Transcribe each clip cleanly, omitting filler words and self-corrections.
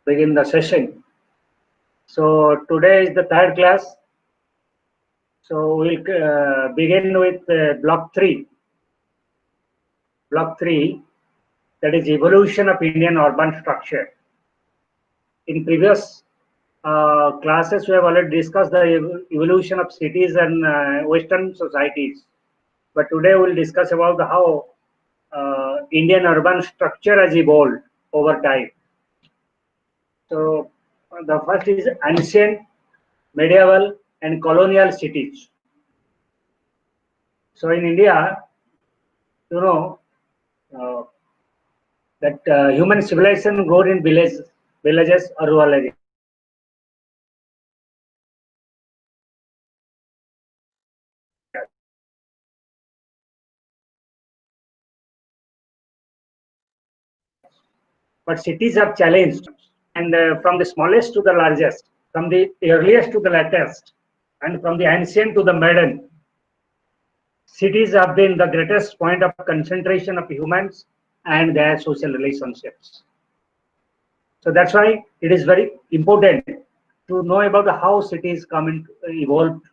begin the session. So today is the third class. So we'll begin with block 3. Block 3, that is evolution of Indian urban structure. In previous classes, we have already discussed the evolution of cities and Western societies. But today we'll discuss about how Indian urban structure has evolved over time. So the first is ancient, medieval, and colonial cities. So in India, you know that human civilization grew in villages or rural areas. But cities have challenged, and from the smallest to the largest, from the earliest to the latest, and from the ancient to the modern, cities have been the greatest point of concentration of humans and their social relationships. So that's why it is very important to know about how cities come and evolved,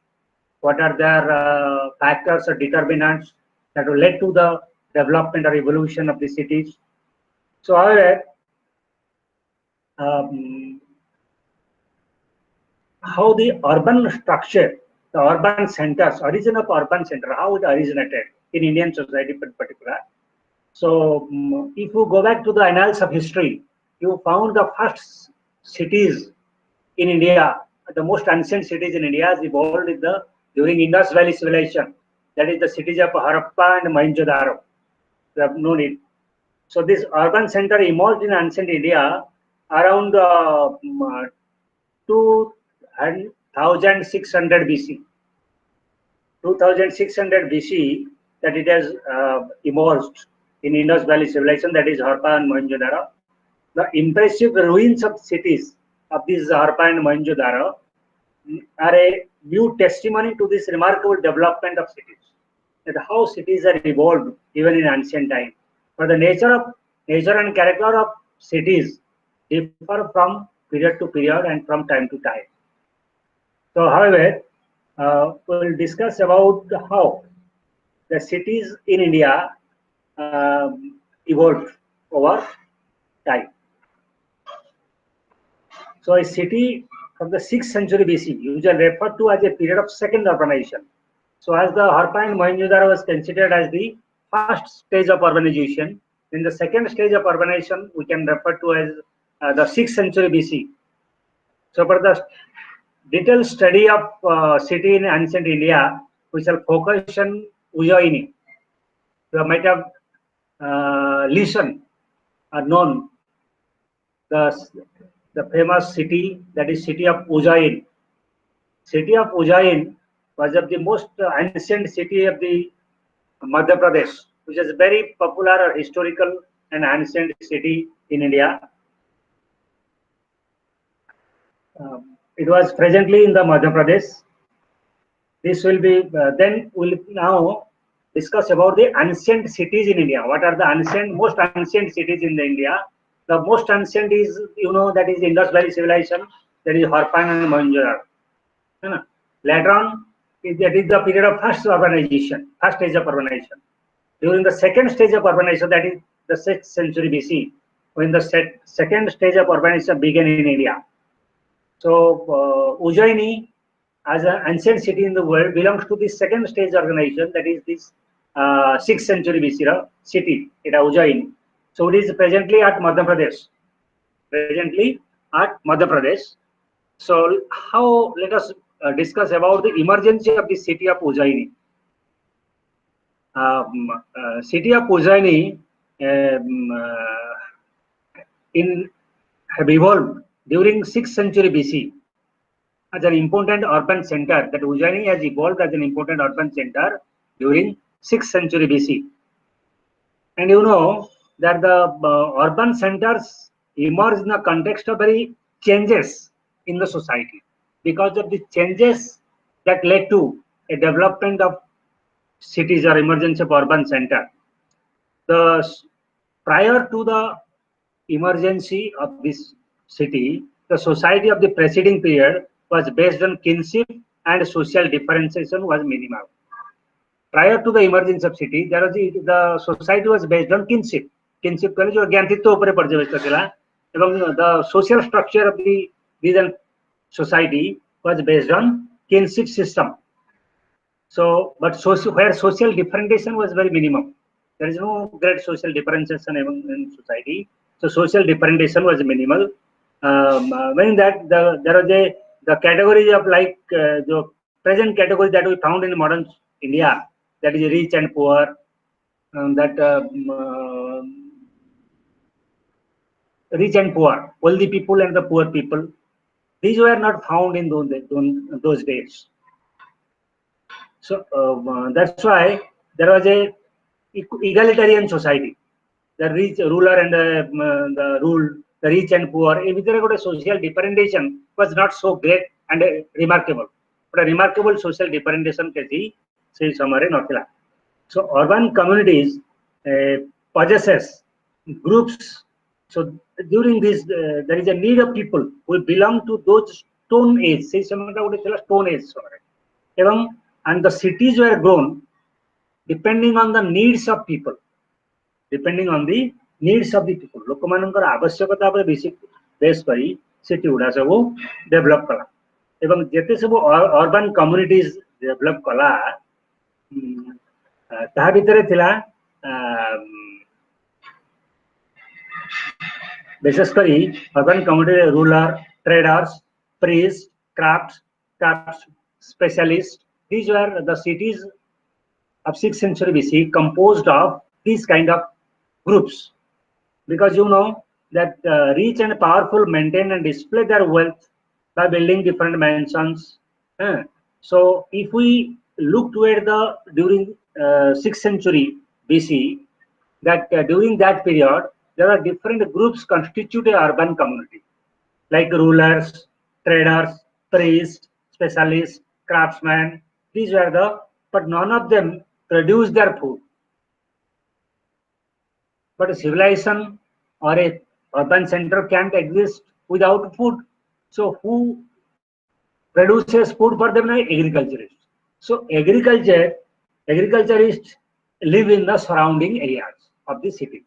what are their factors or determinants that will lead to the development or evolution of the cities. So however, how the urban structure, the urban centers, origin of urban center, how it originated in Indian society in particular. So if you go back to the annals of history, you found the first cities in India, the most ancient cities in India has evolved during Indus Valley civilization. That is the cities of Harappa and Mohenjo-daro. You have known it. So this urban center emerged in ancient India around 2600 BC. 2600 BC that it has emerged in Indus Valley civilization, that is Harappa and Mohenjo-daro. The impressive ruins of cities of this Harappa and Mohenjo-daro are a new testimony to this remarkable development of cities, that how cities are evolved even in ancient time. But the nature and character of cities differ from period to period and from time to time. So, however, we'll discuss about how the cities in India evolved over time. So, a city from the 6th century BC, usually referred to as a period of second urbanization. So, as the Harappa and Mohenjo-daro was considered as the first stage of urbanization, in the second stage of urbanization, we can refer to as the 6th century BC. So, for the detailed study of city in ancient India, we shall focus on Ujjaini. You might have listened or known the famous city, that is city of Ujjain. City of Ujjain was of the most ancient city of the Madhya Pradesh, which is a very popular or historical and ancient city in India. It was presently in the Madhya Pradesh. This will be then we'll now discuss about the ancient cities in India. What are the most ancient cities in India? The most ancient is, that is Indus Valley civilization, that is Harappa and Mohenjo-daro. Later on, that is the period of first stage of urbanization. During the second stage of urbanization, that is the 6th century BC, when the second stage of urbanization began in India. So Ujjaini, as an ancient city in the world, belongs to the second stage organization, that is this 6th century BC city, Ujjaini. So it is presently at Madhya Pradesh. So how, let us discuss about the emergence of the city of Ujjaini. City of Ujjaini have evolved during 6th century BC as an important urban center. That Ujjaini has evolved as an important urban center during 6th century BC. And you know that the urban centers emerge in the context of very changes in the society, because of the changes that led to a development of cities or emergence of urban center. Prior to the emergency of this city, the society of the preceding period was based on kinship and social differentiation was minimal. Prior to the emergence of city, there was the society was based on kinship. Kinship कहले जो ज्ञानतित्व ऊपर पर्यवेक्षित थिला एवं the social structure of the region society was based on kinship system. So, but where social differentiation was very minimum. There is no great social differentiation in society. So social differentiation was minimal. Meaning that there was the category of like the present category that we found in modern India, that is rich and poor, rich and poor, wealthy people and the poor people. These were not found in those days. So that's why there was a egalitarian society. The rich ruler and the rich and poor. A social differentiation was not so great and remarkable. But a remarkable social differentiation say somewhere notila. So urban communities possesses groups. So during this, there is a need of people who belong to those stone age. Say somewhere stone age. And the cities were grown depending on the needs of people. Depending on the needs of the people. लोकमानंकर आवश्यकता पर base करी city गुडा सब develop कला एवं जेते सब urban communities develop कला ता भितर थिला विशेष करी urban community ruler traders priest craft specialists. These were the cities of 6th century BC composed of these kind of groups, because you know that rich and powerful maintain and display their wealth by building different mansions. So if we look toward the during 6th century BC, that during that period there are different groups constitute a urban community, like rulers, traders, priests, specialists, craftsmen. These were but none of them produced their food. But a civilization or a urban center can't exist without food. So who produces food for them? Agriculturists. So agriculturists live in the surrounding areas of the cities.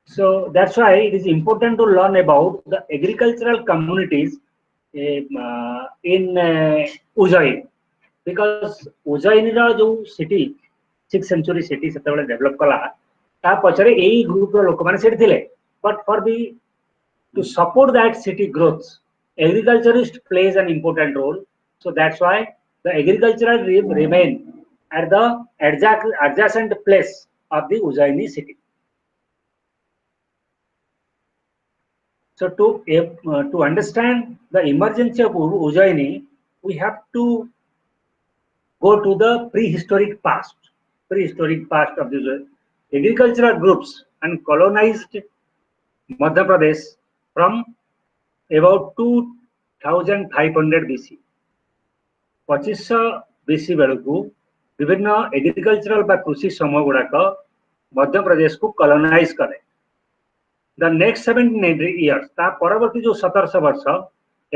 So that's why it is important to learn about the agricultural communities in Ujjain, because Ujjain is city 6th century city develop kala. पचरे यही group लोक माने सेठी थिले, but for the to support that city growth, agriculturist plays an important role. So that's why the agricultural remain at the adjacent place of the Ujjaini city. So to understand the emergence of Ujjaini, we have to go to the prehistoric past of the agricultural groups and colonized Madhya Pradesh from about 2500 BC. 2500 BC बेलू विभिन्न agricultural कृषि समूह गुड़ाक मध्य प्रदेश को colonise करे. The next 17 years ता परवर्ती जो 1700 वर्ष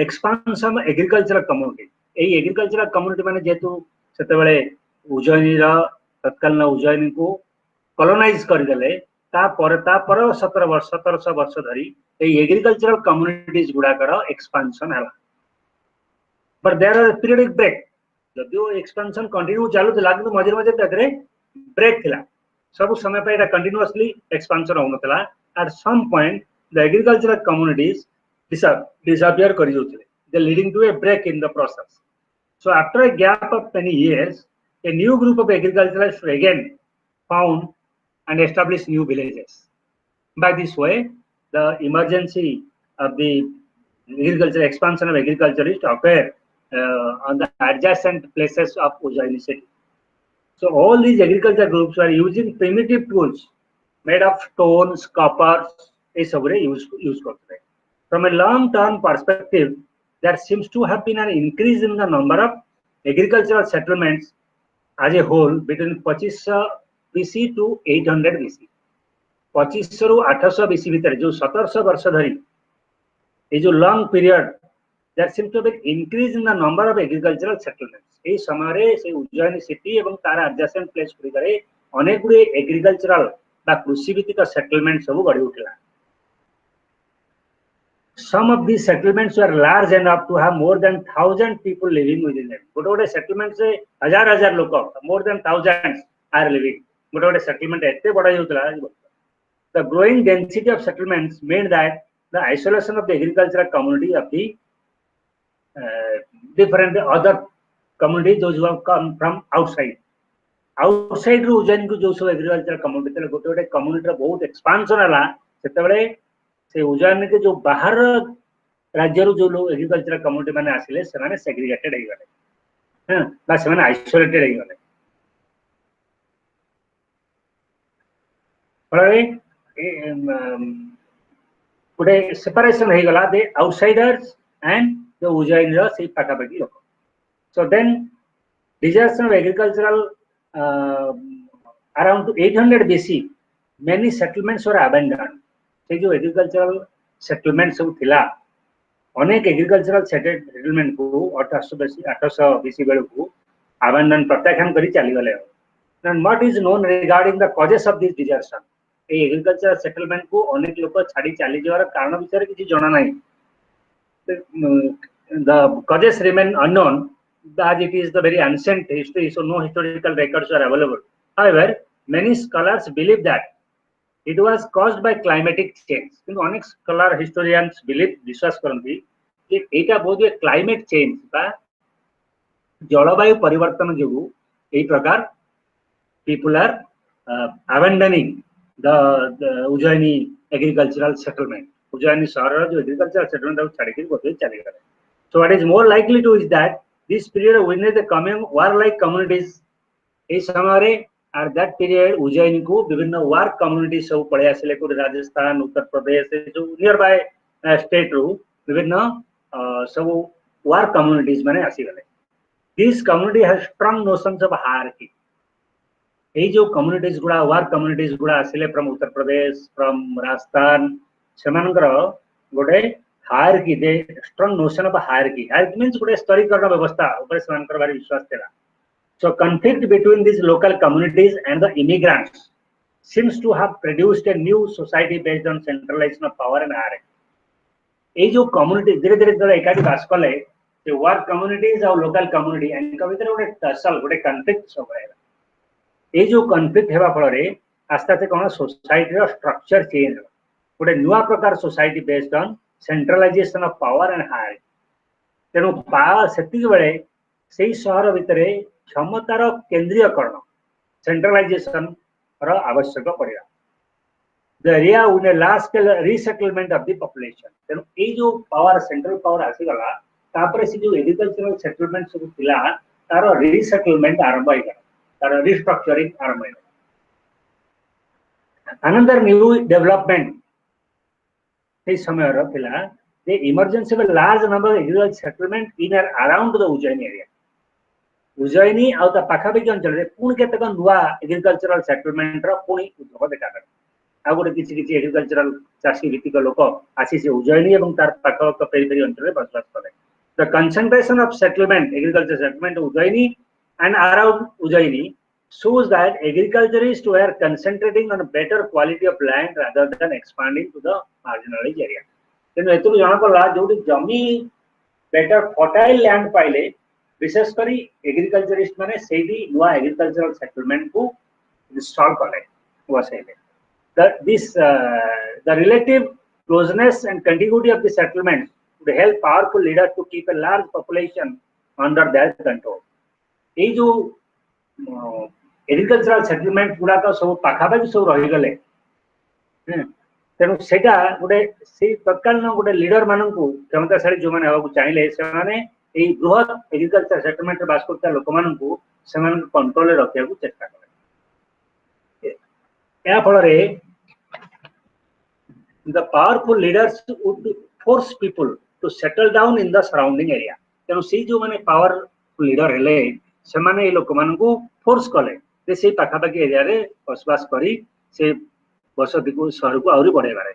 एक्सपांशन एग्रीकल्चरल कम्युनिटी एई एग्रीकल्चरल कम्युनिटी माने जेतु सेते बेले उज्जयिनी रा तत्कालीन उज्जयिनी को कॉलोनाइज करदेले ता पर 1700 वर्ष धरी एई एग्रीकल्चरल कम्युनिटीज गुड़ाकर एक्सपांशन हला. But there are periodic break. जदियो एक्सपांशन कंटिन्यू चालू थिला किंतु मझे मझे तकरे ब्रेक थिला. सब समय पे एटा कंटिन्यूअसली एक्सपांशन होनतला. At some point the agricultural communities disappear kari joutile, they leading to a break in the process. So after a gap of many years, a new group of agriculturalists again found and established new villages. By this way, the emergence of the agricultural expansion of agriculturists occur on the adjacent places of Ujjaini city. So all these agriculture groups were using primitive tools made of stones, copper, use. From a long-term perspective, there seems to have been an increase in the number of agricultural settlements as a whole between 2500 BC to 800 BC. 2500 ରୁ 800 BC ଭିତରେ जो 1700 वर्ष धरी ये जो long period there seems to be increase in the number of agricultural settlements ए समय रे से उज्जयिनी सिटी एवं तार adjacent place गुडी करे अनेक गुडी एग्रीकल्चरल बा कृषि भित्तिक सेटलमेंट सब गढ़ी उठला some of these settlements were large enough to have more than 1,000 people living within them गोटे गोटे सेटलमेंट से हजार हजार लोक more than thousands are living गोटे गोटे सेटलमेंट एते बडा होतला the growing density of settlements meant that the isolation of the agricultural community of the different other communities those who have come from outside ru Ujjain को जो सब agriculture community तले गोटे गोटे कम्युनिटी बहुत एक्सपांशन हला सेते बेले से उज्जैन के जो बाहर राज्य रू जो लोग एग्रीकल्चर कम्युनिटी माने आसिले से माने सेग्रीगेटेड हे गले हां बा से माने आइसोलेटेड हे गले परे गोटे सेपरेशन हे गला the outsiders and the Ujjain say pakapaki loko. So then disasters of agricultural around 800 BC many settlements were abandoned. से जो agricultural settlements सब थिला अनेक agricultural settlement को 1800 BC बेलू को abandon प्रत्याख्यान करी चली गले. And what is known regarding the causes of this disaster? A agricultural settlement को अनेक लोग छाड़ी चली जावार कारण विषय किसी जाना नहीं. The causes remain unknown as it is the very ancient history, so no historical records are available. However, many scholars believe that it was caused by climatic change. अनेक scholar historians believe विश्वास करती कि एटा बहुत एक climate change बा जलवायु परिवर्तन जोगु एई प्रकार people are abandoning the Ujjaini agricultural settlement. Ujjaini शहर जो एग्रीकल्चर सेटलमेंट छाड़ी के गोते चले गए. So what is more likely to is that this period witnessed the coming war-like communities. इस समय रे at that period उज्जैनी को विभिन्न war communities सब पड़े आसिले को राजस्थान उत्तर प्रदेश जो nearby state रू विभिन्न सब war communities माने आसी गले. This community has strong notions of hierarchy. ये जो communities गुड़ा war communities गुड़ा आसिले from उत्तर प्रदेश from राजस्थान सेमानकर गोटे hierarchy they strong notion of hierarchy means गोटे स्तरीकरण व्यवस्था ऊपर सेमानकर भारी विश्वास थिला. So conflict between this local communities and the immigrants seems to have produced a new society based on centralisation of power and hierarchy. ए जो कम्युनिटी धीरे धीरे जरा एकाठी बास कले जे वर्क कम्युनिटीज और लोकल कम्युनिटी एंड कवितर गोटे टसल गोटे कॉन्फ्लिक्ट सब रहेला. ए जो कॉन्फ्लिक्ट हेबा फल रे आस्ते आस्ते कोन सोसाइटी रो स्ट्रक्चर चेंज गोटे नुआ प्रकार society based on centralisation of power and hierarchy. तेणु पावर सेतिक बेले सेही शहर भितरे क्षमतार केंद्रीयकरण सेंट्रलाइजेशन रो आवश्यक पड़िला. The area with a large scale resettlement of the population. तेणु ए जो पावर सेंट्रल पावर आसी गला तापर से जो एग्रीकल्चरल सेटलमेंट सब थिला तार रीसेटलमेंट आरंभ होइला तार रिस्ट्रक्चरिंग आरंभ होइला. Another new development this समय थिला the emergence of a large number of agricultural settlement in and around the Ujjaini area. Ujjaini आउ ता पाखापाखि अंचल रे पुणी केतक नुआ एग्रीकल्चरल सेटलमेंट रो पुणी उद्भव देखा गला. आ गोटे किछि किछि एग्रीकल्चरल चाषी भित्तिक लोक आसी से उज्जैनी एवं तार पाखक पेरिफेरी अंचल रे बसवास करे. The concentration of settlement agricultural settlement Ujjaini and around Ujjaini shows that agriculturists were concentrating on a better quality of land rather than expanding to the marginalized area. तेणु एतु जाना पड़ला जो जमी बेटर फर्टाइल लैंड पाइले विशेष करी agriculturist माने सेही नुआ एग्रीकल्चरल सेटलमेंट को इंस्टॉल कले वसेले. The relative closeness and contiguity of the settlements would help powerful leaders to keep a large population under their control. ये जो एग्रीकल्चरल सेटलमेंट गुड़ा तो सब पाखापाखि सब रही गले. तेणु सेटा गोटे से तत्कालीन गोटे लीडर मानन को क्षमताशाली जो माने होबा चाहिए से माने ए बृहत एग्रीकल्चर सेटलमेंट बास करता लोक मानन को समान कंट्रोल रखिया को चेष्टा करे. या फल रे the powerful leaders would force people to settle down in the surrounding area. तेणु से जो माने पावरफुल लीडर हेले से माने ए लोक मानन को फोर्स कले जे से पाखापाखि एरिया रे बसवास करी से बसती को शहर को आउरी बढ़े बारे.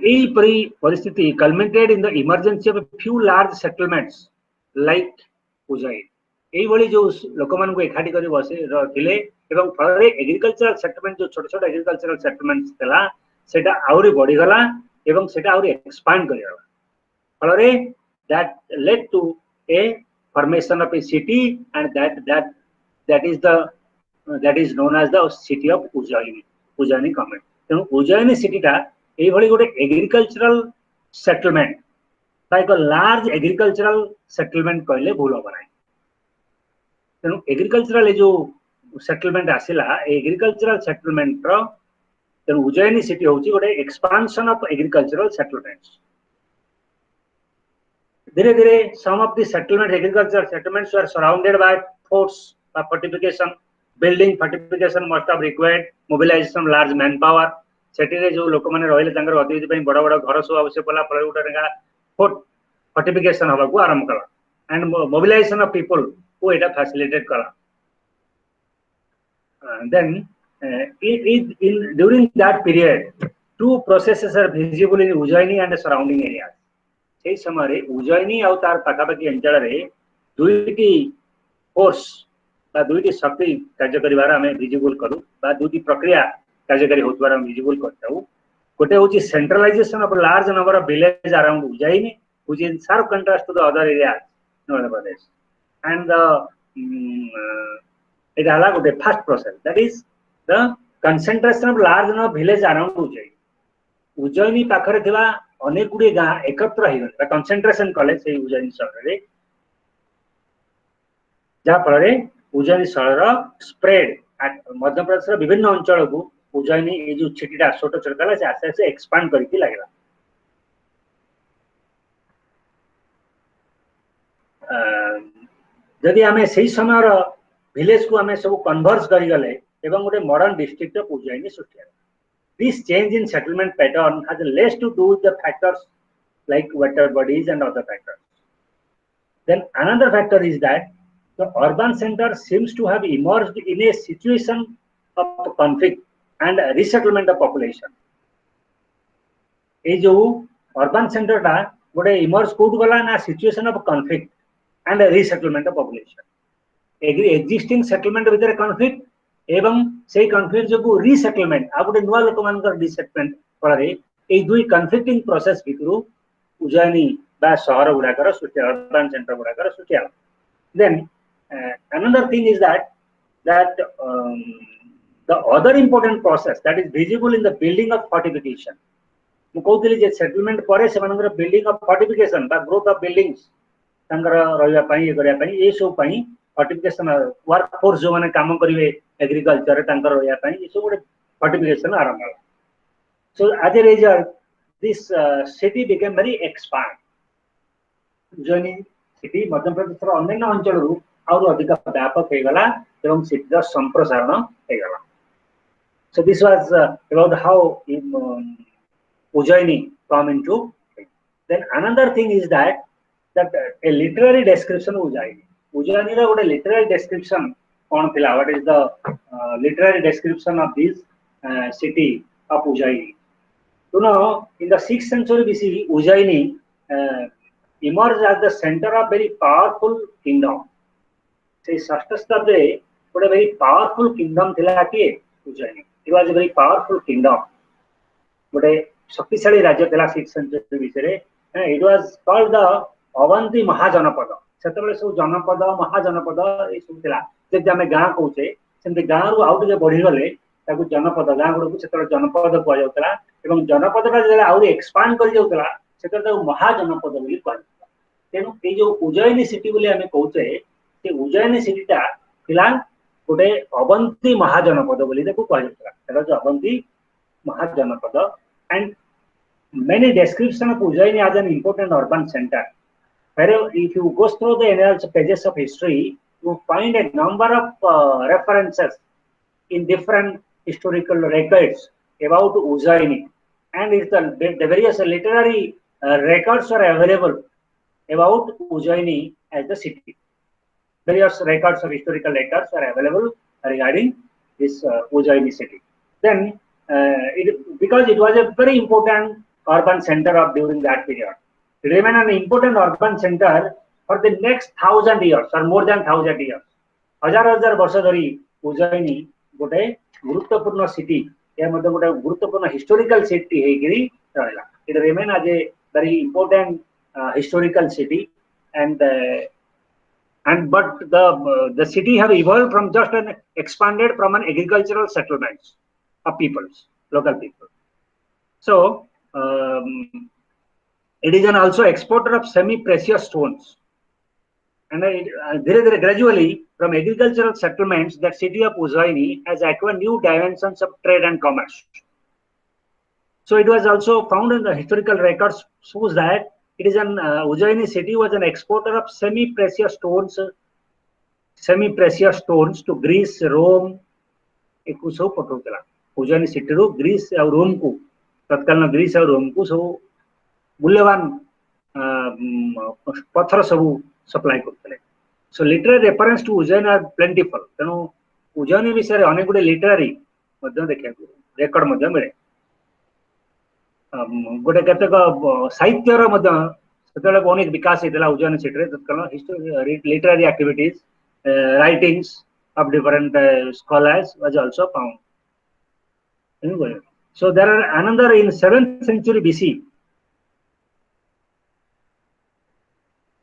परिस्थिति culminated in the emergency of a few large settlements like Ujjain. এই ভଳି जो लोक मान को एकाठी करी बसे थिले एवं फल एग्रीकल्चरल सेटलमेंट जो छोट छोट एग्रीकल्चरल सेटलमेंट्स थला सेटा आउरी बढ़ी गला एवं सेटा आउरी एक्सपांड करी गला फल रे that led to a formation of a city and that is known as the city of Ujjaini government. तेणु Ujjaini city टा এই ভଳି गोटे agricultural settlement like a large agricultural settlement कहले भूल होबा नाही तेणु एग्रीकल्चरल जो सेटलमेंट आसिला एग्रीकल्चरल सेटलमेंट रो तेणु Ujjaini city होची गोटे एक्सपांशन ऑफ एग्रीकल्चरल सेटलमेंट्स धीरे धीरे some of the settlement agricultural settlements were surrounded by forts or fortification building fortification must have required mobilization of large manpower सेठी रे जो लोक माने रहिले तांकर गतिविधि पई बड़ बड़ घर सब आवश्यक पला फल उठा फोर्ट फोर्टिफिकेशन हवा को आरंभ कला एंड मोबिलाइजेशन ऑफ पीपल को एटा फैसिलिटेट कला then in during that period two processes are visible in Ujjaini and surrounding areas সেই সময় Ujjaini ଆଉ तार पाखापाखि अंचल रे दुईटी फोर्स बा दुईटी शक्ति कार्य करिवार हमें विजिबल करू बा दुईटी प्रक्रिया कार्यकारी होतबार हम विजिबल करताऊ गोटे होची centralization of large number of village around Ujjaini which is in sharp contrast to the other areas in Andhra Pradesh and the it ala gote first process that is the concentration of large number of village around Ujjaini पाखरे थिबा अनेक गुडी गां एकत्र हिगन concentration कले से Ujjaini शहर रे जा फल रे Ujjaini शहर स्प्रेड मध्य प्रदेश रो विभिन्न अंचल को Ujjaini ए जो छिटिटा छोट छोट कला से आस्ते आस्ते एक्सपांड करके लागला जदि हमें सही समय रो विलेज को हमें सब कन्वर्ज करी गले एवं गोटे modern district of Ujjaini Srishti this change in settlement pattern has less to do with the factors like water bodies and other factors then another factor is that the urban center seems to have emerged in a situation of conflict and resettlement of population ए जो urban center टा गोटे emerge code गला ना situation of conflict and resettlement of population existing settlement भीतर conflict एवं से conflict जो resettlement आ गोटे नुवा लोक मानकर रीसेटलमेंट फल रे ए दुई कॉन्फ्लिक्टिंग प्रोसेस भितरु Ujjaini बा शहर गुडाकर सृष्टि अर्बन सेंटर गुडाकर सृष्टि आला then another thing is that the other important process that is visible in the building of fortification मु कहउतली जे सेटलमेंट परे से मानकर बिल्डिंग ऑफ फोर्टिफिकेशन बा ग्रोथ ऑफ बिल्डिंग्स तांकर रहिया पई ए करिया पई ए सब पई फोर्टिफिकेशन वर्क फोर्स जो माने काम करिवे एग्रीकल्चर तांकर रहिया पई ए सब गोटे फोर्टिफिकेशन आरंभ होला so as a result this city became very expand Ujjaini city Madhya Pradesh रो अन्य अंचल रु और अधिक व्यापक हे गला एवं सिटी रो संप्रसारण हे गला so this was about how Ujjaini come into it. Then another thing is that a literary description of Ujjaini रा गोटे literary description कौन थिला what is the literary description of this city of Ujjaini you know in the 6th century BC Ujjaini emerged as the center of very powerful kingdom से 6th शताब्दी रे गोटे very powerful kingdom थिला कि Ujjaini it was a very powerful kingdom गोटे शक्तिशाली राज्य थिला 6th सेंचुरी विषय it was called the Avanti Mahajanapada सेतबेले सब जनपद महाजनपद ए सब थिला जे हमें गां कहूचे सेंते गां रु आउट जे बढ़ी गले ताकू जनपद गां गुड को सेतबेले जनपद को जाउतला एवं जनपदटा जे आउट एक्सपांड कर जाउतला सेतबेले ताकू महाजनपद बोली कहला तेनु ए जो Ujjaini सिटी बोली हमें कहूचे से Ujjaini सिटीटा थिला गोटे अवंती महाजनपद बोली ताकू कहला सेटा जो Avanti महाजनपद and many description of Ujjaini as an important urban center. Where if you go through the annals pages of history, you find a number of references in different historical records about Ujjaini, and it's the various literary records are available about Ujjaini as the city. Various records of historical records are available regarding this Ujjaini city. Then because it was a very important urban center of during that period. It remained an important urban center for the next 1,000 years or more than 1,000 years. हजार हजार वर्ष धरी उज्जयिनी गोटे गुरुत्वपूर्ण city या मध्य गोटे गुरुत्वपूर्ण historical city हेकरी रहला. It remain as a very important historical city, and but the city have evolved from just an expanded from an agricultural settlements of peoples, local people. So it is an also exporter of semi-precious stones, and gradually from agricultural settlements, that city of Ujjaini has acquired new dimensions of trade and commerce. So it was also found in the historical records shows that it is an Ujjaini city was an exporter of semi-precious stones to Greece, Rome. एक सब पठौतला Ujjaini city रो Greece और रोम को तत्कालीन Greece और रोम को सब मूल्यवान पत्थर सब सप्लाई करते. So literary reference to Ujjain are plentiful. तेणु उज्जैनी विषय अनेक गुड़े लिटरेरी देखा रेकर्ड मिले. गोटे केतक साहित्यर अनेक विकास होता उज्जैन सिटी तत्कालीन literary activities writings of different scholars was also found. So there are another in 7th century BC.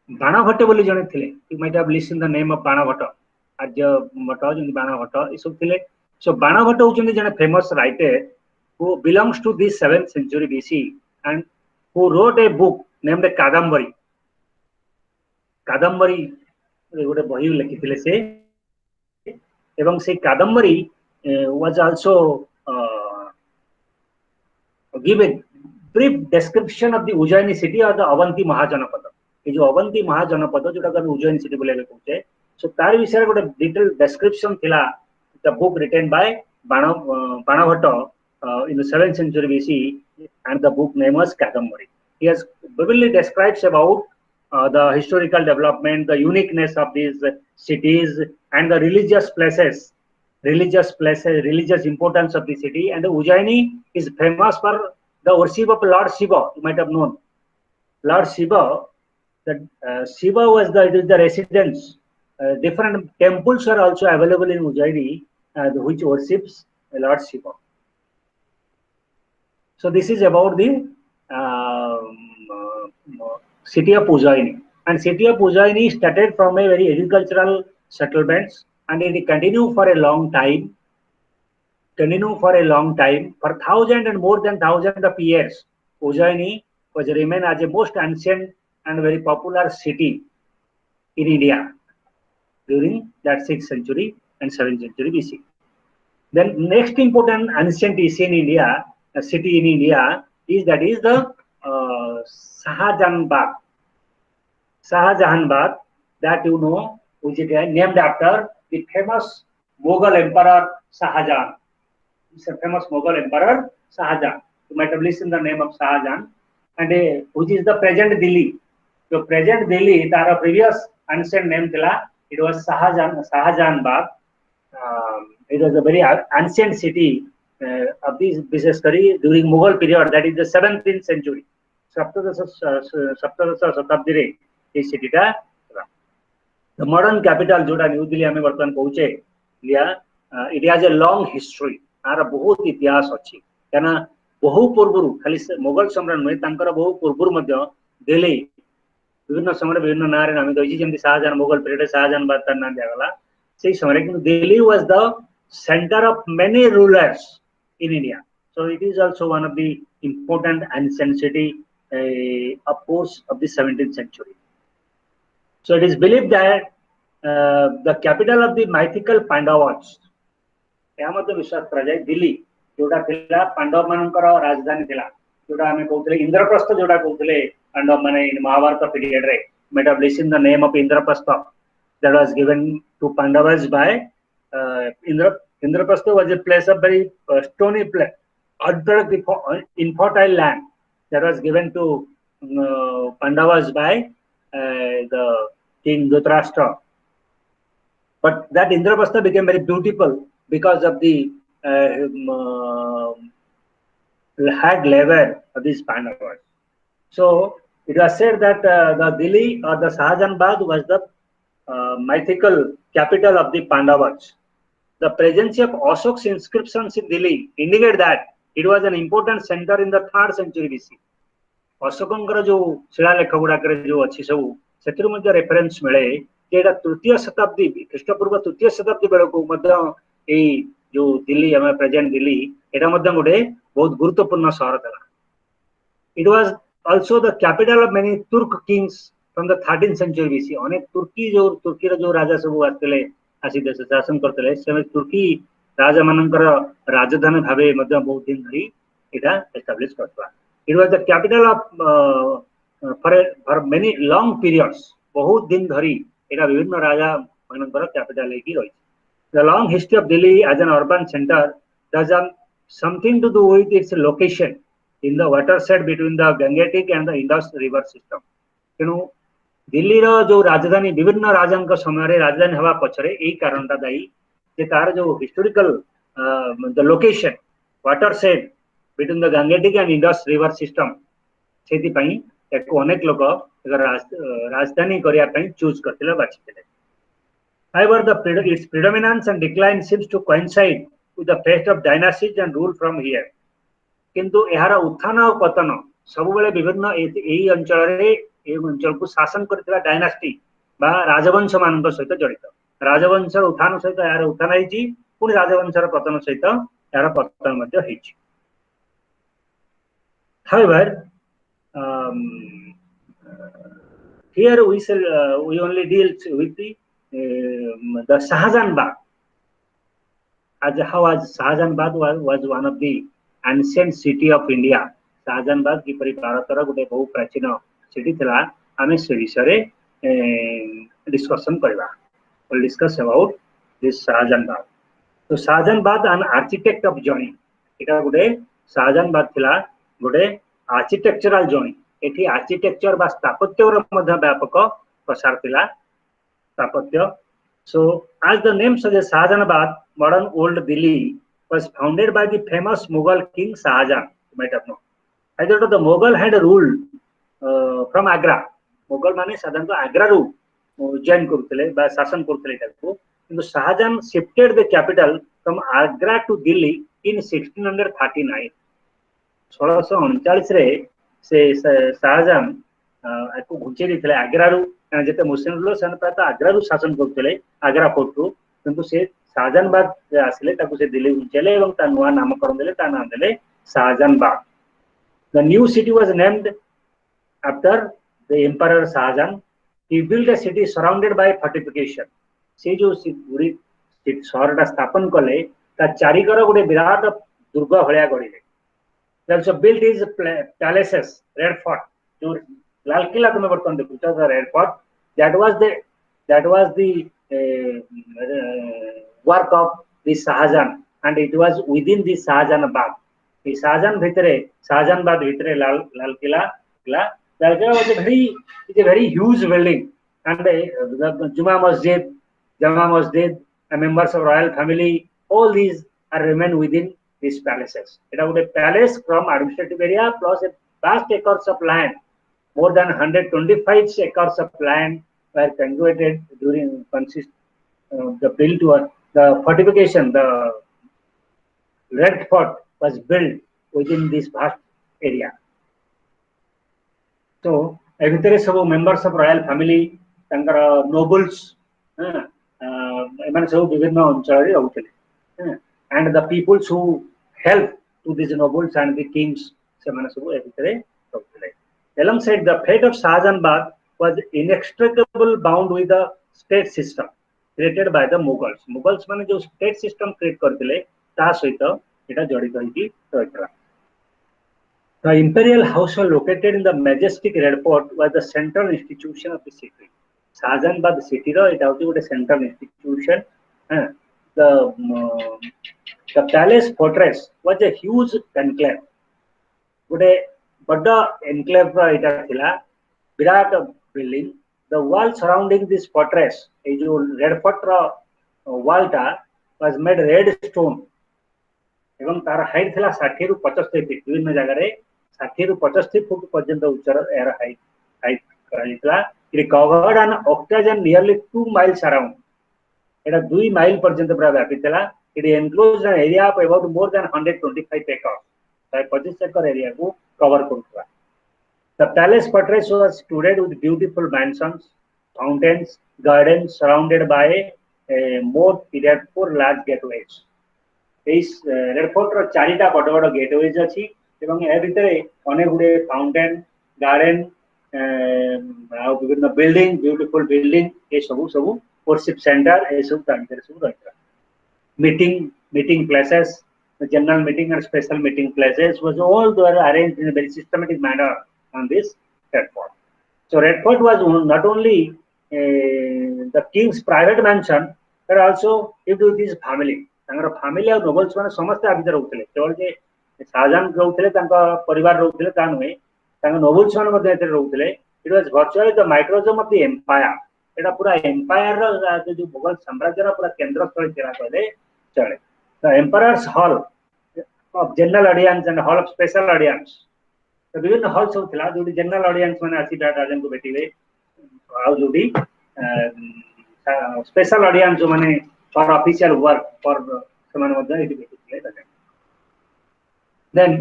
Banabhatta बोली जने थिले. You might have listened the name of Banabhatta. Arya Bhatta जने Banabhatta इस सब थिले. So Banabhatta होचंदी जने famous writer who belongs to this 7th century BC and who wrote a book named Kadambari. Kadambari गोटे बही लिखिथिले से एवं से Kadambari was also give a brief description of the Ujjaini city or the Avanti Mahajanapad. ये जो अवंती महाजनपद जोटा हम Ujjain city बोले कहते, सो तार विषय गोटे डिटेल डिस्क्रिप्शन थिला. The book written by Banabhatta in the 7th century BC, and the book name was Kadambari. He has vividly describes about the historical development, the uniqueness of these cities, and the religious importance of the city. And the Ujjaini is famous for the worship of Lord Shiva. You might have known Lord Shiva. That Shiva was the residence. Different temples are also available in Ujjaini, which worships Lord Shiva. So this is about the city of Ujjaini. And city of Ujjaini started from a very agricultural settlements, and it continued for a long time. For 1,000 and more than 1,000 of years, Ujjaini was remain as a most ancient and very popular city in India during that 6th century and 7th century BC. Then next important ancient city in India, is the Shahjahanabad. Shahjahanabad, that you know, which is named after the famous Mughal emperor Shahjahan. It's a famous Mughal emperor Shahjahan. You might have listened the name of Shahjahan, and which is the present Delhi. So present Delhi, there previous ancient name thila. It was Shahjahanabad. It was a very ancient city of this history during Mughal period. That is the 17th century. सप्तदश शताब्दी रे ये सिटीटा the modern capital जोटा new Delhi हमें वर्तमान पहुंचे लिया. It has a long history. तार बहुत इतिहास अछि केना बहु पूर्वरु खाली मुगल सम्राट नुहे तांकर बहु पूर्वरु मध्ये दिल्ली विभिन्न समय विभिन्न नारे नाम दइछि. जेमति शाहजहां मुगल पीरियड शाहजहां बाद तार नाम दियागला. सेही समय कि Delhi was the centre of many rulers in India. So it is also one of the important ancient city of course of the 17th century. So it is believed that the capital of the mythical Pandavas, या मतलब विश्वास करा जाए दिल्ली जोड़ा थिला पांडव मानकर राजधानी थिला, जोड़ा हमें कहते इंद्रप्रस्थ जोड़ा कहते पांडव माने इन महाभारत पीरियड रे. might have listened the name of Indraprastha that was given to Pandavas by Indraprastha was a place of very stony place, infertile land that was given to Pandavas by the king Dhritarashtra. But that Indraprastha became very beautiful because of the had lever of these Pandavas. So it was said that the Delhi or the Shahjahanabad was the mythical capital of the Pandavas. The presence of Ashok's inscriptions in Delhi indicate that it was an important center in the 3rd century BC. अशोकଙ୍କର जो शिलालेख गुड़ाक जो अच्छी सब से reference मिले एटा 3य शताब्दी ख्रीष्टपूर्व 3य शताब्दी बेलू जो दिल्ली आम प्रेजेंट दिल्ली एटा गोटे बहुत गुरुत्वपूर्ण सहर था. It was also the capital of many Turk kings from the 13th century BC. अनेक तुर्की जो राजा सब आते आसी देश शासन करते से तुर्की राजा मानकर राजधानी भावे बहुत दिन धरी एटा एस्टाब्लिश करता. It was the capital of for many long periods. बहुत दिन धरी एटा विभिन्न राजा मानकर कैपिटल लेकी रही. The long history of Delhi as an urban center does have something to do with its location in the watershed between the Gangetic and the Indus river system. तेणु दिल्ली रो जो राजधानी विभिन्न राजांक समय राजधानी हवा पछरे एई कारणटा दायी जे तार जो historical the location watershed between the Gangetic and Indus river system सेति पई एको अनेक लोक राजधानी करिया पई चूज करथिले बाछिथिले. However, its predominance and decline seems to coincide with the fate of dynasties and rule from here. किंतु यार उत्थान और पतन सब बेले विभिन्न एई अंचल को शासन करथिला डायनास्टी बा राजवंश मान सहित जड़ित. राजवंशर उत्थान सहित यार उत्थान होइछि पुनी राजवंशर पतन सहित यार पतन मध्ये होइछि. However, here we only deal with the Shahjahanabad. How was Shahjahanabad was one of the ancient city of India. Shahjahanabad की परि भारतर गोटे बहु प्राचीन सिटी थिला. आमे से विषय डिस्कशन करबा. We'll discuss about this Shahjahanabad. So Shahjahanabad an architect of journey. एटा गोटे Shahjahanabad थिला गोटे आर्किटेक्चरल जोनी. एठी आर्किटेक्चर बा स्थापत्यर मध्ये व्यापक प्रसार थिला स्थापत्य. So as the name suggests, Shahjahanabad, modern old Delhi, was founded by the famous Mughal king Shahjahan. You might have known. Either the Mughal had ruled from Agra. Mughal माने साधारणतः आग्रा रू जैन करते बा शासन करते ताको. किंतु Shahjahan shifted the capital from Agra to Delhi in 1639. 1639 रे से Shahjahan को घुंचे देथिले आग्रा रू जेते मुस्लिम लोग सन प्रायतः आग्रा रू शासन करते आग्रा फोर्ट रू. किंतु से शाहजहानबाद आसिले ताको से दिल्ली घुंचेले एवं ता नुआ नामकरण देले ता नाम देले शाहजहानबाद. The new city was named after the Emperor Shahjahan. He built a city surrounded by fortification. से जो पूरी शहरटा स्थापन कले ता चारिकर गोटे विराट दुर्ग भलिया गढिले. They also built his palaces, Red Fort. जो लाल किला तुम बर्तमान देखुछ the Red Fort that was the work of the Shahjahan and it was within the Shahjahanabad. The Shahjahanabad भितरे Lal Qila was a very huge building and the Juma Masjid, members of royal family, all these are remain within these palaces. It was a palace from administrative area plus a vast acres of land. More than 125 acres of land were converted during the build to the fortification. The Red Fort was built within this vast area. So, सब members of royal family, nobles, and the peoples who helped to these nobles and the kings, alongside the fate of Shahjahanabad was inextricable bound with the state system created by the Mughals. Mughals माने जो state system create करथिले ता सहित एटा जड़ित होइकी रहथला. The imperial household located in the majestic Red Fort was the central institution of the city. Shahjahanabad city ro एटा होची गोटे central institution. The palace fortress was a huge enclave. गोटे बड़ा enclave एटा थिला Virat building. The wall surrounding this fortress, ए जो red Fort रो wall टा was made red stone एवं तार height थिला 60 रु 75 फीट विभिन्न जगह रे 60 रु 75 फुट पर्यंत उच्चर एयर हाइट हाइट कराइतला it covered an octagon nearly 2 miles around एटा 2 माइल पर्यंत पूरा व्यापितला it enclosed an area of about more than 125 acres 125 एकड़ एरिया को कवर करथला the palace fortress was studded with beautiful mansions fountains gardens surrounded by a moat it had 4 large gateways Red Fort रो चारिटा बड़ बड़ gateways अछि एवं ए भितरे अनेक गुडे फाउंटेन गार्डन आ विभिन्न बिल्डिंग ब्यूटीफुल बिल्डिंग ए सब सब वर्शिप सेंटर ए सब तांकर सब रहता meeting places general meeting and special meeting places was all were arranged in a very systematic manner on this Red Fort. So Red Fort was not only the king's private mansion but also lived with his family. तांकर family और nobles माने समस्त आ भीतर रहउतले केवल जे शाहजहां रहउतले तांका परिवार रहउतले ता नुहे तांका नोबल्स माने मध्ये एते रहउतले it was virtually the microcosm of the empire एटा पूरा एम्पायर रो जो मुगल साम्राज्य रो पूरा केंद्र स्थल थिला कहले चले the empire's hall of general audience and hall of special audience तो विभिन्न हॉल सब थिला जोडी जनरल ऑडियंस माने आसी राजन को भेटिले आ जोडी स्पेशल ऑडियंस जो माने for official work for someone was there. Then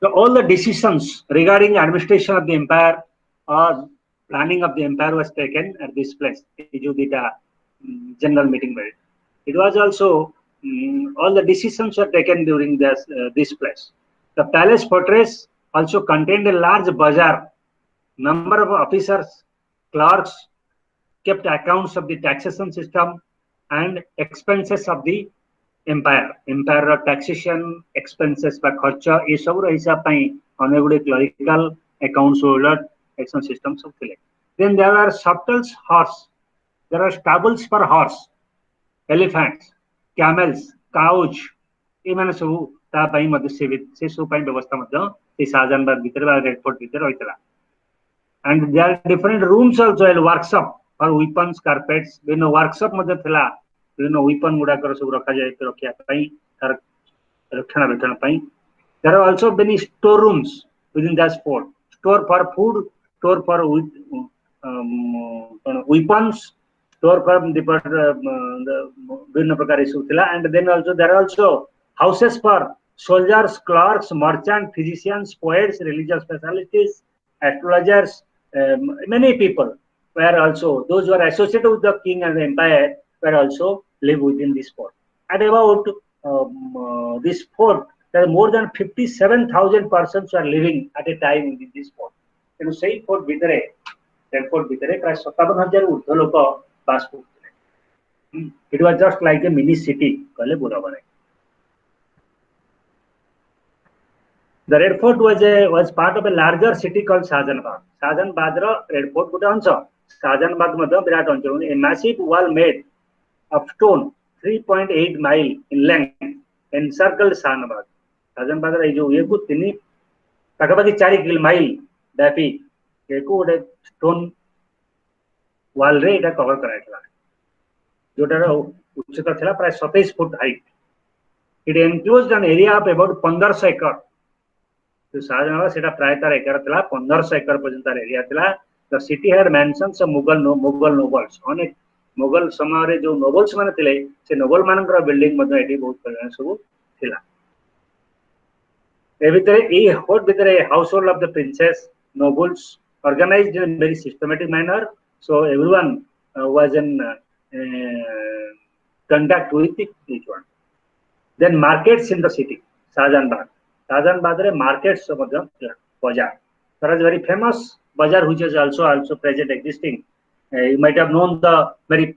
all the decisions regarding administration of the empire or planning of the empire was taken at this place. General meeting. It was also all the decisions were taken during this place. The palace fortress also contained a large bazaar. Number of officers, clerks kept accounts of the taxation system and expenses of the empire taxation expenses by kharcha ए सब हिसाब पई अनेक गुडे clerical accounts holder action system सब थिले then there are shuttles horse there are stables for horse elephants camels cows ए माने सब ता पई मध्य से सब पई व्यवस्था मध्य से शाहजहानबाग भीतर बा रेड फोर्ट भीतर होइतला and there are different rooms also and workshop for weapons carpets when workshop मध्य थिला विभिन्न वेपन गुडा कर सब रखा जाय रखिया पई तार रक्षण बेक्षण पई there are also many store rooms within that fort store for food store for weapons store for the विभिन्न प्रकार सब थिला and then also there are also houses for soldiers clerks merchants physicians poets religious specialists astrologers many people were also those who are associated with the king and the empire were also live within this fort. At about this fort, there are more than 57,000 persons who are living at a time in this fort. So, say fort bhitere, that fort bhitere, प्राय 57,000 ऊर्ध्व लोक बास करथले. It was just like a mini city, कहले बुरा बने. The Red Fort was part of a larger city called Shahjahanabad. Shahjahanabad ro Red Fort गुटे अंश. Shahjahanabad मध्य विराट अंचल. A massive wall made of stone 3.8 mile in length encircled Shahjahanabad. Shahjahanabad रे जो ये को तिनी पाखापाखि 4 माइल व्यापी एको गोटे स्टोन वाल रे एटा कवर कराइतला जोटार उच्चता थिला प्राय 27 foot height it enclosed an area of about 1500 एकड़ तो शाहजहानाबाद सेटा प्राय तार एकड़ थिला 1500 एकड़ पर्यंत तार एरिया थिला the city had mentions of Mughal nobles अनेक मुगल समय रे जो नोबल्स माने थिले से नोबल मानकर बिल्डिंग मध्ये एटी बहुत परिमाण सब थिला ए भितरे ए फोर्ट भितरे house hold of the princess nobles organized in a very systematic manner so everyone was in contact with each one then markets in the city Shahjahanabad re markets madhya bazaar there is very famous bazaar which is also present existing you might have known the very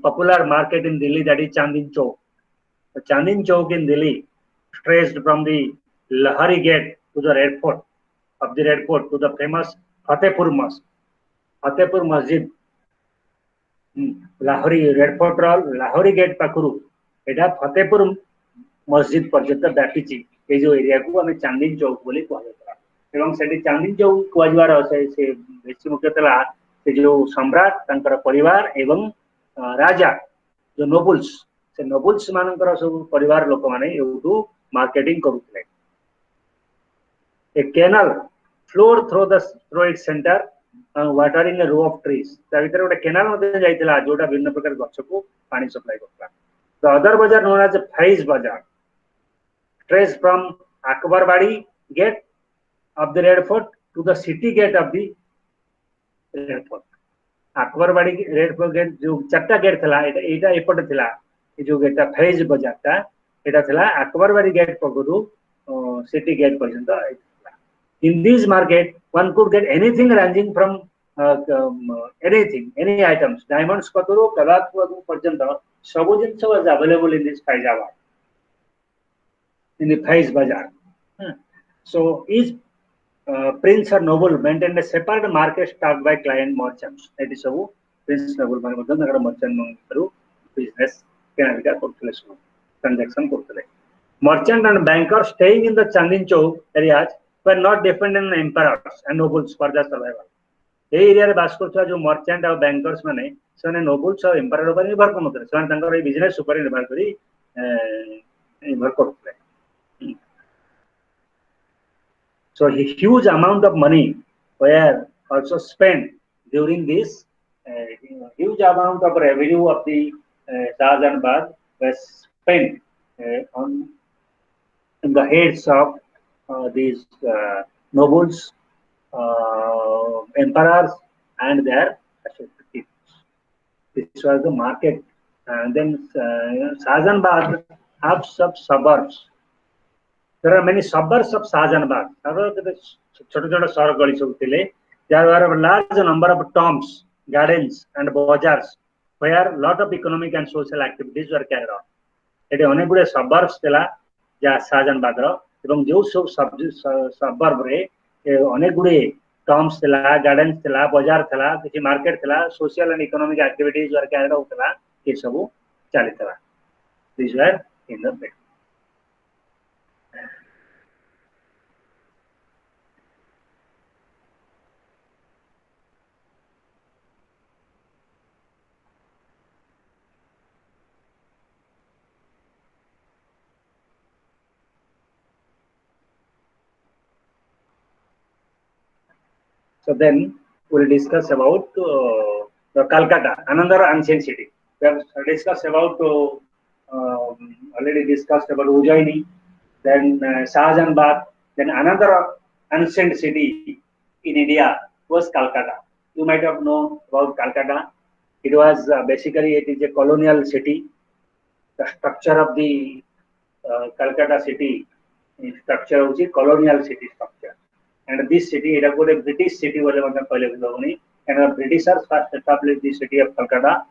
popular market in Delhi that is Chandni Chowk the Chandni Chowk in Delhi traced from the Lahari Gate to the Red Fort of the Red Fort to the famous Fatehpur Mosque. Fatehpur Masjid. Lahori Red Fort Lahori Gate पाखरु एटा फतेहपुर मस्जिद पर्यंत व्यापीची ए जो area को हमें चांदनी चौक बोली कहला एवं सेठी चांदनी चौक कहजवार से बेसी मुख्य तला से जो सम्राट तांकर परिवार एवं राजा जो नोबल्स से नोबल्स मानकर सब परिवार लोक माने एउटू मार्केटिंग करूथले a canal flowed through its centre watering a row of trees ता भीतर गोटे कैनाल मध्ये जाइतला जोटा भिन्न प्रकार गछ को पानी सप्लाई करतला the other bazaar known as Faiz bazaar trace from Akbarbadi gate of the Red Fort to the city gate of the Red Fort. Akbarbadi Red Fort gate जो चारटा गेट थला एटा एपटे थला ए जो गेटा फैज बाजारटा एटा थला अकबरबाड़ी गेट पगरु सिटी गेट पर्यंत थला in this market one could get anything ranging from anything any items diamonds कतरो कलात पर्यंत सब जिंस was available in this Faizabad in the Faiz bazaar so is Prince or noble maintained a separate market staffed by client merchants. That is so. Prince noble man मतलब नगर merchant Mangru business क्या निका करते हैं transaction करते हैं. Merchant and bankers staying in the Chandin Chowk areas were not dependent on emperors and nobles for their survival. ये area रे बास करता जो merchant और bankers माने सने nobles और emperor पर निर्भर करते हैं. सने तंकर ये business ऊपर निर्भर करी निर्भर करते हैं. So a huge amount of money were also spent during this huge amount of revenue of the Shahjahanabad was spent on in the heads of these nobles, emperors, and their associates. This was the market, and then Shahjahanabad have some suburbs. There are many suburbs of Shahjahanabad. छोटे-छोटे शहर गली सब थिले. There were a large number of tombs, gardens, and bazaars where lot of economic and social activities were carried out. एटे अनेक गुडे suburbs थिला जा शाहजहानाबाद रो एवं जो सब suburb रे अनेक गुडे tombs थिला, gardens थिला, बाजार थिला, किछि मार्केट थिला, social and economic activities were carried out थिला. ये सब चाली थिला. These were in the bed. So then we'll discuss about the Calcutta, another ancient city. We have discussed about already discussed about Ujjaini, then Shahjahanabad, then another ancient city in India was Calcutta. You might have known about Calcutta. It was basically it is a colonial city. The structure of the Calcutta city structure is a colonial city structure. And this city, it was a British city, and the Britishers first established the city of Calcutta.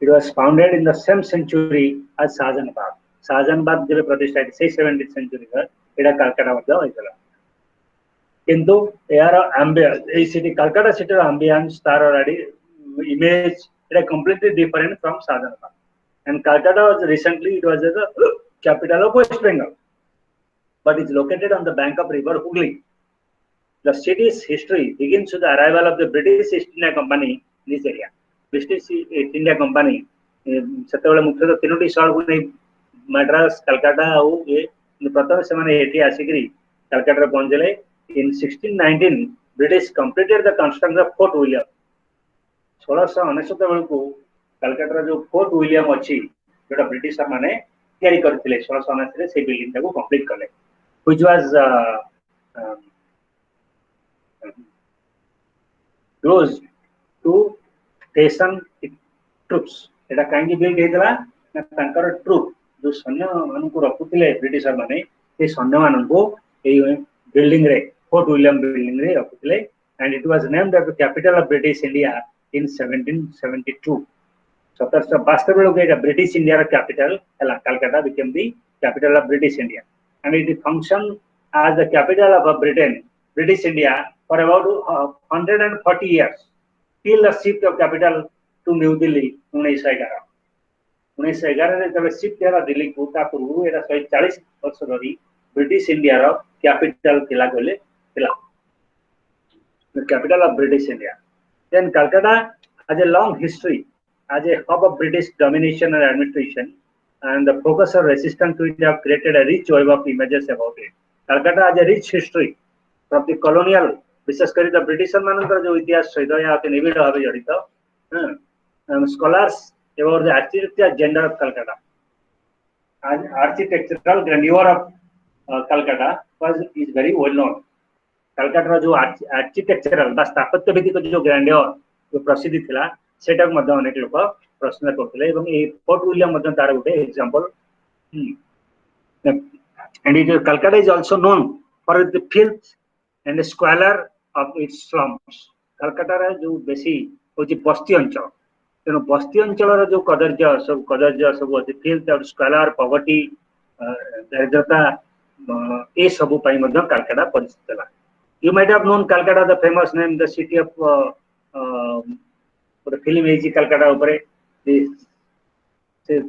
It was founded in the same century as Shahjahanabad. Shahjahanabad जब प्रतिष्ठा है 17th century का इधर कलकत्ता मतलब इधर. किंतु यार ambience इस city कलकत्ता city का ambience तार already image it is completely different from Shahjahanabad. And Calcutta was recently it was the capital of West Bengal. But is located on the bank of river Hooghly. The city's history begins with the arrival of the British East India Company in this area. British East India Company ସେତେବେଳେ ମୁଖ୍ୟତଃ ତିନୋଟି ସହରକୁ ନେଇ ମାଡ୍ରାସ କଲକାତା ଆଉ ପ୍ରଥମେ ସେମାନେ ଏଠି ଆସିକରି କଲକାତାରେ ପହଞ୍ଚିଲେ. In 1619 British completed the construction of Fort William. 1699 ବେଳକୁ କଲକାତାର ଯୋଉ ଫୋର୍ଟ ୱିଲିୟମ ଅଛି ଯୋଉଟା ବ୍ରିଟିଶର ମାନେ ତିଆରି କରିଥିଲେ 1679 ରେ ସେଇ ବିଲ୍ଡିଂ ଟାକୁ କମ୍ପ୍ଲିଟ କଲେ. Which was close to station troops. Etah कांगी build हेतला ना तांकर ट्रूप जो सैन्य मानकु रखुथिले ब्रिटिशर माने ए सैन्य मानकु ए बिल्डिंग रे फोर्ट विलियम बिल्डिंग रे रखुथिले. And it was named as the capital of British India in 1772. 1772 value के ब्रिटिश इंडिया रा कैपिटल हला Calcutta became the capital of British India. And it functioned as the capital of Britain, British India, for about 140 years, till the shift of capital to New Delhi 1911. 1911 रे जब shift हेला दिल्ली को ता पूर्व era 140 वर्ष धरि British India रो capital थिला गले थिला. The capital of British India. Then Calcutta has a long history as a hub of British domination and administration, and the focus of resistance to it have created a rich web of images about it. Calcutta has a rich history from the colonial, विशेषकर the Britisher मानकर जो इतिहास सहित या अति निबिड़ भावे जड़ित scholars about the architectural gender of Calcutta, architectural grandeur of Calcutta is very well known. Calcutta जो architectural बा स्थापत्य भित्तिक जो grandeur जो प्रसिद्धि थिला सेटा मध्य अनेक लोक प्रश्न करथिले एवं ए फोर्ट विलियम मध्य तार गुटे example and it Calcutta is also known for the filth and the squalor of its slums. Calcutta रा जो बेसी होची बस्ती अंचल तेनो बस्ती अंचल रा जो कदर्य सब होची filth और squalor poverty दरिद्रता ए सब पई मध्य Calcutta परिचित ला. You might have known Calcutta, the famous name, the city of the film is Calcutta upare.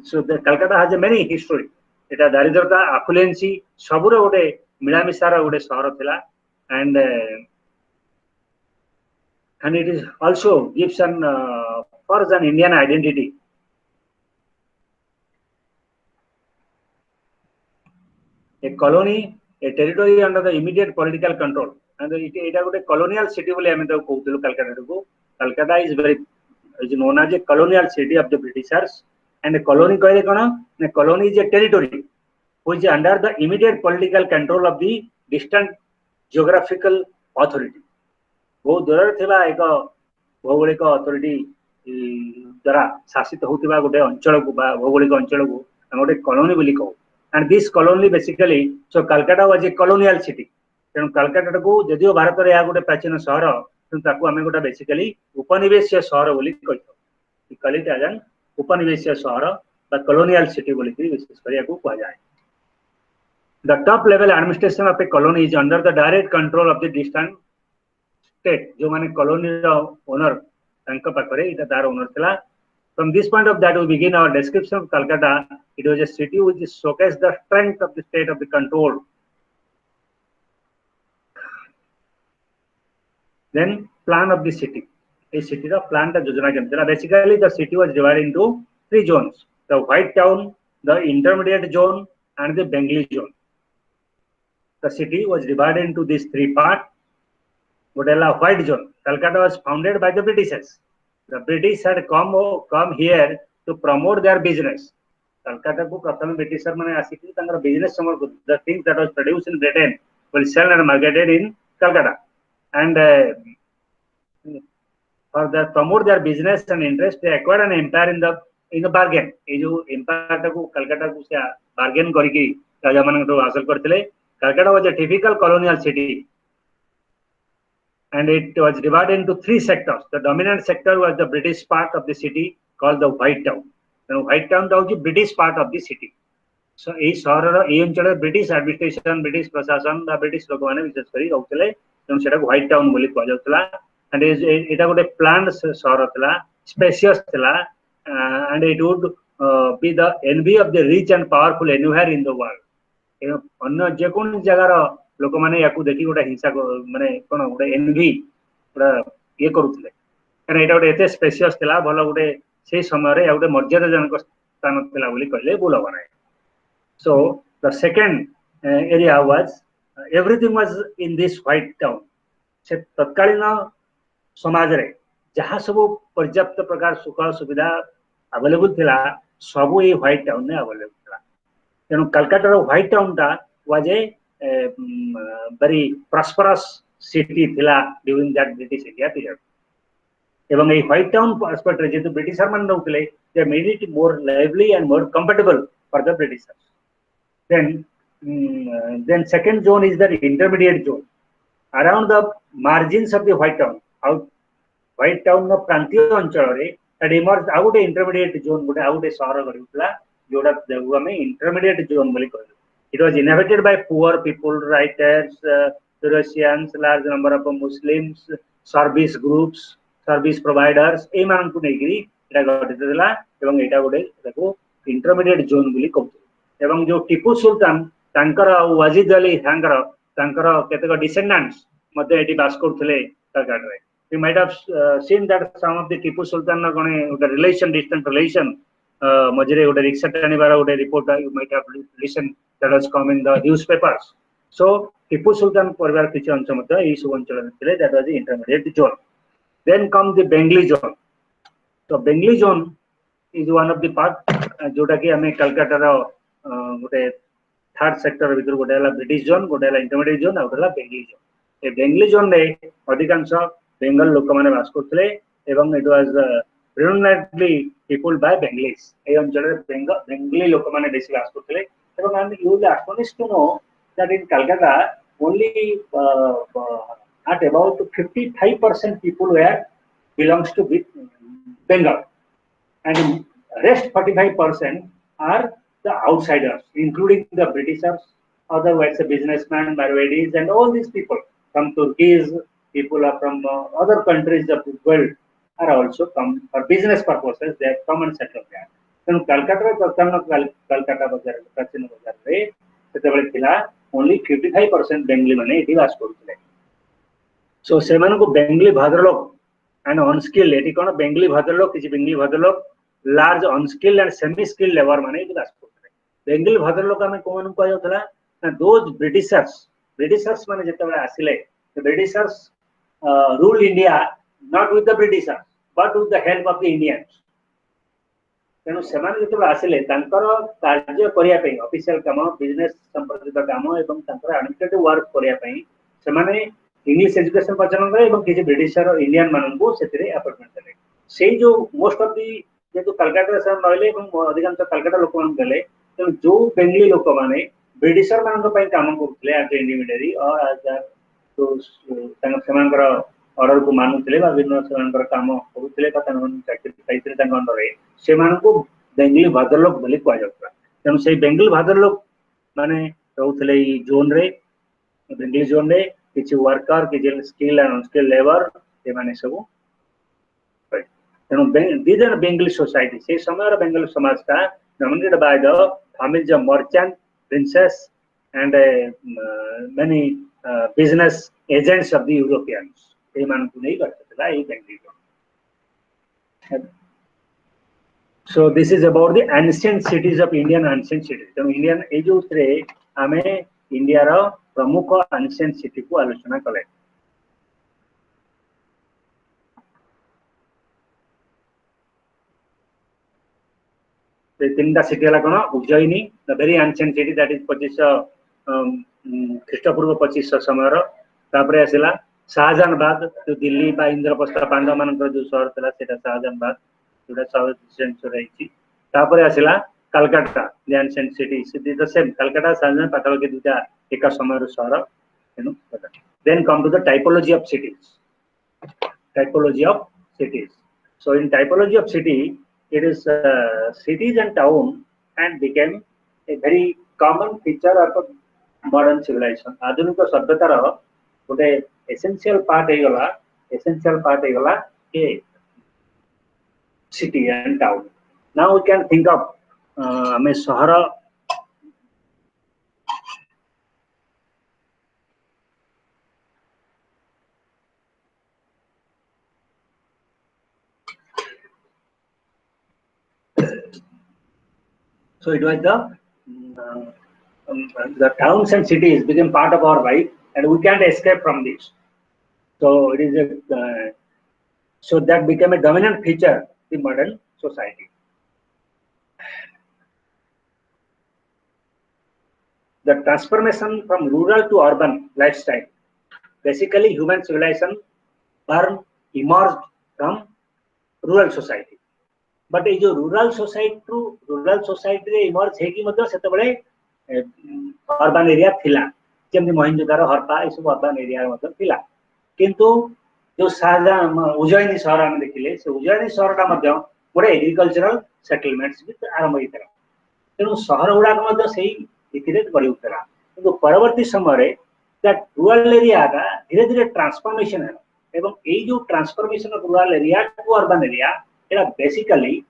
So the Calcutta has a many history. Eta daridrata affluency सबुर गोटे मिलामिशार गोटे सहर थिला and it is also gives an for an Indian identity. A colony, a territory under the immediate political control, and it is a colonial city. Calcutta is known as a colonial city of the Britishers, and a colony a colony is a territory which is under the immediate political control of the distant geographical authority. बहुत दूर थिला एक भौगोलिक authority द्वारा शासित होतिबा गोटे अंचल को भौगोलिक अंचल को हम गोटे कॉलोनी बोली कहू. And this colony basically, so Calcutta was a colonial city. तेणु Calcutta को जदियो भारत रे या गोटे प्राचीन शहर तेणु ताकू आमे गोटे बेसिकली उपनिवेशीय शहर बोली कहितो. We call it as an उपनिवेशीय शहर बा colonial city बोली विशेष करिया को कहा जाय. The top level administration of a colony is under the direct control of the distant state. जो माने colony owner तांका पाखरे इटा तार owner थिला. From this point of that, we begin our description of Calcutta. It was a city which showcased the strength of the state of the control. Then, plan of the city. A city of plan the Jojana. Basically, the city was divided into 3 zones: the White Town, the Intermediate Zone, and the Bengali Zone. The city was divided into these 3 parts. Vodella White Zone. Calcutta was founded by the Britishers. The British had come here to promote their business. Calcutta को प्रथम Britisher माने आसिकी तांगर business समर the things that was produced in Britain will sell and marketed in Calcutta, and for the promote their business and interest they acquired an empire in the bargain. ये जो empire को Calcutta को से bargain करिकी राजा मानन तो हासिल करथिले. Calcutta was a typical colonial city, and it was divided into 3 sectors. The dominant sector was the British part of the city called the White Town. Now, White Town was the British part of the city. So, this British administration, British prasashan, the British lokmane विशेष करी रहउतले. तेणु सेटा White Town बोली कह जाउतला. And एटा गोटे planned सहर थिला, spacious थिला, and it would be the envy of the rich and powerful anywhere in the world. अन्य जे कोन जगार लोक माने याकू देखि गोटे हिंसा माने कोन गोटे एनवी गोटे ये करूतले. कारण एटा गोटे एते स्पेशियस थिला भलो गोटे से समय रे गोटे मर्यादाजनक स्थान थिला बोली कहले भूल बनाय. So the second area was everything was in this White Town. से तत्कालीन समाज रे जहाँ सब पर्याप्त प्रकार सुख सुविधा अवेलेबल थिला सब ये White Town ने अवेलेबल थिला. तेणु कलकत्ता रो White Town टा was a very prosperous city थिला during that British India period. एवं ये White Town aspect रे जेतु ब्रिटिशर मान रहउतले they made it more lively and more comfortable for the Britishers. Then second zone is the intermediate zone around the margins of the White Town. Out White Town no प्रांतीय अंचल रे that emerged out a intermediate zone गोटे out a सहर गरिउतला जोडा देबु हमें intermediate zone बोली कहले. It was inhabited by poor people, writers, Russians, large number of Muslims, service groups, service providers. ए मान को नेगिरी एटा गटितला एवं एटा गोटे देखो intermediate zone बोली कहते. एवं जो टीपू सुल्तान तांकर वाजिद अली तांकर केतक डिसेंडेंट्स मध्ये एटी बास करथले कलकत्ता रे. You might have seen that some of the Tipu Sultan the relation, distant relation. Majire would rickshaw tanibara would report you might have listened that has come in the newspapers. So Tipu Sultan paribar kichu ansha madhya ei sub anchal thile, that was the intermediate zone. Then comes the Bengali zone. So Bengali zone is one of the part jota ki ame Calcutta ro gote third sector bhitor gote hela British zone, gote hela intermediate zone, ଆଉ hela Bengali zone. ए Bengali zone रे अधिकांश बेंगल लोक माने बास करथले एवं it was predominantly people by Bengalis. ए अंचल रे बेंगली लोक माने बेसी बास करथले एवं हम you will astonished to know that in Calcutta only at about 55% people were belongs to Bengal, and rest 45% are the outsiders, including the Britishers, otherwise the businessmen, Marwadis, and all these people. From Turkey, people are from other countries of the world are also come for business purposes. They have come and settled there. So Calcutta Prachina Bazar only 55% Bengali money it was କରୁଥିଲେ. So ସେମାନଙ୍କୁ ବେଙ୍ଗଲି ଭଦ୍ରଲୋକ and unskilled ଏଠି କ'ଣ ବେଙ୍ଗଲି ଭଦ୍ରଲୋକ କିଛି ବେଙ୍ଗଲି ଭଦ୍ରଲୋକ large unskilled and semi skilled labor ମାନେ ଏଠି ବାସ କରୁଥିଲେ. ବେଙ୍ଗଲି ଭଦ୍ରଲୋକ ଆମେ କୋଉମାନଙ୍କୁ କୁହାଯାଉଥିଲା ନା those Britishers ମାନେ ଯେତେବେଳେ ଆସିଲେ, the Britishers ruled India not with the Britishers but with the help of the Indians. ତେଣୁ ସେମାନେ ଯେତେବେଳେ ଆସିଲେ ତାଙ୍କର କାର୍ଯ୍ୟ କରିବା ପାଇଁ ଅଫିସିଆଲ କାମ, ବିଜନେସ ସମ୍ପର୍କିତ କାମ ଏବଂ ତାଙ୍କର ଆଡମିନିଷ୍ଟ୍ରେଟିଭ ୱାର୍କ କରିବା ପାଇଁ ସେମାନେ ଇଂଲିଶ ଏଜୁକେସନ ପ୍ରଚଳନ କଲେ ଏବଂ କିଛି ବ୍ରିଟିଶର ଇଣ୍ଡିଆନ ମାନଙ୍କୁ ସେଥିରେ ଆପଏଣ୍ଟମେଣ୍ଟ ଦେଲେ। ସେଇ ଯୋଉ ମୋଷ୍ଟ ଅଫ ଦି ଯେହେତୁ କାଲକାଟାରେ ସେମାନେ ରହିଲେ ଏବଂ ଅଧିକାଂଶ କାଲକାଟା ଲୋକମାନଙ୍କୁ ଦେଲେ, ତେଣୁ ଯୋଉ ବେଙ୍ଗଲି ଲୋକମାନେ ବ୍ରିଟିଶର ମାନଙ୍କ ପାଇଁ କାମ କରୁଥିଲେ ଆଜ ଇଣ୍ଡିମିଡିଆରୀ ସେମାନଙ୍କର ଅର୍ଡରକୁ ମାନୁଥିଲେ ବା ବିଭିନ୍ନ ସେମାନଙ୍କର କାମ କରୁଥିଲେ ବା ତାଙ୍କ ଚାକିରି ପାଇଥିଲେ ତାଙ୍କ ଅଣ୍ଡରରେ, ସେମାନଙ୍କୁ ବେଙ୍ଗଲି ଭଦ୍ରଲୋକ ବୋଲି କୁହାଯାଉଥିଲା। ତେଣୁ ସେଇ ବେଙ୍ଗଲି ଭଦ୍ରଲୋକ ମାନେ ରହୁଥିଲେ ଏଇ ଜୋନରେ, ବେଙ୍ଗଲି ଜୋନରେ କିଛି ୱାର୍କର, କିଛି ସ୍କିଲ୍ ଆଣ୍ଡ ଅନସ୍କିଲ୍ ଲେବର, ଏମାନେ ସବୁ। ତେଣୁ these are Bengali society. ସେଇ ସମୟର Bengal ସମାଜଟା dominated by the families of merchant, princes and many business agents of the Europeans. ଏମାନଙ୍କୁ ନେଇ ଗଠିତ ଏଇ Bengali. So this is about the ancient cities of Indian ancient cities. ତେଣୁ ଇଣ୍ଡିଆନ ଏଇ ଯୋଉଥିରେ ଆମେ ଇଣ୍ଡିଆର ପ୍ରମୁଖ ancient city କୁ ଆଲୋଚନା କଲେ। तीन सिटी है कौन Ujjayini, the very ancient city that is 2500 ख्रीष्टपूर्व 2500 समय तापर आसला शाहजहानबाद जो दिल्ली बा इंद्रप्रस्थ पांडव मान जो सहर था शाहजहानबाद जोटा साउथ सेंचुरी तापर आसला Calcutta the ancient city the same Calcutta Shahjahan पाखापाखि दुटा एक समय सहर। Then come to the typology of cities. So in typology of city it is cities and town and became a very common feature of modern civilization. आधुनिक सभ्यतार गोटे essential part ହେଇगला के city and town. Now we can think of हमें शहर So it was the towns and cities became part of our life, and we can't escape from this. So it is so that became a dominant feature in modern society. The transformation from rural to urban lifestyle, basically human civilization emerged from rural society. But ये जो rural society रे emerge हेकी मध्य सेते बळे urban area थिला, जेमि मोहिंजोदारो हरप्पा ए सब urban area मध्य थिला। किंतु जो शाहजहां उज्जयिनी शहर हम देखिले, से उज्जयिनी शहरटा मध्य गोटे एग्रीकल्चरल सेटलमेंट्स भी आरंभ होइतरा। तेनु शहर गुडा मध्य सेही धीरे बढि उतरा। किंतु परवर्ती समय रे दैट रूरल एरिया का धीरे धीरे ट्रांसफॉर्मेशन है एवं ए जो transformation of rural area to urban area it basically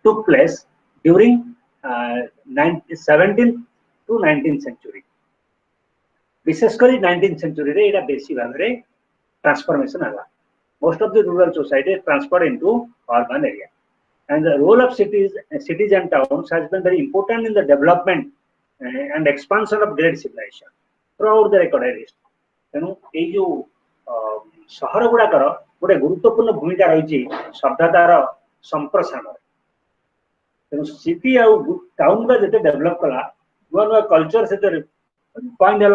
took place during 17th to 19th century. विशेषकर 19th century रे एटा बेसी भाग रे transformation ala. Most of the rural society is transferred into urban area. And the role of cities and towns has been very important in the development and expansion of great civilization throughout the recorded history. तेणु ये जो सहर गुड़ाकर गोटे गुरुत्वपूर्ण भूमिका रही सभ्यतार संप्रसारण। तेणु city आउ town का जिते डेवलप कला नुआ नुआ कल्चर से पॉइंट है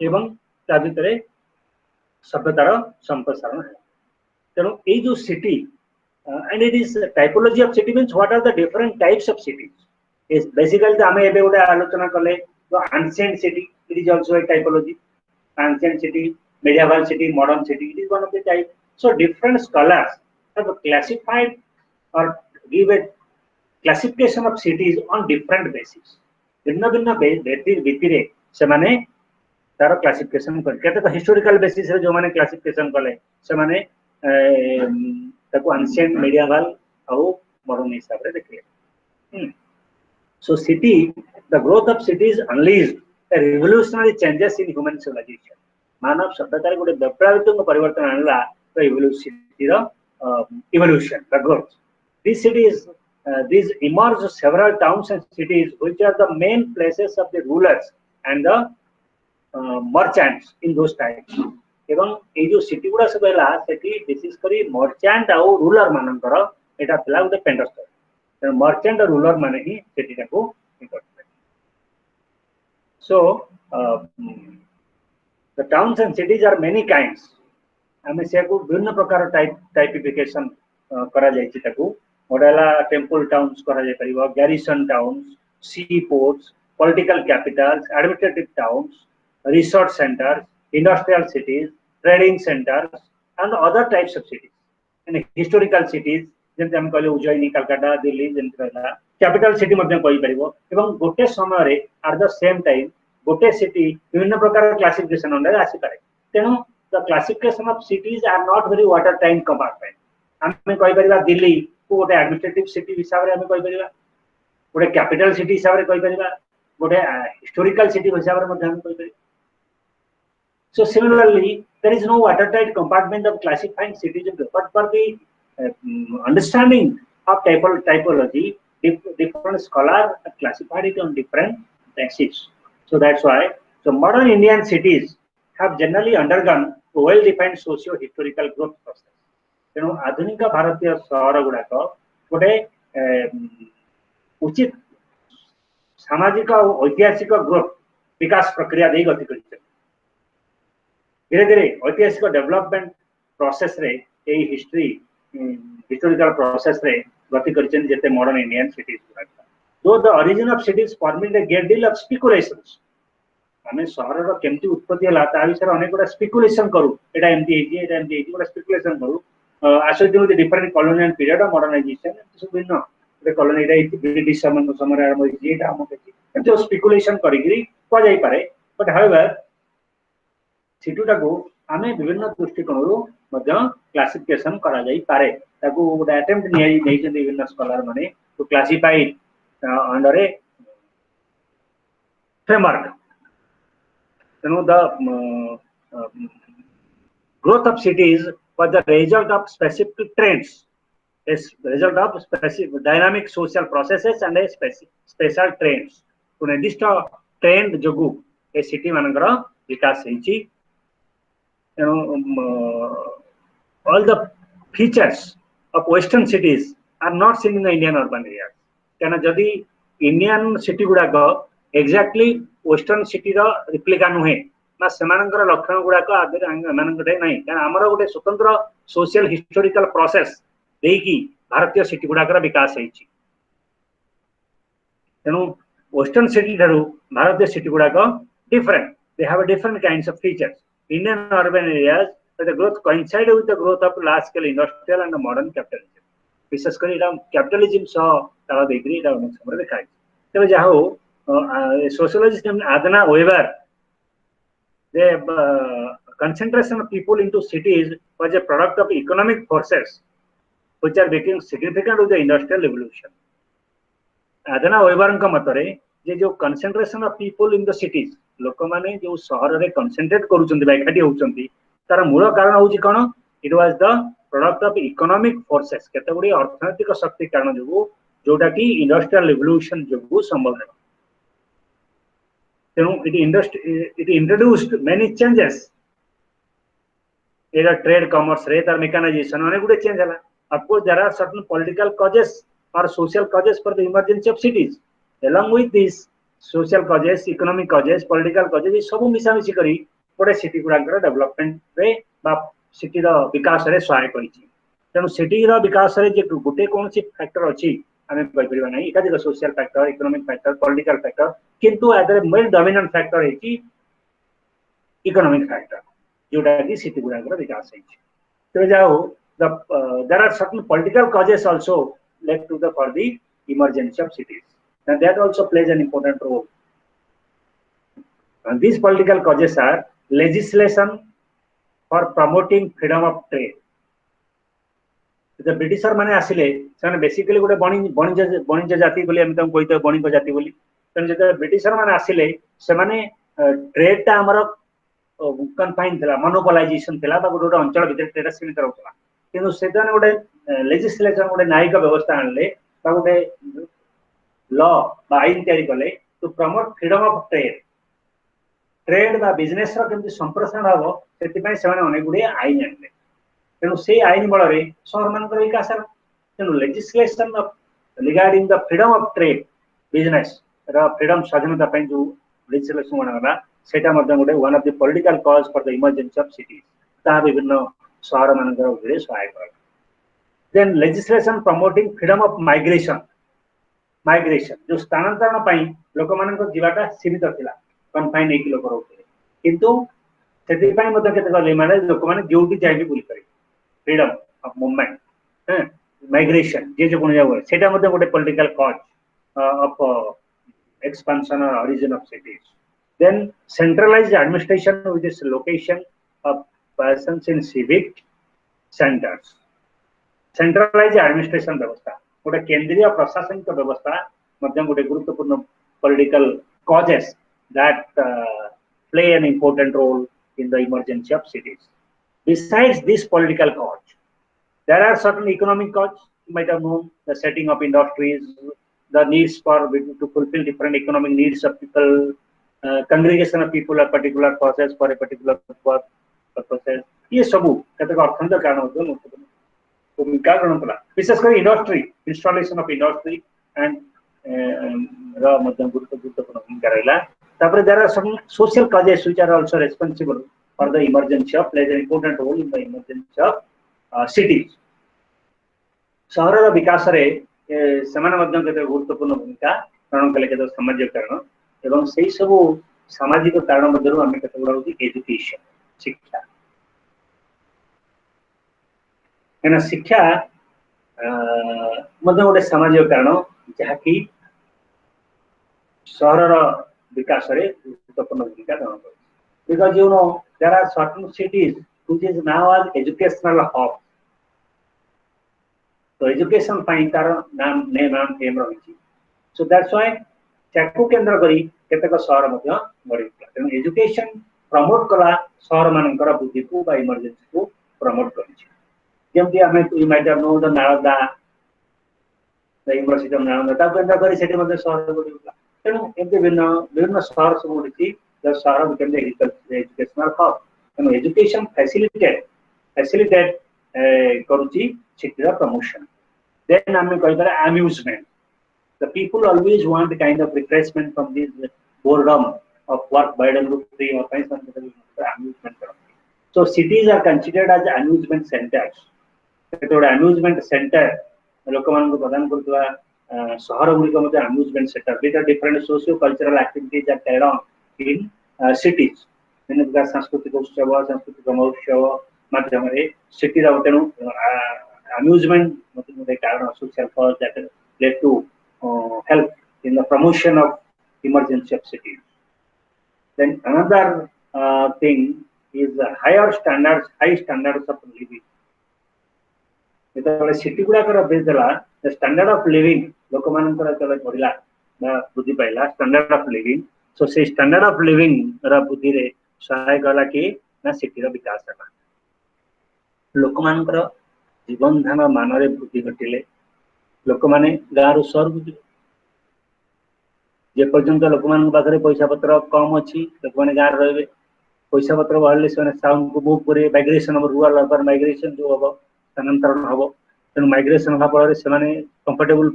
एवं ता भितर सभ्यतार संप्रसारण है। तेणु ये जो city and it is typology of city means what are the different types of cities is basically the ame ebe gote alochana kale the ancient city, it is also a typology, ancient city, medieval city, modern city, it is one of the type. So different scholars have classified or give a classification of cities on different basis. भिन्न भिन्न भित्तिरे से माने तार classification कर केते तो historical basis रे जो माने क्लासिफिकेशन कले से माने ताको एंशिएंट मेडिएवल और मॉडर्न हिसाब रे देखले। So city, the growth of cities unleashed a revolutionary changes in human civilization. मानव सभ्यता रे गोटे विप्लवात्मक परिवर्तन आनला तो evolution, the growth. These cities, these emerged several towns and cities which are the main places of the rulers and the merchants in those times. एवं ए जो city गुडा सब हैला सेठी विशेष करी मर्चेंट आ रूलर मानकर एटा थिला गोटे पेंडस्टर त मर्चेंट और रूलर माने ही सिटी को करते। So the towns and cities are many kinds. हमें से को विभिन्न प्रकार टाइपिफिकेशन करा जाय छि ताको मोडेला टेंपल टाउन्स करा जाय परिबो, garrison towns, sea ports, political capitals, administrative towns, resort centres, industrial cities, trading centers, and other types of cities. And historical cities, जेमते हम कहले उज्जैनी, कलकत्ता, दिल्ली जेमते रहला कैपिटल सिटी मध्ये कहि परिबो। एवं गोटे समय रे एट द सेम टाइम गोटे सिटी विभिन्न प्रकार क्लासिफिकेशन अंडर आसी पारे। तेनु the classification of cities are not very watertight compartment. हमें कहि परिबा दिल्ली को गोटे एडमिनिस्ट्रेटिव सिटी हिसाब रे हमें कहि परिबा, गोटे कैपिटल सिटी हिसाब रे कहि परिबा, गोटे हिस्टोरिकल सिटी हिसाब रे मध्ये हम कहि परिबा। So similarly, there is no watertight compartment of classifying cities, but for the understanding of typology, different scholars have classified it on different bases. So that's why modern Indian cities have generally undergone a well-defined socio-historical growth process. You know, आधुनिक भारतीय सहर गुड़ाक गोटे उचित सामाजिक और ऐतिहासिक growth विकास प्रक्रिया दे गति कर धीरे धीरे ऐतिहासिक डेवलपमेंट प्रोसेस रे ए हिस्टोरिकल प्रोसेस रे गति करछन जेते मॉडर्न इंडियन सिटीज गुडा। So the origin of cities forming the great deal of speculations. हमें शहर रो केमती उत्पत्ति हला ता विषय अनेक गुडा स्पेकुलेशन करू, एटा एमती हेजी, एटा एमती हेजी, गुडा स्पेकुलेशन करू। Associated with different colonial period of modernisation सब भिन्न द कॉलोनी रे ब्रिटिश समय आरंभ हेजी, एटा हम हेजी जो स्पेकुलेशन करिगिरी को जाई पारे। बट हाउएवर सिटीटा को आमे विभिन्न दृष्टिकोणरू मध्य क्लासिफिकेशन करा जाई पारे। ताको गोटे अटेम्प्ट नै नै विभिन्न स्कॉलर माने to classify under a framework. तेनु the growth of cities was the result of specific trends, is result of specific dynamic social processes and a special trends। तो निर्दिष्ट ट्रेंड जोगु ए सिटी मानकर विकास हेछि। All the features of western cities are not seen in the Indian urban areas. क्या जदि Indian city गुड़ाक exactly western city replica नुहे ना सेमानकर लक्षण गुड़ाक आगे एमानकटे नहीं, कारण आमर गोटे स्वतंत्र सोशल हिस्टोरिकल प्रोसेस देकी भारतीय सिटी गुड़ाकर विकास हेछि। तेणु वेस्टर्न सिटी ठारू भारतीय सिटी गुड़ाक different, they have different kinds of features. Indian urban areas, the growth coincided with the growth of large-scale industrial and modern capitalism. विशेष कर इटा कैपिटलिज्म सह ताला देखि इटा अनेक समय देखाय। तबे जाहो sociologist Adna Weber the concentration of people into cities was a product of economic forces which are becoming significant with the industrial revolution. Adna Weber का मतरे जे जो concentration of people in the cities लोक माने जो शहर रे concentrate करूचंती बा एकाठी होउचंती तार मूल कारण हूँ कौन it was the product of economic forces केते गुडी अर्थनैतिक शक्ति कारण जो जोटा कि इंडस्ट्रियल रिवोल्यूशन जो संभव है तेणु इट इंट्रोड्यूस्ड मेनी चेंजेस एरा ट्रेड कॉमर्स रे तार मेकानाइजेशन अनेक गुडे चेंज हला of course there are certain political causes और social causes for the emergency of cities along with this social causes economic causes political causes ये सब मिसा मिसी करी गोटे सिटी गुड़ाकर डेवलपमेंट रे बा सिटी रो विकास रे सहायक होइछि तेणु सिटी रो विकास रे जे गोटे कौन सी फैक्टर अछि आमे कहि परिबा नै एकाधिक social factor economic factor political factor किंतु एदर मेन डोमिनेंट फैक्टर है कि इकोनॉमिक फैक्टर जोटा कि सिटी गुड़ाकर विकास होइछि तो जाओ there are certain political causes also led to the for the emergency of cities and that also plays an important role. And these political causes are legislation for promoting freedom of trade. The Britisher माने आसिले ସେମାନେ basically गोटे बणिज्य जाति बोली हम तुम कहते बणिज्य जाति बोली तेन जब ब्रिटिशर माने आसिले ସେମାନେ ट्रेड ता हमर कन्फाइन थिला मोनोपोलाइजेशन थिला बा गोटे अंचल भितर ट्रेड सीमित रहउतला किंतु सेदान गोटे लेजिस्लेशन गोटे न्यायिक व्यवस्था आनले बा गोटे लॉ बा आईन तैयारी कले to promote freedom of trade बा बिजनेस रो केमति संप्रसारण हबो सेति पय सेमाने अनेक गुडी आईन आनले तेनु से आईन बळ रे शहर मानकर विकास हला तेनु legislation of regarding the freedom of trade business रो फ्रीडम स्वाधीनता पय जो लेजिस्लेशन बनाला सेटा मध्ये गोटे one of the political cause for the emergency of cities ता विभिन्न शहर मानकर उदे सहायक हला then legislation promoting freedom of migration जो स्थानांतरण पई लोक मानक जीवाटा सीमित थिला कन्फाइन एक लोक रहउते किंतु सेति पई मध्ये केते गले माने लोक माने जोटी जाई बुली करे फ्रीडम ऑफ मूवमेंट माइग्रेशन जे जो कोन जाव सेटा मध्ये गोटे पॉलिटिकल कॉज ऑफ एक्सपेंशन और origin of cities then centralised administration with its location of persons in civic centres centralised administration व्यवस्था गोटे केंद्रीय प्रशासनिक व्यवस्था मध्यम गोटे गुरुत्वपूर्ण political causes that play an important role in the emergency of cities besides this political cause there are certain economic cause you might have known the setting of industries the needs for to fulfil different economic needs of people congregation of people a particular process for a particular purpose ये सब केते अर्थनैतिक कारण होतो भूमिका ग्रहण कला विशेषकर industry installation of industry and मध्यम गुरुत्वपूर्ण भूमिका रहा तापर there are some social causes which are also responsible for the emergency of plays an important role in the emergency of cities शहर विकास रे समान मध्यम केते गुरुत्वपूर्ण भूमिका ग्रहण कले केते सामाजिक कारण एवं सेही सब सामाजिक कारण मध्यरु हम केते गुडा होती एजुकेशन शिक्षा एना शिक्षा मध्य गोटे सामाजिक कारण जहाँकि शहर विकास रे गुरुत्वपूर्ण भूमिका ग्रहण करे because you know there are certain cities which is now as educational hub तो एजुकेशन फाइन तार नाम फेम रही सो दैट्स व्हाई चाकू केंद्र करी केतेक शहर मध्य बढ़िला तेणु एजुकेशन प्रमोट कला शहर मानकर बुद्धि को बा इमर्जेंसी को प्रमोट करिछि जेमति हमें you might have know the Nalanda the university of Nalanda ता केंद्र करी सेठी मध्य शहर बढ़िला तेणु एमति विभिन्न शहर सब उठी द शहर बिकम द एजुकेशनल हब तेणु एजुकेशन फैसिलिटेट करूछि शिक्षा प्रमोशन देन हमें कहि पर amusement the people always want a kind of refreshment from this boredom of work burden free or kind of amusement so cities are considered as amusement centers तो amusement center लोक मान को प्रदान करतवा शहर गुडी को मते amusement center with different socio cultural activities are carried on in cities इन प्रकार सांस्कृतिक उत्सव सांस्कृतिक महोत्सव माध्यम रे सिटी रा तेनु amusement मते कारण social cause that led to help in the promotion of emergency of cities. Then another thing is high standards of living. जेतबे सिटी गुडा कर बेदला the standard of living लोक मानकर तले बढ़िला बा बुद्धि पाइला standard of living so से standard of living रा बुद्धि रे सहाय कला कि ना सिटी रो विकास है लोक मानकर जीवन धान मान रे वृद्धि घटिले लोक माने गाँव सहर को जे पर्यंत लोक मान पाखे पैसा पत्र कम अच्छी लोक मैंने गाँव रे पैसा पत्र बढ़ले से टाउन को मूव करे माइग्रेशन हम रूरल अर्बन माइग्रेशन जो हम स्थानांतरण हम तेणु माइग्रेशन हवा फल से कंफर्टेबल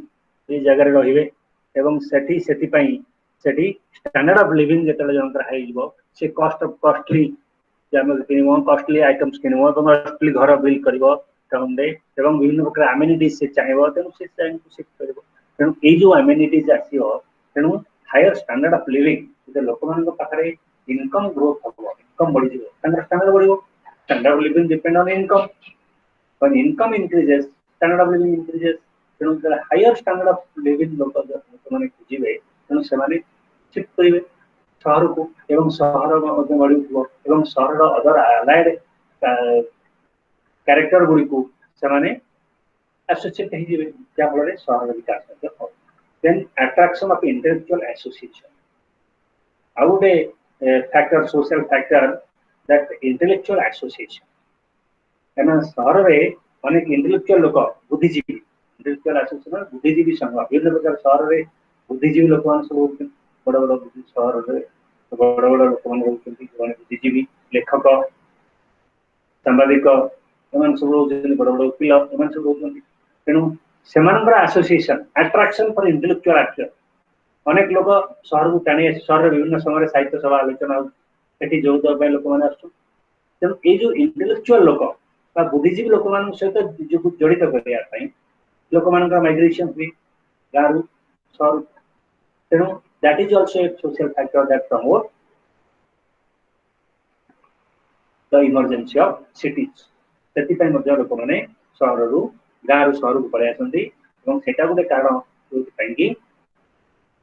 ये जगह रे एवं सेठी स्टैंडर्ड ऑफ लिविंग जो जनकर हाई से कॉस्टली कॉस्टली आइटम्स किणव कॉस्टली घर बिल्ड कर टाउन रे एवं विभिन्न प्रकार एमिनिटीज से चाहिए तेणु से शिफ्ट कर तेणु ये जो एमिनिटीज आसो तेणु हायर स्टैंडर्ड ऑफ लिविंग लोक मान पाखे इनकम ग्रोथ हम इनकम बढ़ी स्टैंडर्ड बढ़ो standard of living depend on income when income increases standard of living increases तेणु हायर स्टैंडर्ड ऑफ लिविंग लोक मैंने खोजे तेणु से शिफ्ट करेंगे सहर को एवं सहर बढ़ी एवं सहर अदर अलाइड कैरेक्टर गुड़ी को से एसोसिएट हो जहाँफल सहर विकास then attraction of intellectual association आउ गोटे factor social factor that intellectual association कहना सहर में अनेक इंटेलेक्चुअल लोक बुद्धिजीवी इंटेलेक्चुअल एसोसिएशन बुद्धिजीवी संघ विभिन्न प्रकार सहर में बुद्धिजीवी लोक मान सब बड़ बड़ सहर बड़ बड़ लोक बुद्धिजीवी लेखक सांबादिक एम सब रोज बड़ बड़ वकिल एम सब रोज तेणु से association attraction for intellectual actor अनेक लोक सहर को टाणी सहर विभिन्न समय साहित्य सभा आलोचना जोग लोक मैंने तेणु ये जो इंटेलेक्चुअल लोक बुद्धिजीवी लोक मान सहित जड़ित करने लोक मान माइग्रेशन हुए गाँव सहर तेणु that is also a social factor that promote the emergency of cities से लोक मैंने सहर रु गाँव रु सहर को पलि आसती गोटे कारण जो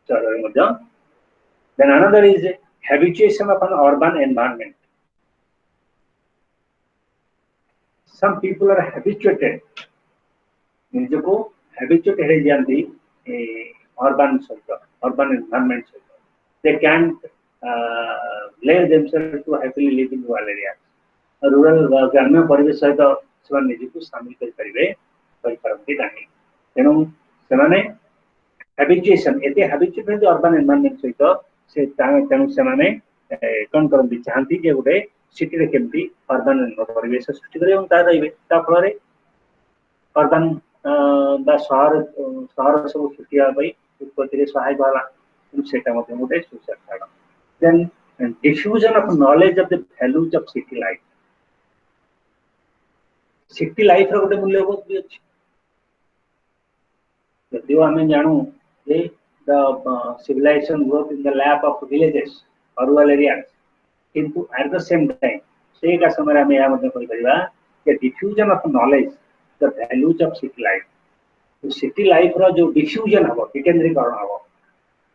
सहर then another is habituation of an urban environment some people are habituated निजको habituated हो जाती urban environment they can't blame themselves to happily live in rural areas rural ग्राम्य परिवेश सहित से निजको शामिल कर पारे करती नहीं तेणु से habituation एते habituated urban environment सहित से तेणु से कौन करती चाहती जे गोटे सिटी रे केमती अर्बन परिवेश सृष्टि करें फल अर्बन सहर सब सृष्टि उत्पत्ति सहायक है गोटे सोशल कारण then diffusion of knowledge of the values of city life रो गोटे मूल्यबोध भी अच्छी यदि आम जानू जे the civilisation growth in the lap of villages और रूरल एरियाज किंतु एट द सेम टाइम से समय आम यह diffusion of knowledge the values of city life रो जो डिफ्यूजन हम विकेंद्रीकरण हम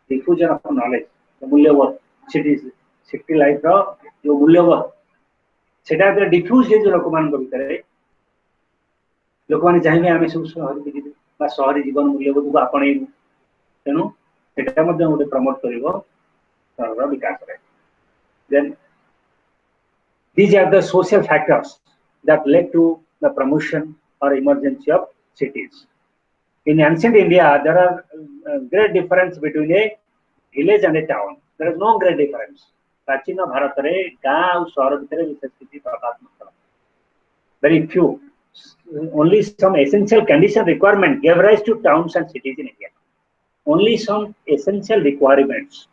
डिफ्यूजन ऑफ नॉलेज मूल्यबोध सिटी लाइफ रो जो मूल्यबोध से डिफ्यूज हो लोक मान भितर लोक मैंने चाहिए आम सब सहर को जी सहरी जीवन मूल्यबोध को आपणेबू तेणु से गोटे प्रमोट कर विकास then these are the social factors that led to the promotion or emergence of cities in ancient India. There are great difference between a village and a town. There is no great difference. प्राचीन भारत रे गाँव और शहर भितर विशेष किसी प्रकार very few only some essential condition requirement gave rise to towns and cities in India. Only some essential requirements.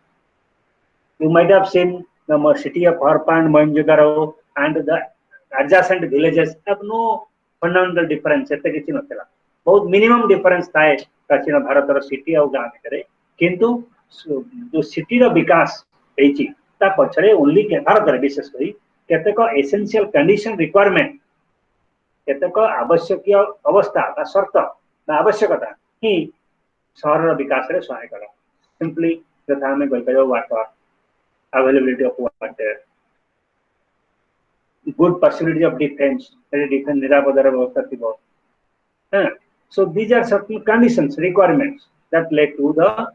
You might have seen the city of Harappa and Mohenjo-daro and the adjacent villages have no fundamental difference. एते किसी नथिला बहुत minimum difference थाए प्राचीन भारत रो city और गाँव भितर किंतु जो सिटी रो विकास होईची ता पछरे ओनली भारत रे विशेष करी केतेक एसेंशियल कंडीशन रिक्वायरमेंट केतेक आवश्यक अवस्था बा शर्त बा आवश्यकता ही सहर रो विकास रे सहायक कला सिंपली यथा में कहि परियो water availability of water, good possibility of defense निरापदर व्यवस्था थी so these are certain conditions requirements that led to the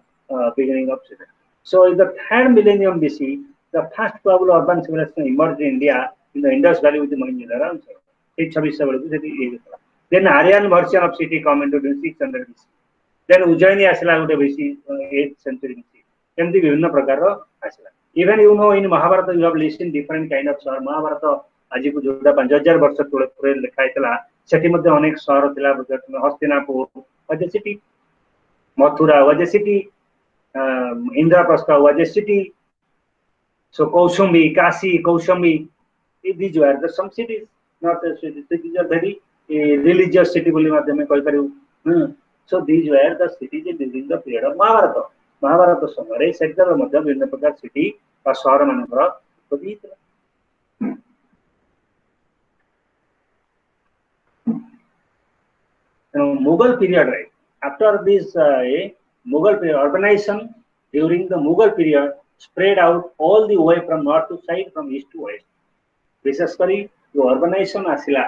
beginning of city. So in the 3rd millennium BC the first global urban civilization emerged in India in the Indus Valley with the Mohenjo-daro ଅଞ୍ଚଳ ଏଇ 2600 ବେଳକୁ ସେଠି ଇଏ ହେଇଥିଲା। Then Aryan version of city come into 600 BC. Then Ujjaini ଆସିଲା ଗୋଟେ BC 8th century BC. ଏମିତି ବିଭିନ୍ନ ପ୍ରକାରର ଆସିଲା। Even you know in Mahabharata you have listed different kind of ସହର। ମହାଭାରତ ଆଜିକୁ ଯୋଉଟା 5000 ବର୍ଷ ପୂର୍ବେ ଲେଖା ହେଇଥିଲା ସେଠି ମଧ୍ୟ ଅନେକ ସହର ଥିଲା। Hastinapur was a city, Mathura was a city, Indraprastha was a city, so Kaushambi, Kasi, Kaushambi, these were the some cities, not the cities. These are very religious city ବୋଲି ମଧ୍ୟ ଆମେ କହିପାରିବୁ। So these were the cities during the period of Mahabharata। Mahabharata ସମୟରେ ସେଠାର ମଧ୍ୟ ବିଭିନ୍ନ ପ୍ରକାର city ବା ସହର ମାନଙ୍କର ଉତ୍ପତ୍ତି ହେଇଥିଲା। Mughal period, right? After this Mughal period, urbanization during the Mughal period spread out all the way from north to south, from east to west. विशेष करी जो urbanization आसिला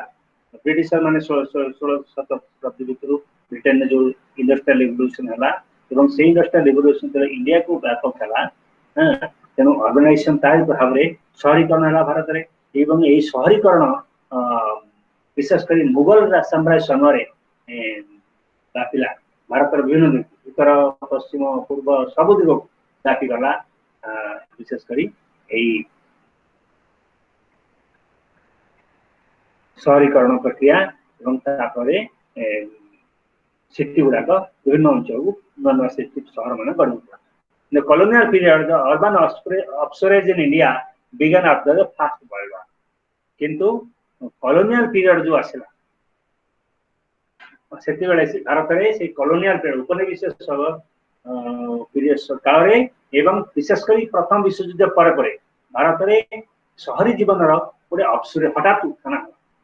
ब्रिटिशर माने 16 शताब्दी भितर ब्रिटेन ने जो इंडस्ट्रियल रिवोल्यूशन हला एवं से इंडस्ट्रियल रिवोल्यूशन तर इंडिया को व्यापक हला। तेनु urbanization तार भाव रे शहरीकरण हला भारत रे एवं एई शहरीकरण विशेष करी मुगल साम्राज्य समय रे व्यापिला। भारत विभिन्न उत्तर पश्चिम पूर्व सब दिग व्यापी गला। विशेष करी एई शहरीकरण प्रक्रिया एवं तापरे सिटी गुड़ाक विभिन्न अंचल को नवा सिटी शहर मान गढ़ उठला। The colonial period, the urban upsurge in India began after the First World War. किंतु colonial period जो आसिला सेति बेले भारत रे से colonial period उपनिवेश पीरियड काल रे एवं विशेष करी प्रथम विश्व युद्ध पर भारत रे शहरी जीवन रो गोटे अपसुरे हठात उत्थान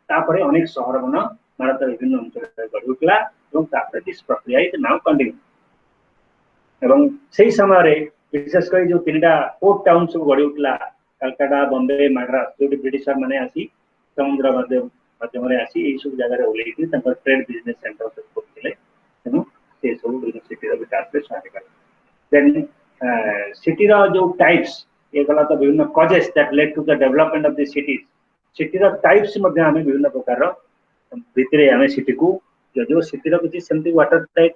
तापरे अनेक शहर मन भारत विभिन्न अंचल गढ़ उठला एवं तापरे दिस प्रक्रिया इज नाउ कंटिन्यू। एवं सही समय रे विशेष करी जो तीनटा पोर्ट टाउन सब गढ़ उठला कलकत्ता, बॉम्बे, मद्रास जो ब्रिटिशर माने आसी समुद्र माध्यम रे आसी ए सब जगह रे ओलेई कि तंकर ट्रेड बिजनेस सेंटर सब करथिले। तेनु से सब यूनिवर्सिटी रो विकास पे सहायता कर। देन सिटी रो जो टाइप्स ये गला तो विभिन्न causes that led to the development of the cities. City रो टाइप्स मध्ये हमें विभिन्न प्रकार रो भितरे हमें सिटी को जो सिटी रो किछि सेमति वाटर टाइप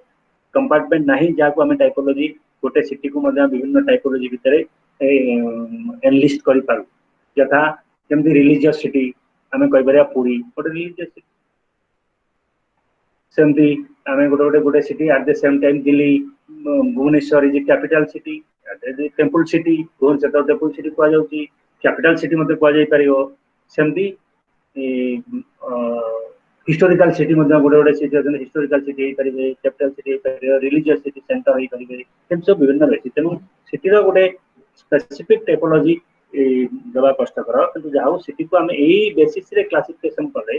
कंपार्टमेंट नहीं जाको हमें टाइपोलॉजी गोटे सिटी को मध्ये विभिन्न टाइपोलॉजी भितरे एनलिस्ट करि पारु। जथा जेमति रिलीजियस सिटी हमें कहि परिया पुरी गोटे रिलीजियस सिटी। सेमति हमें गोटे city at the same time Delhi Bhubaneswar is capital city temple city Bhubaneswar temple city को जाउची कैपिटल सिटी मध्ये को जाई परियो। सेमति हिस्टोरिकल सिटी मध्ये गोटे सिटी अछन हिस्टोरिकल सिटी हे परिबे कैपिटल सिटी हे परिबे रिलीजियस सिटी सेंटर हे परिबे एम सब विभिन्न रहछि। तेनु सिटी रो गोटे स्पेसिफिक टाइपोलॉजी दबा कष्टकर किंतु जाऊ सिटी को हम एई बेसिस रे क्लासिफिकेशन करले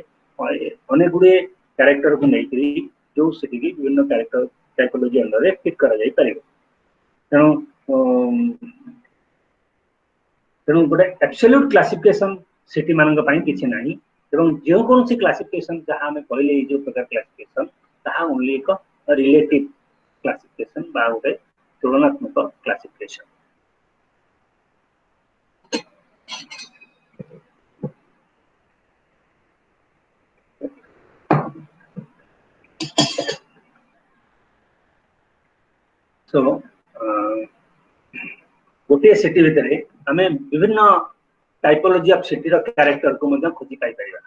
अनेक गुडे कैरेक्टर को नै करी जो सिटी की विभिन्न कैरेक्टर टाइपोलॉजी अंदर रे फिट करा जाई परिबे। तेनु गोटे एब्सोल्यूट क्लासिफिकेशन सिटी मानक पई किछि नाही एवं जो कौन सी क्लासिफिकेशन जहाँ हमें कहले जो प्रकार क्लासिफिकेशन ताहा ओनली एक रिलेटिव क्लासिफिकेशन बा गोटे तुलनात्मक क्लासिफिकेशन। सो गोटे सिटी भितर हमें विभिन्न टाइपोलॉजी ऑफ सिटी रो कैरेक्टर को मध्ये खोजी पाई परिबा।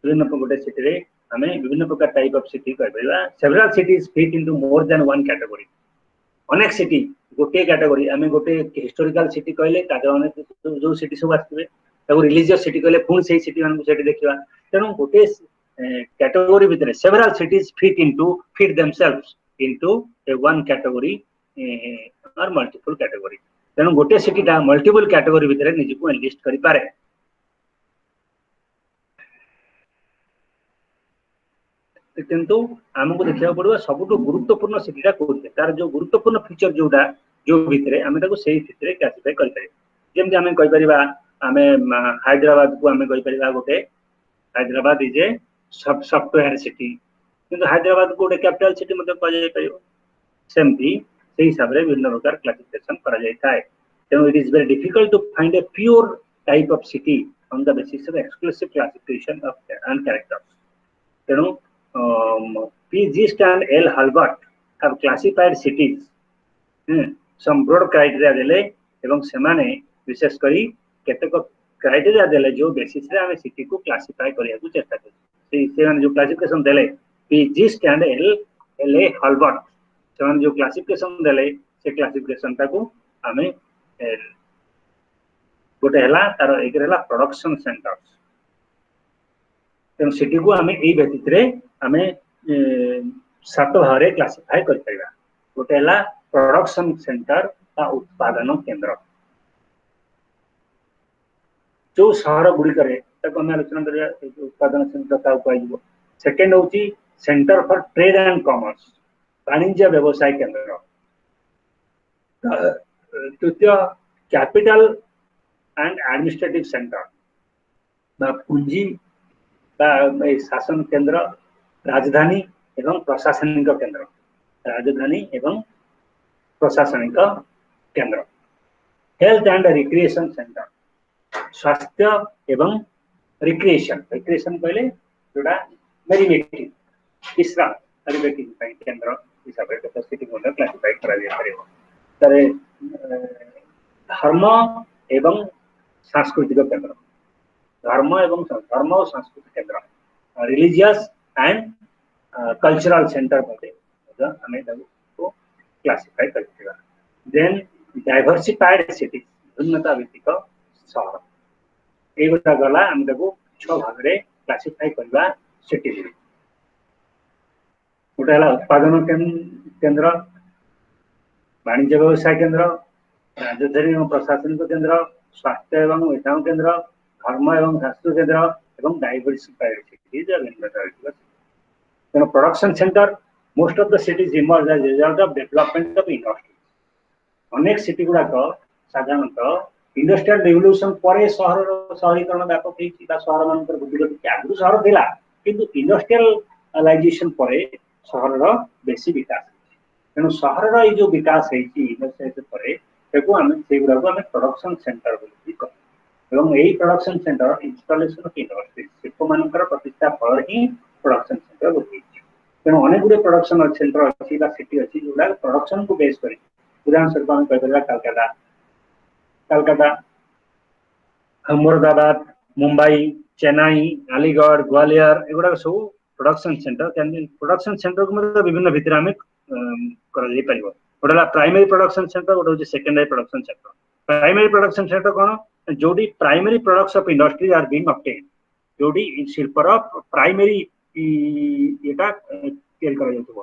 विभिन्न गोटे सिटी रे हमें विभिन्न प्रकार टाइप ऑफ सिटी कहि परिबा। Several cities fit into more than one category. अनेक सिटी गोटे कैटेगरी हमें गोटे हिस्टोरिकल सिटी कहले ताके अनेक जो सिटी सब आस्थिबे ताको रिलीजियस सिटी कहले पुन सेही सिटी मान को सेठी देखिबा। तेनु गोटे कैटेगरी भितर several cities fit themselves into a one category और मल्टीपल कैटेगरी। तेनु गोटे सिटी टा मल्टीपल कैटेगरी भितर निज को एनलिस्ट करि पारे। किंतु हमको देखिया पड़ो सबुठ गुरुत्वपूर्ण सिटीटा कोथे तार जो गुरुत्वपूर्ण फीचर जोडा जो भितरे हमें ताको सेही भितरे क्लासिफाई करि पारे। जेमति हमें कहि परिबा हमें हैदराबाद को हमें कहि परिबा गोटे Hyderabad is a software city किंतु हैदराबाद को गोटे कैपिटल सिटी मतलब कह जाय परिबो। सेमति सेही हिसाब रे विभिन्न प्रकार क्लासिफिकेशन करा जाय थाए। तेनु it is very difficult to find a pure type of city on the basis of exclusive classification of and characters. तेणु P. Gist and L. Halbert have classified cities some broad criteria देले एवं सेमाने विशेष करी केतेक criteria देले जो basis रे आमे city को क्लासिफाई करिया को चेष्टा करी से माने जो क्लासिफिकेशन देले P. Gist and L. A. Halbert से माने जो क्लासिफिकेशन देले से क्लासिफिकेशन ताको आमे गोटे हला तार एक हला प्रोडक्शन सेंटर्स तेन सिटी को आमे एई व्यतीत रे आमे सात भागे क्लासिफाई कर परिबा गोटे हला प्रोडक्शन सेंटर का उत्पादन केंद्र जो शहर गुडी करे ताको हम आलोचना करिया उत्पादन सेंटर का उपाय सेकंड होची centre for trade and commerce वाणिज्य व्यवसाय केंद्र तृतीय कैपिटल एंड एडमिनिस्ट्रेटिव सेंटर बा पूंजी बा शासन केंद्र राजधानी एवं प्रशासनिक केंद्र राजधानी एवं प्रशासनिक केंद्र हेल्थ एंड रिक्रिएशन सेंटर स्वास्थ्य एवं रिक्रिएशन कहले जोड़ा मेरिमेटिव विश्राम मेरिमेटिव केंद्र हिसाब से कैपेसिटी को क्लासिफाई करा जाय परिबो तरे धर्म एवं सांस्कृतिक केंद्र धर्म और सांस्कृतिक केंद्र रिलीजियस एंड कल्चरल सेंटर मध्ये हमें को क्लासिफाई करथिबा देन डाइवर्सिफाइड सिटीज भिन्नता भित्तिक शहर एगोटा गला हम देखो 6 भाग रे क्लासिफाई करबा सिटी गोटे हला उत्पादन केंद्र वाणिज्य व्यवसाय केंद्र राजधानी और प्रशासनिक केंद्र स्वास्थ्य एवं विज्ञान केंद्र धर्म एवं सांस्कृतिक केंद्र एवं डाइवर्सिफाइड सिटीज तेणु production centre most of the cities emerge as result of development of industry अनेक सिटी गुड़ाक साधारणतः इंडस्ट्रियल रिवोल्यूशन पर शहरीकरण व्यापक होती शहर मान बुद्धिगति आगु शहर थिला किंतु इंडस्ट्रियलाइजेशन पर शहर बेसी विकास तेणु शहर जो विकास production centre production centre installation of industry शिल्प मान प्रतिष्ठा फल ही प्रोडक्शन सेंटर तेणु अनेक गुड़े प्रोडक्शन सेंटर अच्छी सिटी अच्छी जो प्रोडक्शन को बेस कर उदाहरण स्वरूप आम कहीपर कलकत्ता मुरादाबाद मुंबई चेन्नई अलीगढ़ ग्वालियर एगुड़ा सब प्रोडक्शन सेंटर को विभिन्न भितर आम कर गोटे प्राइमरी प्रोडक्शन सेंटर गोटे हूँ secondary production centre primary production centre कौन जोड़ी primary products of industry are being obtained जोड़ी शिल्पर प्राइमरी एटा तैयारी करा जाउथबो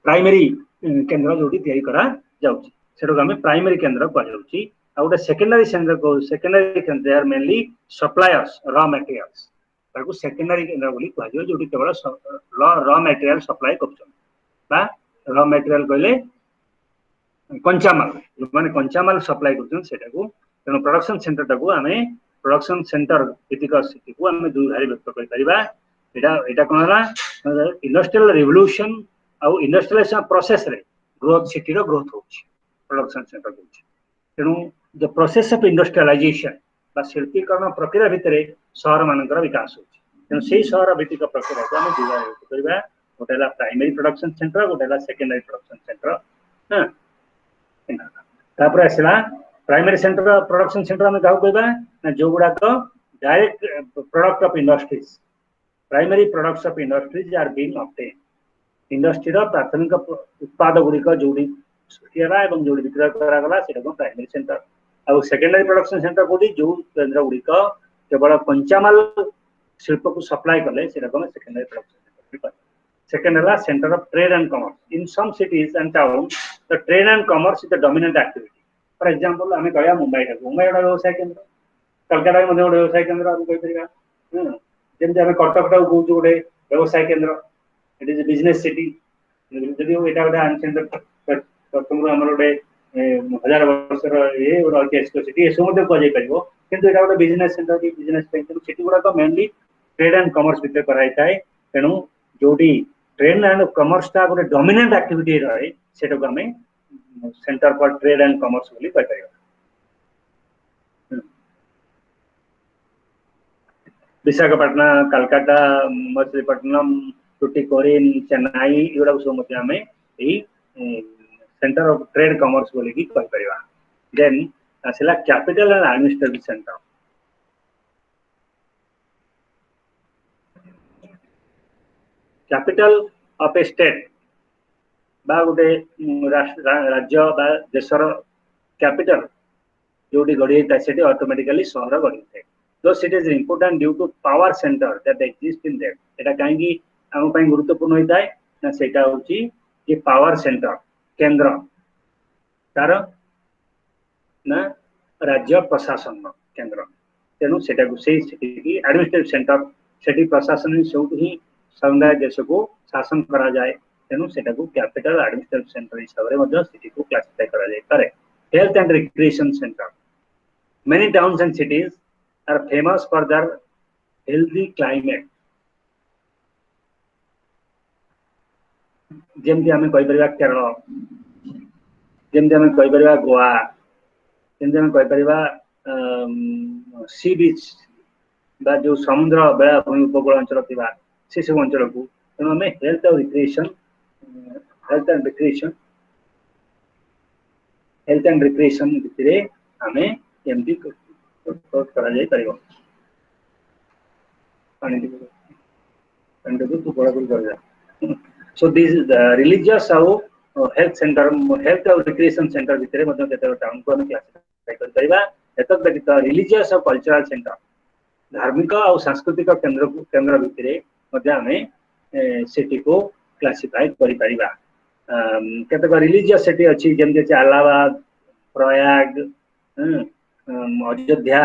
प्राइमरी केंद्र जोड़ी तैयारी करा जाउची सेटो हमें प्राइमरी केंद्र कह जाउची आ गोटे सेकेंडरी सेंटर को सेकेंडरी केंद्र are mainly suppliers raw materials ताको सेकेंडरी केंद्र बोली कह जाउ जोड़ी केवल रॉ मटेरियल सप्लाई करछन बा रॉ मटेरियल कहले कंचामाल माने कंचामाल सप्लाई करछन सेटा को तेनो प्रोडक्शन सेंटर टाको हमें प्रोडक्शन सेंटर भित्तिक स्थिति को हमें दुई भाग व्यक्त कर परिबा एटा कोन हला इंडस्ट्रियल रिवोल्यूशन आ इंडस्ट्रियलाइजेशन प्रोसेस रे ग्रोथ सिटी रो ग्रोथ होची प्रोडक्शन सेंटर होची तेनु द प्रोसेस ऑफ इंडस्ट्रियलाइजेशन बा शिल्पीकरण प्रक्रिया भितरे शहर मानकर विकास होची तेनु सेही शहर भित्तिक प्रक्रिया को हमें दुई भाग व्यक्त करबा गोटे हला प्राइमरी प्रोडक्शन सेंटर गोटे हला सेकेंडरी प्रोडक्शन सेंटर हां तापर आसला प्राइमरी सेंटर प्रोडक्शन सेंटर हमें क्या कहबा जो गुड़ा direct product of industries primary products of industries are being obtained industry प्राथमिक उत्पाद गुड़िक जोड़ी सृष्टिला एवं जोड़ी विक्रय करागला सेटा प्राइमरी सेंटर आ सेकेंडरी प्रोडक्शन सेंटर कोडी जो केंद्र गुड़िक केवल कंचामाल शिल्प को सप्लाई कले सेटा सेकेंडरी प्रोडक्शन सेंटर सेकेंड है centre of trade and commerce in some cities and town the trade and commerce is the dominant activity for example हमें कहया मुंबई गोटे व्यवसाय केंद्र कलकत्ता गोटे व्यवसाय केंद्र हम कहि परिबा जेमते हमें कटक टा कहू गोटे व्यवसाय केंद्र इट इज बिजनेस सिटी जदि एटा गोटे एंशिएंट प्रथम हमर गोटे 1000 वर्षर ए और ऐतिहासिक सिटी ए सब कह जाय परिबो किंतु एटा गोटे बिजनेस सेंटर की बिजनेस सिटी गुडा मेनली ट्रेड एंड कॉमर्स भितर कराई थाए तेनु जोडी ट्रेड एंड कॉमर्स टा गोटे डोमिनेंट एक्टिविटी रहे सेटा को हमें centre for trade and commerce बोली कह परिबा विशाखापट्टनम कलकत्ता मछलीपट्टनम टुटिकोरिन चेन्नई एगुड़ा सब आम सेंटर ऑफ ट्रेड कॉमर्स बोली कहि परिबा देन आसला capital and administrative centre capital of A state बा गोटे राज्य बा देशर कैपिटल जोटी गढ़ी से ऑटोमेटिकली शहर गढ़ी थाए thus it is important due to power center that exist in there एटा काहेकि हम पई गुरुत्वपूर्ण होता है ना सेटा होची ये पावर सेंटर केंद्र तार ना राज्य प्रशासन केंद्र तेणु सेटा को से सिटी एडमिनिस्ट्रेटिव सेंटर सेटी प्रशासन सब ही समुदाय देश को शासन करा जाए तेणु सेटा को कैपिटल एडमिनिस्ट्रेटिव सेंटर हिसाब रे मध्य सिटी को क्लासिफाई करा जाए करे health and recreation centre many towns and cities are famous for their healthy climate जेमती हमें कहि परिबा केरल जेमती हमें कहि परिबा गोवा जेमती हमें कहि परिबा सी बीच बा जो समुद्र बेलाभूमि उपकूल अंचल थिबा से सब अंचल को तेणु हमें हेल्थ एंड रिक्रिएशन भितरे हमें एमती करा जाय परिबो तू बड़ा कर जा सो दिस रिलीजियस आउ हेल्थ सेंटर हेल्थ और रिक्रिएशन सेंटर भितरे मध्ये केते टाउन को हम क्लासिफाई कर परिबा एतक व्यतीत रिलीजियस और कल्चरल सेंटर धार्मिक और सांस्कृतिक केंद्र भितरे मध्ये हमें सिटी को क्लासिफाई करि परिबा केते रिलीजियस सिटी अछि जेम जे इलाहाबाद प्रयाग अयोध्या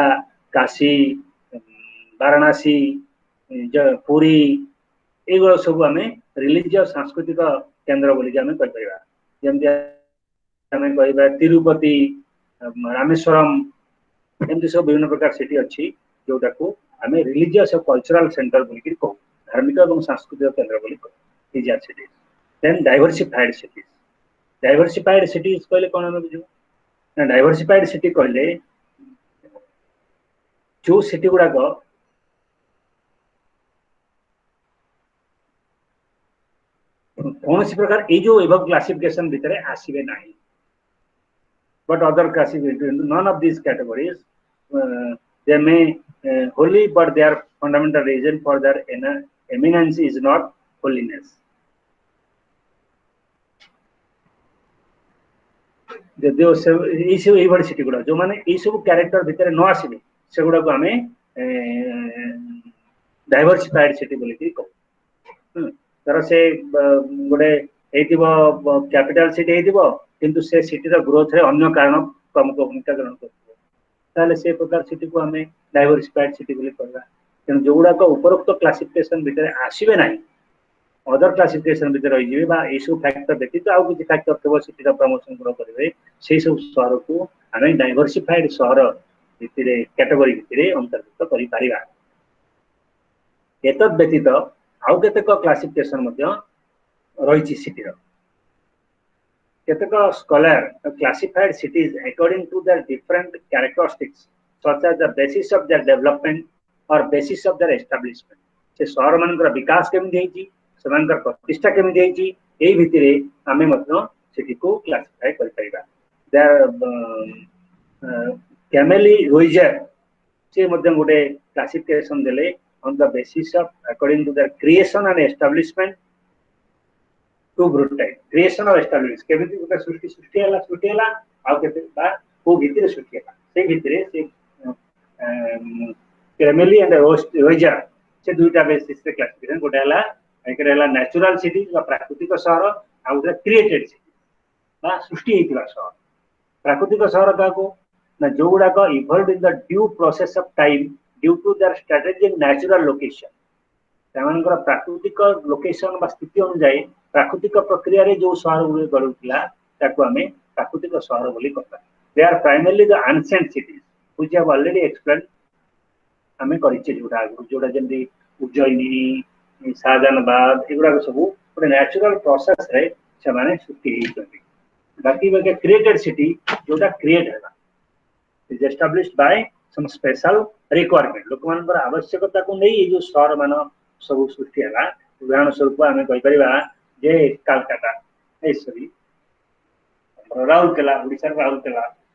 काशी वाराणसी पुरी एगुड़ा सब आम रिलीजियस सांस्कृतिक केंद्र बोली आम कह तिरुपति रामेश्वरम एमती सब विभिन्न प्रकार सिटी अच्छी जोटा को आम रिलीजियस और कल्चरल सेंटर बोलिक कहू धार्मिक और सांस्कृतिक केंद्र बोली कहू सिटीज देन डाइवर्सिफाइड सिटीज कहले कौन आम बुझे ना डाइवर्सिफाइड सिटी कहले जो सिटी गुड़ाक कौन सी प्रकार ये जो एबव क्लासिफिकेशन भितर आसीबे नाही but other classification none of this categories they may holy but their fundamental reason for their eminence is not holiness जो सिटी गुड़ा जो माने ये सब कैरेक्टर भितर न आसीबे से गुड़ा को आम डाइवर्सिफाइड सिटी बोली कहू तर से गोटे कैपिटल सिटी हेतिबो किंतु से सिटीर ग्रोथ रे अन्य कारण प्रमुख भूमिका ग्रहण करथिबो ताले से प्रकार सिटी को आम डाइवर्सिफाइड सिटी बोली कहबा तेणु जो गुड़ा उपरोक्त क्लासिफिकेशन भितर आसीबे नाही अदर क्लासिफिकेशन भितर रही जिवे बा एसो फैक्टर व्यतीत आउ किछि फैक्टर केवल सिटीर प्रमोशन करिवे से सब शहर को आम डाइवर्सिफाइड शहर भितरे कैटेगरी भितरे अंतर्भुक्त करि पारिबा एतद व्यतीत आउ केतेक क्लासिफिकेशन मध्ये रहिछि सिटीर केतेक scholar classified cities according to their different characteristics such as the basis of their development और बेसिस ऑफ देयर एस्टैब्लिशमेंट से शहर मानकर विकास केमिति हेछि सेमानकर प्रतिष्ठा केमिति हेछि एई भितरे आमे मध्ये सिटी को क्लासिफाई करि परिबा देयर कैमेली रोइजर से मध्ये गोटे क्लासिफिकेशन देले on the basis of according to their creation and establishment to brutal creation or establishment केमिति गोटे सृष्टि हला आ केते बा को भितरे सृष्टि हला से भितरे से कैमेली एंड रोइजर से दुईटा बेसिस रे क्लासिफिकेशन गोटे हला एकरे हला नेचुरल सिटी बा प्राकृतिक शहर आ गोटे क्रिएटेड सिटी बा सृष्टि हेतिबा शहर प्राकृतिक शहर काको ना जो गुड़ाक evolve in the due process of time due to their strategic natural location सेमानकर प्राकृतिक लोकेशन बा स्थिति अनुसार प्राकृतिक प्रक्रिया रे जो शहर गुड़े गढ़ुला ताको हमें प्राकृतिक शहर बोली कहता they are primarily the ancient cities which have already explained हमें करिचे जोड़ा जेमि उज्जयिनी शाहजहानाबाद एगुड़ा सब गोटे नेचुरल प्रोसेस रे से माने सृष्टि हेइछथि बाकी क्रिएटेड सिटी जोटा क्रिएट है is established by some special requirement लोक मानकर आवश्यकता को नहीं जो शहर मान सब सृष्टि है उदाहरण स्वरूप आम कहीपर जे कलकाता सॉरी राउरकेला ओडिशा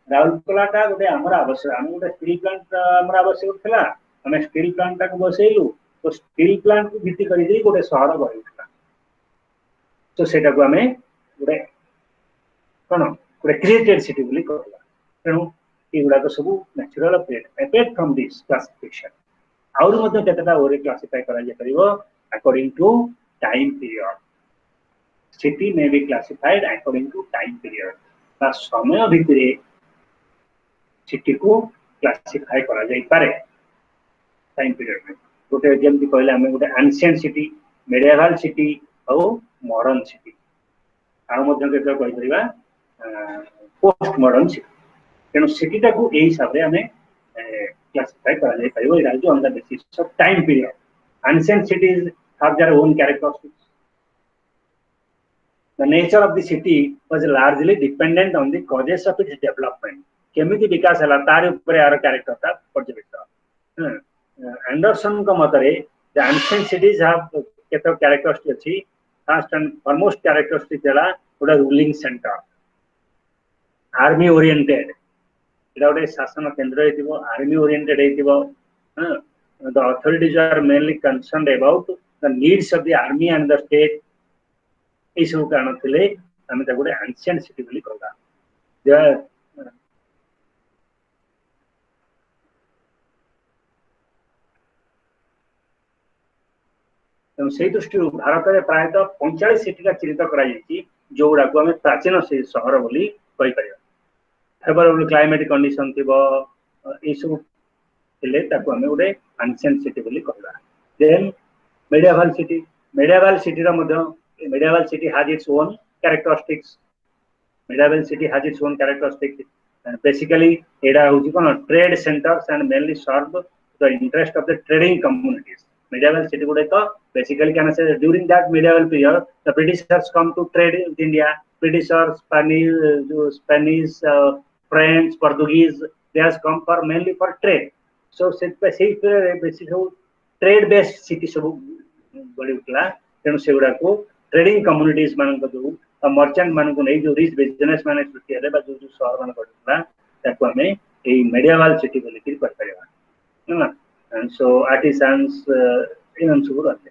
राउरकेलाटा गोटे आमर आवश्यक आम गोटे स्टील प्लांट आमर आवश्यक था आम स्टील प्लांट टाक बसैलु तो स्टील प्लांट को भित्ति कर गोटे सहर गढ़ी तो सेटा को आम गोटे कौन गोटे क्रिएटेड सिटी बोली कहला तेणु युवा तो सब natural apart from this classification आउर मध्ये केतेटा ओरे क्लासिफाई करा जे परिबो according to time period city may be classified according to time period बा समय भितरे सिटी को क्लासिफाई करा जाई पारे टाइम पीरियड में गोटे जेमति कहले हमें गोटे एंशिएंट सिटी मेडिएवल सिटी और मॉडर्न सिटी आ मध्ये केते कहि परिबा पोस्ट मॉडर्न सिटी तेणु सिटीटा को यही हिसाब से आम क्लासिफाई कर on the basis of time period ancient cities have their own characteristics the nature of the city was largely dependent on the causes of its development केमिति विकास हला तार ऊपर यार कैरेक्टर था पर्यवेक्षण एंडरसन का मतरे द एंशिएंट सिटीज हैव केतो कैरेक्टरिस्टिक अछि फर्स्ट एंड फॉरमोस्ट कैरेक्टरिस्टिक देला गोटा रूलिंग सेंटर आर्मी ओरिएंटेड गोटे शासन केन्द्र army oriented the authorities are mainly concerned about the needs of the army and the state ये सब कारण थिले हमें तो गोटे एंशिएंट सिटी बोली कहला से दृष्टि भारत में प्रायः 45 सिटी चिन्हित कर जो गुड़ा को प्राचीन सहर बोली कहि परिबा फेवरेबल क्लाइमेट कंडीशन थी ये सब थिले ताको हमें गोटे एंशिएंट सिटी बोली कहला देन मेडिएवल सिटी रा मध्य medieval city has its own characteristics basically एडा होची कोन trade centres and mainly serve the interest of the trading communities medieval city गुडे तो basically can say during that medieval period the Britishers come to trade with India. Britishers, Spanish, French, Portuguese, they has come for mainly for trade. So basically trade based city सब बड़ी उठला तेणु से गुडा को trading communities मान को जो merchant मान को नहीं जो रिच बिजनेस मैन सृष्टि है बा जो शहर मान बड़ला ताको हमें ए medieval city बोली कर परिबा ना and so artisans in सब रहते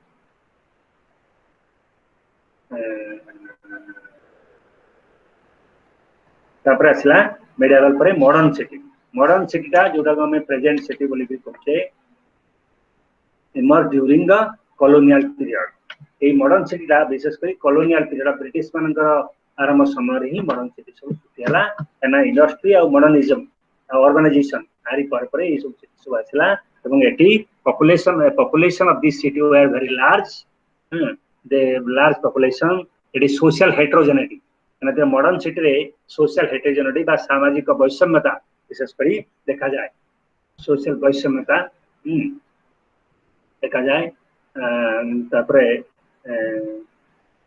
तापर असला मेडिएवल पर मॉडर्न सिटी टा जोटा को हमें प्रेजेंट सिटी बोली भी कहते emerge during the colonial period a modern city टा विशेष कर कॉलोनियल पीरियड ब्रिटिश मानकर आरंभ समय ही मॉडर्न सिटी सब सुतियाला एना इंडस्ट्री और मॉडर्निज्म ऑर्गेनाइजेशन आरी पर ये सब सिटी सब आसला एवं eighty population of this city were very large the large population it is social heterogeneity and the modern city रे social heterogeneity बा सामाजिक वैषम्यता विशेष करी देखा जाए social वैषम्यता देखा जाए तापरे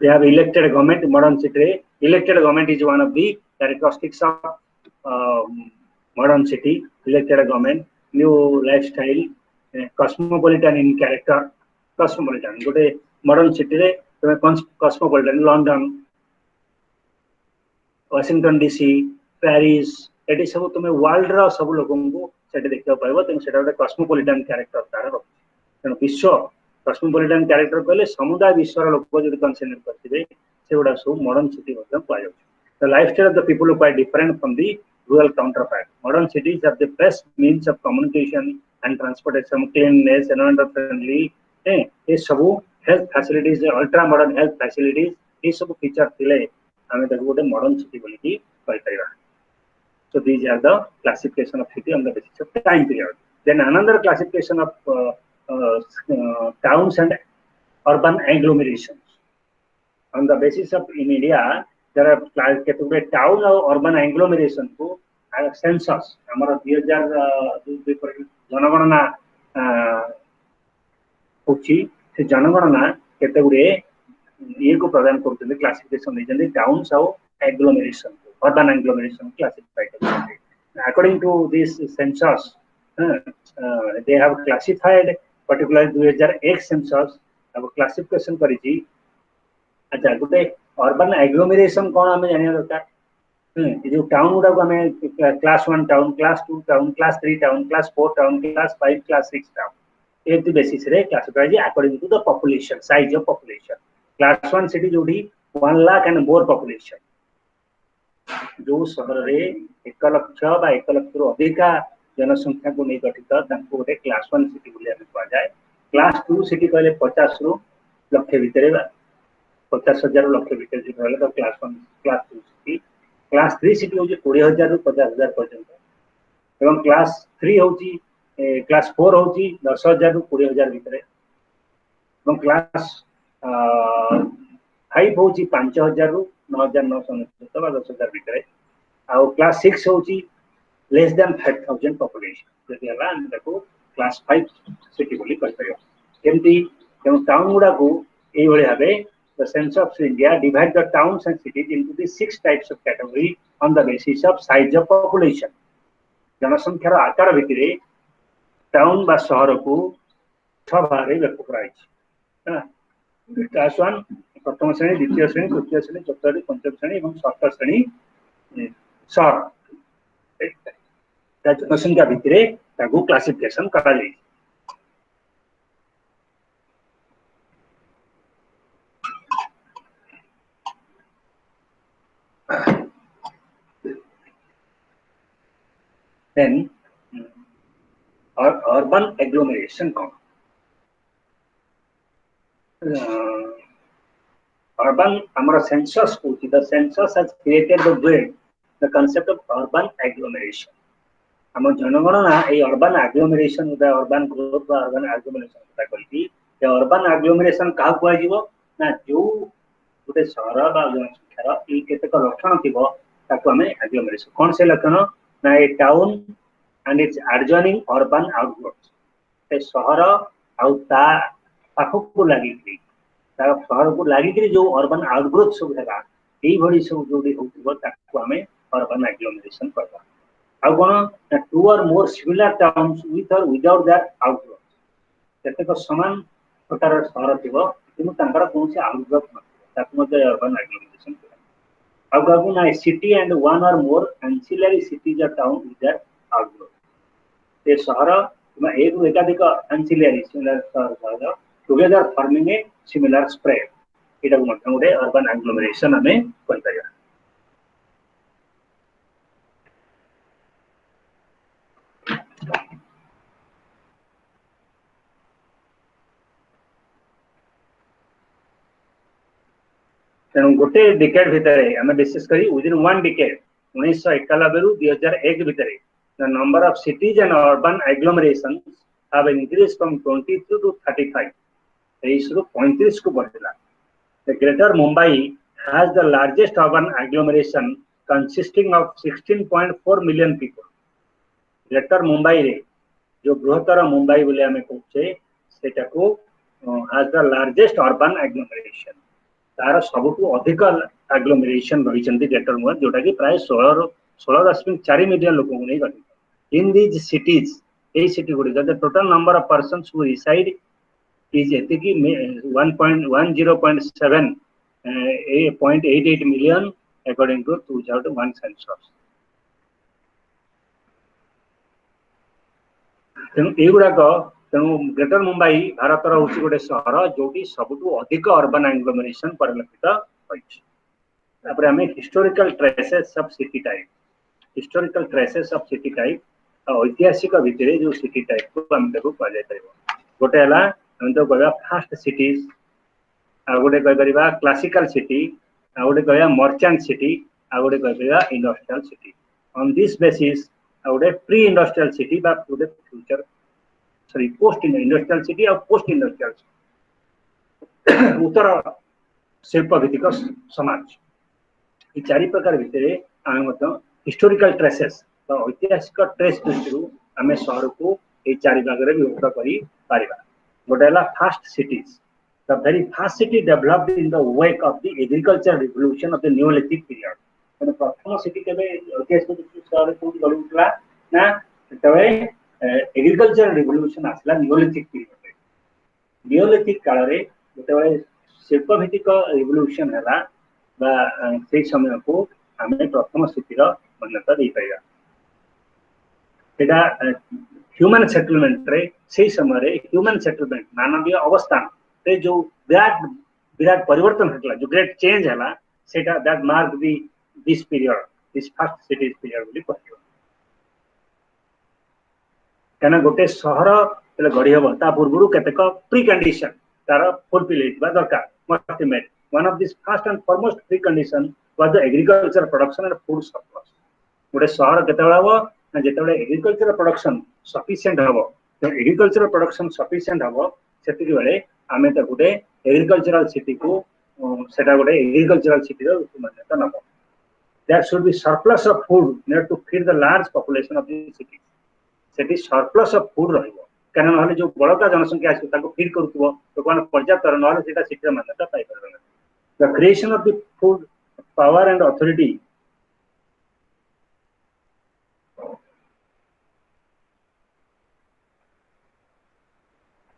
they have elected government modern city रे elected government is one of the characteristics of modern city elected government new lifestyle cosmopolitan in character cosmopolitan गोटे modern city रे तमे cosmopolitan London Washington DC Paris eighty सब तुम world रा सब लोगों को सेटे देखते पाइबो तेन सेटा गोटे कॉस्मोपॉलिटन कैरेक्टर तार रखो तेन विश्व कॉस्मोपॉलिटन कैरेक्टर कहले समुदाय विश्व रा लोक जदि कंसीडर करथिबे सेगुडा सब मॉडर्न सिटी मध्ये पाइ जाउ the lifestyle of the people quite different from the rural counterpart modern cities have the best means of communication and transportation cleanliness environmental friendly ये सब health facilities ultra modern health facilities ये सब feature थिले हमें तक गोटे modern city बोली की कहि परिबा so these are the classification of city on the basis of time period then another classification of towns and urban agglomerations on the basis of in India there are category town और urban agglomeration को census हमर 2002 पर जनगणना होची से जनगणना केते गुडे ये को प्रदान करते क्लासिफिकेशन दे टाउन्स और एग्लोमेरेशन अर्बन एग्लोमेरेशन क्लासिफाई करते according to this census they have classified particularly 2001 census अब क्लासिफिकेशन करिछि अच्छा गोटे अर्बन एग्लोमेरेशन कोन हमें जानिया दरकार ये जो टाउन गुडा को हमें class 1 town class 2 town class 3 town class 4 town class 5 class 6 town एति बेसिस रे classified according to the population size of population class 1 city जोडी 1 लाख एंड मोर पॉपुलेशन जो शहर रे 1 लाख बा 1 लाख रु अधिका जनसंख्या को नहीं गठित तांको गोटे क्लास 1 सिटी बोली हमें कहा जाए क्लास 2 सिटी कहले 50 रु लक्ष भीतर 50,000 लक्ष भीतर जो कहले तो class 1 class 2 city class 3 city हो 20,000 रु 50,000 पर्यंत एवं क्लास 3 हो क्लास 4 हो 10,000 रु 20,000 भीतर एवं क्लास 5 हो 5,000 रु 9,999 बा 10,000 भीतर आ क्लास 6 हो less than 5,000 population जति हला हम ताको क्लास 5 सिटी बोली कहि परियो केमती केम टाउन गुडा को एई भले भाबे the census of India divide the towns and cities into the 6 types of category on the basis of size of population जनसंख्यार आकार भितरे टाउन बा शहर को 6 भाग रे व्यक्त कराई छै क्लास 1 प्रथम श्रेणी द्वितीय श्रेणी तृतीय श्रेणी चतुर्थ श्रेणी पंचम श्रेणी एवं षष्ठ श्रेणी शहर जनसंख्या भितरे ताको क्लासिफिकेशन करा जाय then urban agglomeration कौन urban हमारा census को the census has created the concept of urban agglomeration हम जनगणना ए अर्बन एग्लोमेरेशन उदा अर्बन ग्रोथ बा अर्बन एग्लोमेरेशन उदा कहिबी ए अर्बन एग्लोमेरेशन का कुआ जीवो ना जो गोटे शहर बा जनसंख्यार ई केतेक लक्षण थिबो ताको हमें एग्लोमेरेशन कोन से लक्षण ना a town and its adjoining urban outwards ए शहर आउ ता पाखो को लागि ता शहर को लागि जो अर्बन आउटग्रोथ सब हेगा एई भडी सब जोडी होतिबो ताको हमें अर्बन एग्लोमेरेशन करबा How gonna 2 or more similar towns with or without their outgrowth केतेक समान प्रकार शहर थिबो किनु तांकर कोन से आउटग्रोथ न ताको मते अर्बन एग्लोमेरेशन अब गागु ना city and 1 or more ancillary cities or town with their outgrowth ते शहर में एक एकाधिक ancillary similar शहर together forming a similar spread एटा मते गोटे अर्बन एग्लोमेरेशन हमें कहि परिया तेणु गोटे डिकेड भितर आम विशेष करी विदिन 1 डिकेड 1991 रु 2001 भितर the number of cities and urban agglomerations have increased from 22 to 35 23 रु 35 को बढ़ला the greater Mumbai has the largest urban agglomeration consisting of 16.4 million people greater Mumbai रे जो बृहत्तर मुंबई बोले हमें कहछे सेटा को has the largest urban agglomeration तार सबुठु अधिक एग्लोमेरेशन रही ग्रेटर मुंबई जोटा कि प्राय 16.4 मिलियन लोक को नहीं गठित इन दीज सिटीज ए सिटी गुडी the total number of persons who reside is एति कि 1.10.7 0.88 मिलियन अकॉर्डिंग टू 2001 सेंसस तेणु एगुड़ा तेणु ग्रेटर मुंबई भारतर हूँ गोटे सहर जोटी सबुठु अधिक अर्बन एग्लोमेरेशन परिलक्षित होइछि आमे historical traces of city type historical traces of city type ऐतिहासिक भितर जो सिटी टाइप को हम देखो कह जाय परबो गोटे हला हम तो कहबा फास्ट सिटीज आ गोटे कह परिबा क्लासिकल सिटी आ गोटे कहबा मर्चेंट सिटी आ गोटे कह परिबा industrial city on this basis आ गोटे प्री इंडस्ट्रियल सिटी बा गोटे future sorry post industrial city और पोस्ट इंडस्ट्रियल उत्तर शिल्प भित्तिक समाज ये 4 प्रकार भितर आम हिस्टोरिकल ट्रेसेस ऐतिहासिक ट्रेस दृष्टि आम शहर को ये 4 भाग में विभक्त कर गोटे fast cities the very fast city developed in the wake of the agriculture revolution of the Neolithic period मैंने प्रथम सिटी के ऐतिहासिक शहर को गढ़ुला ना एग्रीकल्चर रिवोल्यूशन आसला नियोलिथिक पीरियड नियोलिथिक काल रे जेतेबेले शिल्प भित्तिक रिवोल्यूशन हैला बा से समय को आमे प्रथम स्थितिर मान्यता दे पाइबा एटा ह्यूमन सेटलमेंट रे से समय रे ह्यूमन सेटलमेंट मानवीय अवस्थान रे जो विराट विराट परिवर्तन हटला जो ग्रेट चेंज हैला सेटा that mark the this period this first cities period बोली कहियो कना गोटे सहर तले गढी हबो ता पूर्वरु केतेक प्री कंडीशन तार फुलफिल हेबा दरकार must made one of this first and foremost pre condition was the agriculture production and food surplus गोटे सहर केतेबेला हबो ना जेतेबेले एग्रीकल्चर प्रोडक्शन सफिशिएंट हबो तो एग्रीकल्चर प्रोडक्शन सफिशिएंट हबो सेतिक बेले आमे त गोटे एग्रीकल्चरल सिटी को सेटा गोटे एग्रीकल्चरल सिटी रो मान्यता नबो there should be surplus of food near to feed the large population of the city Sethi surplus of food रहिबो कारण नहले जो बड़का जनसंख्या आसी ताको फीड करथुबो तो कोन पर्याप्त नहले सेटा सिटी मान्यता पाइ परबो the creation of the food power and authority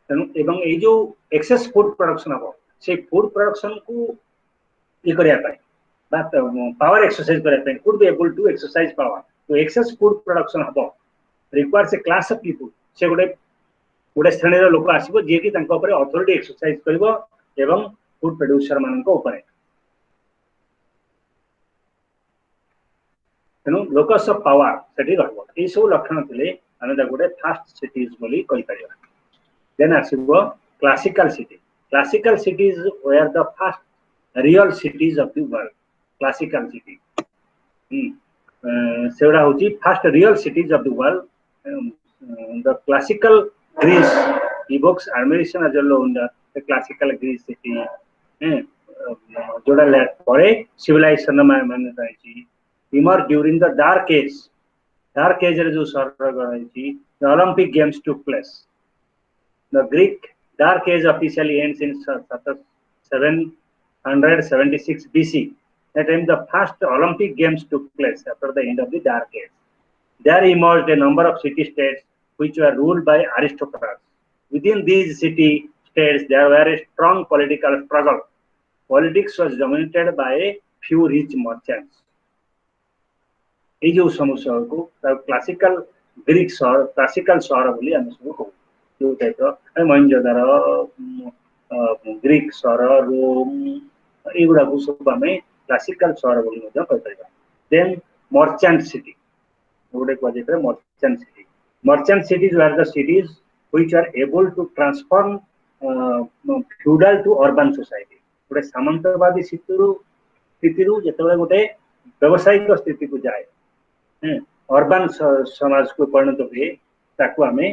एवं ए जो एक्सेस फूड प्रोडक्शन हबो से फूड प्रोडक्शन को ये करिया पाइ बात पावर एक्सरसाइज करिया पाइ could be able to exercise power to excess food production हबो requires a class of people से गोटे गोटे श्रेणी लोक आसो जी कि अथॉरिटी एक्सरसाइज करिवो एवं फूड प्रोड्यूसर मानक ऊपर तेणु लोकस ऑफ पावर सेठी रहबो ए सब लक्षण थिले आमे गोटे फास्ट सिटीज बोली कहि परिबा देन आसीबो classical cities where the first real cities of the world classical city सेवडा होची first real cities of the world the classical Greece evokes admiration as well on the classical Greece city जोड़ा ले परे civilization मान्यता है emerged during the dark age रे जो सर्व गई the Olympic games took place the Greek dark age officially ends in 776 BC that time the first Olympic games took place after the end of the dark age. There emerged a number of city-states which were ruled by aristocrats. Within these city-states, there were a strong political struggle. Politics was dominated by a few rich merchants. ये जो समस्या को classical Greek शहर classical शहर बोली हम सब कहू जो टाइप रो मोहनजोदारो ग्रीक शहर रोम एगुडा को सब हमें क्लासिकल शहर बोली मध्य कहि परिबा देन मर्चेंट सिटी गोटे कहते merchant cities were the cities which are able to transform feudal to urban society गोटे सामंतवादी स्थिति जेतेबेले गोटे व्यावसायिक स्थिति को जाए अर्बन समाज को परिणत हुए ताकू आमे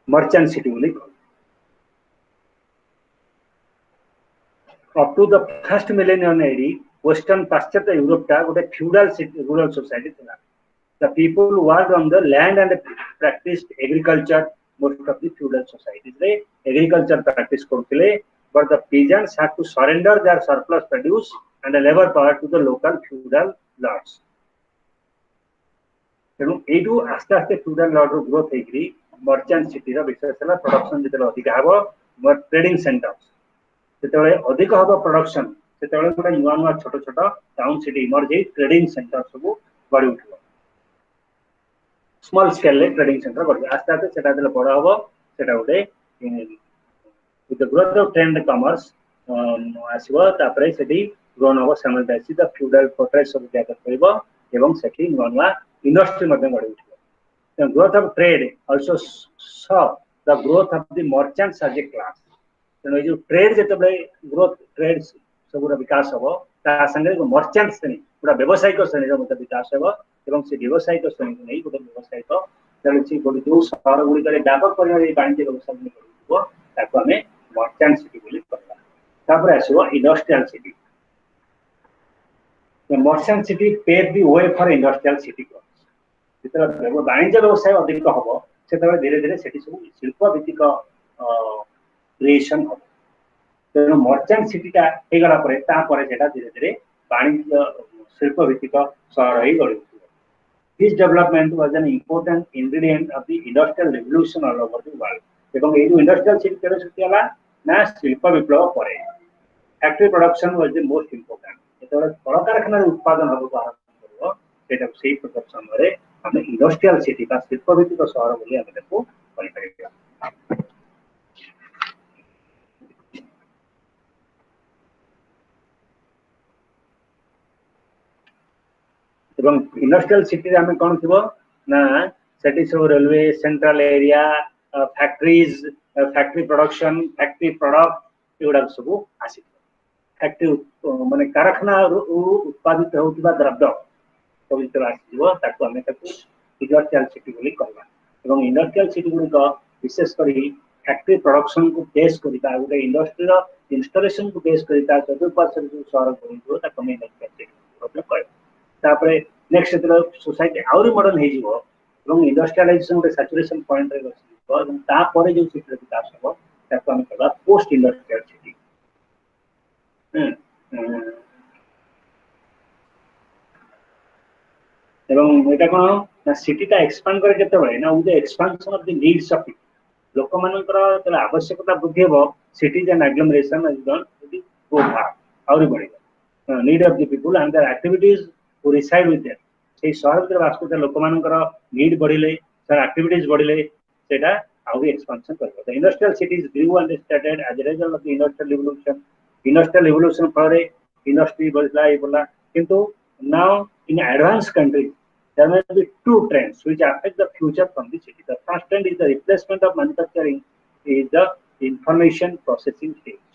मर्चेंट सिटी बोली कहू up to the first millennium AD western पाश्चात्य यूरोप का गोटे फ्यूडल रूरल सोसाइटी था the people worked on the land and practised agriculture most of the feudal societies रे एग्रीकल्चर प्रैक्टिस करथिले but the peasants had to surrender their surplus produce and labour power to the local feudal lords तेणु एडू आस्ते आस्ते feudal lord रो growth हेकरी merchant city रो विशेष हला प्रोडक्शन जेते अधिक हबो ट्रेडिंग सेंटर्स जेते अधिक हबो प्रोडक्शन सेतेबेले गोटे नुआ नुआ छोट छोट टाउन सिटी इमर्ज हे ट्रेडिंग सेंटर सब बढ़ी उठिबो स्मॉल स्केल ले ट्रेडिंग सेंटर बढ़ी आस्ते आस्ते सेटा देले बड़ हबो सेटा गोटे with the growth of trade commerce आसीबो तापरे सेठी ग्रोन हबो साइमल्टेनियसली द फ्यूडल फोर्ट्रेस सब जाकर करबो एवं सेठी नुआ नुआ इंडस्ट्री मध्ये बढ़ी उठिबो the growth of trade also saw the growth of the merchants as a class तेणु जो ट्रेड जेतेबेले ग्रोथ ट्रेड सबुरा विकास हम ता संगे मर्चेंट श्रेणी पूरा व्यावसायिक श्रेणी मत विकास हो से व्यावसायिक श्रेणी को नहीं गोटे व्यावसायिक चलती गोटे जो सहर गुड़िक व्यापक परिमाण वाणिज्य व्यवसाय आम मर्चेंट सिटी बोली कहवा आसो industrial city merchant city paid the way for industrial city जिते वाणिज्य व्यवसाय अधिक हम से धीरे धीरे से सब शिल्प भित्तिक क्रिएशन हम तेणु मर्चेंट सिटीटा होगला धीरे धीरे वाणिज्य शिल्प भित्तिक सहर ही गढ़ी उठे This development was an important ingredient of the industrial revolution all over the world. এবং এই যে ইন্ডাস্ট্রিয়াল সিটি কেন সৃষ্টি হলা না শিল্প বিপ্লব পরে ফ্যাক্টরি প্রোডাকশন ওয়াজ দ মোস্ট ইম্পর্টেন্ট যেতବେଳେ কলকারখানার উৎপাদন হবো আরম্ভ করব সেটা সেই সমୟରେ ଆମେ ইন্ডাস্ট্রিয়াল সিটি বা শিল্প ভিত্তিক সহর বলি ଆମେ ତାକୁ କହିପାରିବା। এবং ইন্ডাস্ট্রিয়াল সিটি ଆମେ କଣ ଥିବ ନା ସେଠି ସବୁ railway central area factories factory production factory product ଏଗୁଡା ସବୁ ଆସିଥିବ ଫ୍ୟାକ୍ଟ୍ରି ମାନେ କାରଖାନାରୁ ଉତ୍ପାଦିତ ହେଉଥିବା ଦ୍ରବ୍ୟ ସବୁ ଯେତେବେଳେ ଆସିଯିବ ତାକୁ ଆମେ ତାକୁ ଇଣ୍ଡଷ୍ଟ୍ରିଆଲ ସିଟି ବୋଲି କହିବା। ଏବଂ ଇଣ୍ଡଷ୍ଟ୍ରିଆଲ ସିଟି ଗୁଡ଼ିକ ବିଶେଷ କରି ଫ୍ୟାକ୍ଟ୍ରି ପ୍ରଡକ୍ସନକୁ ବେସ୍ କରି ବା ଗୋଟେ ଇଣ୍ଡଷ୍ଟ୍ରିର ଇନଷ୍ଟଲେସନକୁ ବେସ୍ କରି ତା ଚତୁଃପାର୍ଶ୍ୱରେ ଯେଉଁ ସହର ରହିଯିବ ତାକୁ ଆମେ ଇଣ୍ଡଷ୍ଟ୍ରିଆଲ ସିଟି ମଧ୍ୟ କହିବା। ତାପରେ ନେକ୍ସଟ ଯେତେବେଳେ ସୋସାଇଟି ଆହୁରି ମଡର୍ନ ହେଇଯିବ ଏବଂ ଇଣ୍ଡଷ୍ଟ୍ରିଆଲାଇଜେସନ ଗୋଟେ ସାଚୁରେସନ ପଏଣ୍ଟରେ ବସିଯିବ ଏବଂ ତାପରେ ଯେଉଁ ସିଟିର ବିକାଶ ହେବ ତାକୁ ଆମେ କହିବା ପୋଷ୍ଟ ଇଣ୍ଡଷ୍ଟ୍ରିଆଲ ସିଟି। এবং এটা কোন না সিটিটা এক্সপান্ড করে কেତେବେଳେ না with expansion of the needs of people ଲୋକମାନଙ୍କର ଯେତେବେଳେ ଆବଶ୍ୟକତା ବୃଦ୍ଧି ହେବ cities and agglomeration is done ଯଦି ଗ୍ରୋଥ୍ ଆହୁରି ବଢ଼ିବ need of the people and their activities who reside with them সেই ସହର ଭିତରେ ବାସ କରୁଥିବା ଲୋକମାନଙ୍କର ନିଡ୍ ବଢ଼ିଲେ ତାର ଆକ୍ଟିଭିଟିଜ ବଢ଼ିଲେ ସେଟା ଆହୁରି ଏକ୍ସପାନସନ କରିବ। The industrial cities grew and started as a result of the industrial revolution. Industrial revolution ଫଳରେ industry ବଢ଼ିଲା ଏ ବଢ଼ିଲା କିନ୍ତୁ now in advanced countries there may be two trends which affect the future from the city. The first trend is the replacement of manufacturing is the information processing stage.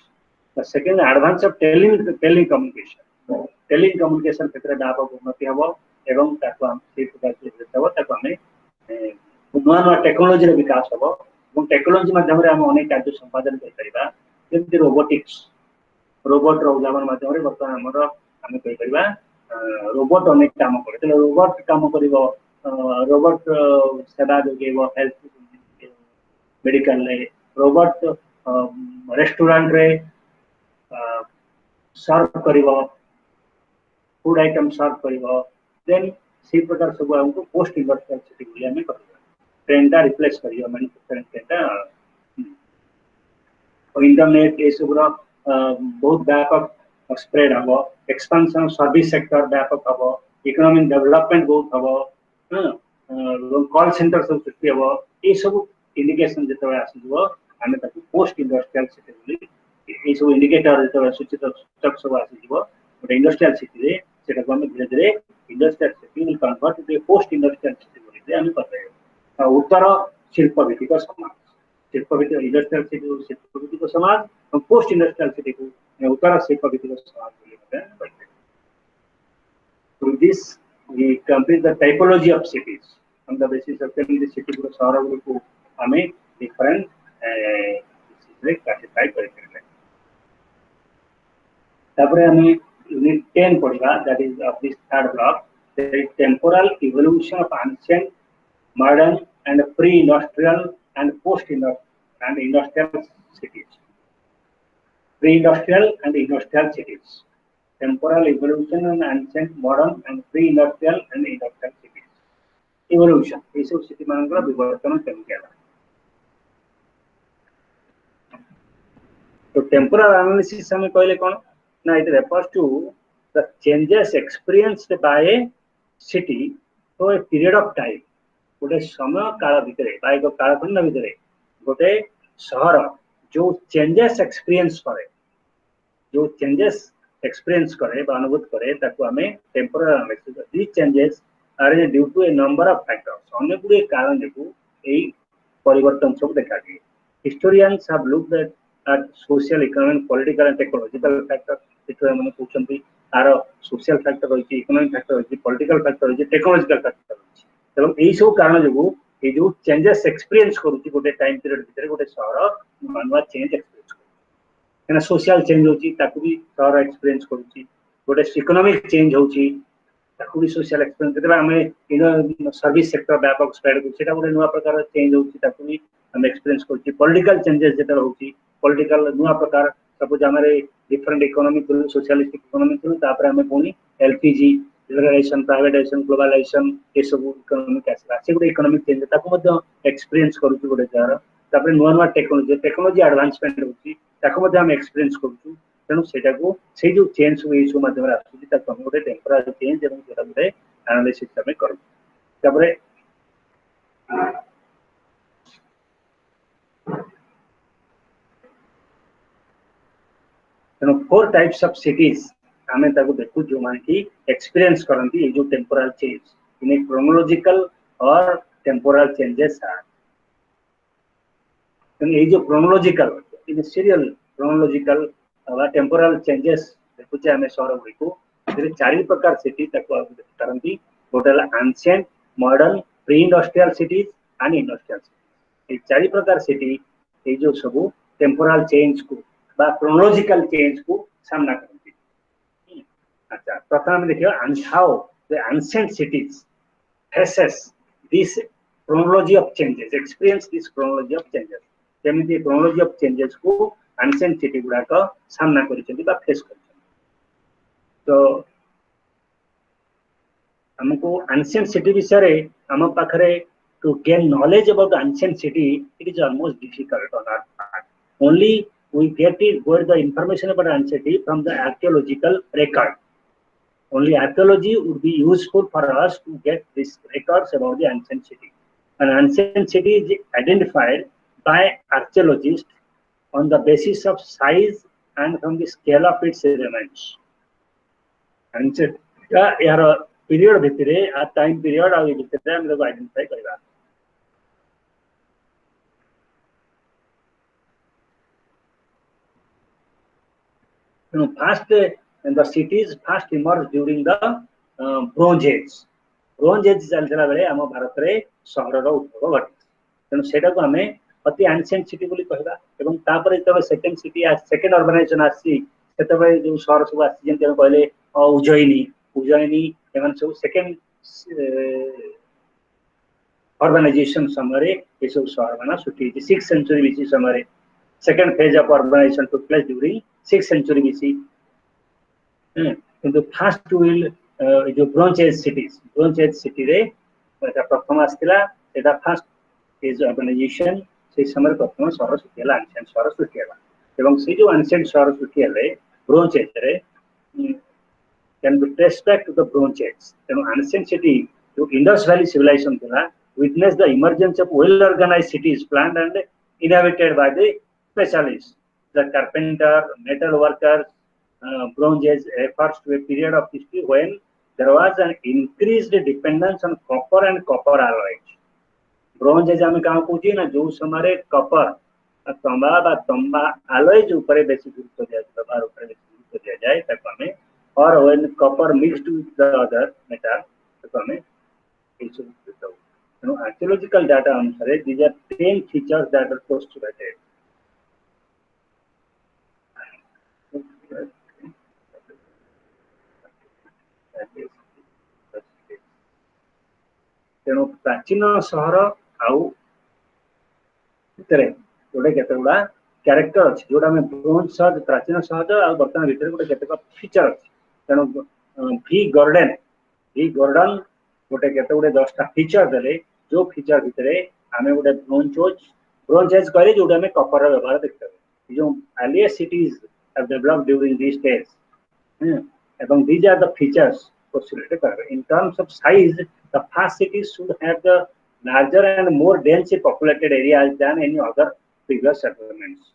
The second advance of telecommunication. Telecommunication क्षेत्र में व्यापक उन्नति हम एवं ताको हम से प्रकार से देतब ताको हमें नुआ नुआ टेक्नोलॉजी रे विकास हम और टेक्नोलॉजी माध्यम रे हम अनेक कार्य संपादन कर परिबा जेमति रोबोटिक्स रोबोट रो उदाहरण माध्यम रे वर्तमान हमर हम कहि परिबा रोबोट अनेक काम करे तो रोबोट काम करिवो रोबोट सेवा जोगेबो हेल्थ मेडिकल रे रोबोट रेस्टोरेंट रे सर्व करिवो फूड आइटम सर्व करिवो देन सी प्रकार सब हमको पोस्ट इंडस्ट्रियल सिटी बोली हमें करिवो ट्रेंडा रिप्लेस करियो मैन्युफैक्चरिंग ट्रेंडा और इंटरनेट ए सब बहुत व्यापक स्प्रेड हबो एक्सपेंशन सर्विस सेक्टर व्यापक हबो इकोनॉमिक डेवलपमेंट बहुत हबो कॉल सेंटर सब सृष्टि हबो ए सब इंडिकेशन जेतबे आसीबो हमें ताकू पोस्ट इंडस्ट्रियल सिटी बोली ए सब इंडिकेटर जेतबे सूचित सूचक सब आसीबो गोटे इंडस्ट्रियल सिटी रे सेटा को हम धीरे धीरे industrial city will convert to post industrial city बोली हम कहते उत्तर शिल्प भित्तिक समाज शिल्प भित्तिक इंडस्ट्रियल सिटी शिल्प भित्तिक समाज और पोस्ट इंडस्ट्रियल सिटी को उत्तर शिल्प भित्तिक समाज बोली कहते। So this we complete the typology of cities on the basis of telling the city को शहर को हमें डिफरेंट रे क्लासिफाई करते हैं। तापरे हमें unit 10 पढ़िबा that is of this third block there is temporal evolution of ancient modern and pre-industrial and post-industrial and industrial cities. Pre-industrial and industrial cities. Temporal evolution of ancient modern and pre-industrial and industrial cities. Evolution ये सब city मानकर विवर्तन केमके आला। तो temporal analysis हमें कहले कोन ना it refers to the changes experienced by a city for a period of time गोटे समय काल भितर बा एक कालखंड भितर गोटे शहर जो चेंजेस एक्सपीरियंस करे बा अनुभूत करे ताको हमें temporal analysis this changes are due to a number of factors अनेक गुडे कारण जेकु एई परिवर्तन सब देखा दिए। Historians have looked at social, economic, political and technological factors जेतो हम पूछंती आर सोशल फैक्टर होची इकोनॉमिक फैक्टर होची पॉलिटिकल फैक्टर होची टेक्नोलॉजिकल फैक्टर होची तब एई सब कारण जो ए जो चेंजेस एक्सपीरियंस करूची गोटे टाइम पीरियड भीतर गोटे शहर मानवा चेंज एक्सपीरियंस कना सोशल चेंज होची ताकू भी शहर एक्सपीरियंस करूची गोटे इकोनॉमिक चेंज होची ताकू भी सोशल एक्सपीरियंस जेतबा हमें इन सर्विस सेक्टर व्यापक स्प्रेड को सेटा गोटे नुवा प्रकार चेंज होची ताकू भी हम एक्सपीरियंस करूची पॉलिटिकल चेंजेस जेतबा होची पॉलिटिकल नुआ प्रकार सपोज हमारे डिफरेंट इकोनॉमिक सोशलिस्टिक इकोनॉमिक तापर हमें पुणी एलपीजी लिबरलाइजेशन प्राइवेटाइजेशन ग्लोबलाइजेशन ये सब इकोनॉमिक आसला से गोटे इकोनॉमिक चेंज ताको मध्य एक्सपीरियंस करूछु गोटे जार तापर नुआ नुआ टेक्नोलॉजी एडवांसमेंट होची ताको मध्य हम एक्सपीरियंस करूछु तेणु सेटा को से जो चेंज हुए इशू माध्यम आसुची ताको हम गोटे टेम्पररी चेंज एवं सेटा गोटे एनालिसिस हम करू तापर तेणु 4 टाइप्स ऑफ सिटीज आमे ताको देखु जो मान की एक्सपीरियंस करंती ये जो temporal change in a chronological और टेम्पोरल चेंजेस आर ये जो क्रोनोलॉजिकल इन सीरियल क्रोनोलॉजिकल और टेम्पोरल चेंजेस देखुचे आमे शहर गुडी को जे चारि प्रकार सिटी ताको करंती total ancient modern pre industrial cities and industrial cities ये चारि प्रकार सिटी ये जो सब टेम्पोरल चेंज को बा क्रोनोलॉजिकल चेंज को सामना करती अच्छा प्रथम देखियो how the ancient cities faces this chronology of changes experience this chronology of changes जेमिति chronology of changes को एंशिएंट सिटी गुडा का सामना करिसेंती बा फेस करिसेंती तो हमको एंशिएंट सिटी विषय हम पाखरे to gain knowledge about the ancient city it is almost difficult on our part only we get the information about ancient city from the archaeological record only archaeology would be useful for us to get these records about the ancient city. An ancient city is identified by archaeologists on the basis of size and from the scale of its remains. Ancient यार period भितरे आ time period आ भितरे हम लोग identify करेगा. First, the cities first emerged during the Bronze Age. Bronze Age चलता बेले आम भारत रे सहर उद्भव घटी तेणु सेटा को आम अति एंशिएंट सिटी बोली कहबा एवं तापर जब सेकेंड सिटी सेकेंड अर्बानाइजेशन आसी सेतबे जो शहर सब आसी जेंति हम कहले उज्जयिनी एवं सब सेकेंड अर्बानाइजेशन समय ये सब शहर माना सुटी 6th सेंचुरी बीसी समय second phase of urbanization took place during 6th century BC. किंतु first will जो Bronze Age city रे एटा प्रथम आस्तिला एटा first phase urbanization से समय प्रथम शहर सुटिला ancient शहर सुटिला एवं से जो ancient शहर सुटिले Bronze Age रे can be traced back to the Bronze Age. तेणु ancient city जो Indus Valley civilization थिला witnessed the emergence of well organized cities planned and inhabited by the specialists, the carpenter, metal workers. Bronze Age refers to a period of history when there was an increased dependence on copper and copper alloys. Bronze Age आमे कहाँ पूछी ना जो समारे copper तंबा alloys ऊपरे बेसी गुरुत्व दिया जाता है ऊपरे बेसी गुरुत्व दिया जाए तब हमें और when copper mixed with the other metal तब हमें इसे गुरुत्व होता है. So archaeological data अनुसार these are 10 features that are postulated. तेणु प्राचीन सहर आउ भितरे गोटे केतगुड़ा क्यारेक्टर अच्छी जोटा आम ब्रोंज सहर प्राचीन सहर आ बर्तमान भितर गोटे केतक फीचर अच्छी तेणु भी गोर्डन गोटे केतगुड़े 10टा फीचर देले जो फीचर भितरे आम गोटे ब्रोंज एज कहले जोटा आम कपर व्यवहार देखते जो earliest cities have developed during these days. And these are the features postulated. In terms of size, the first cities should have the larger and more densely populated areas than any other previous settlements.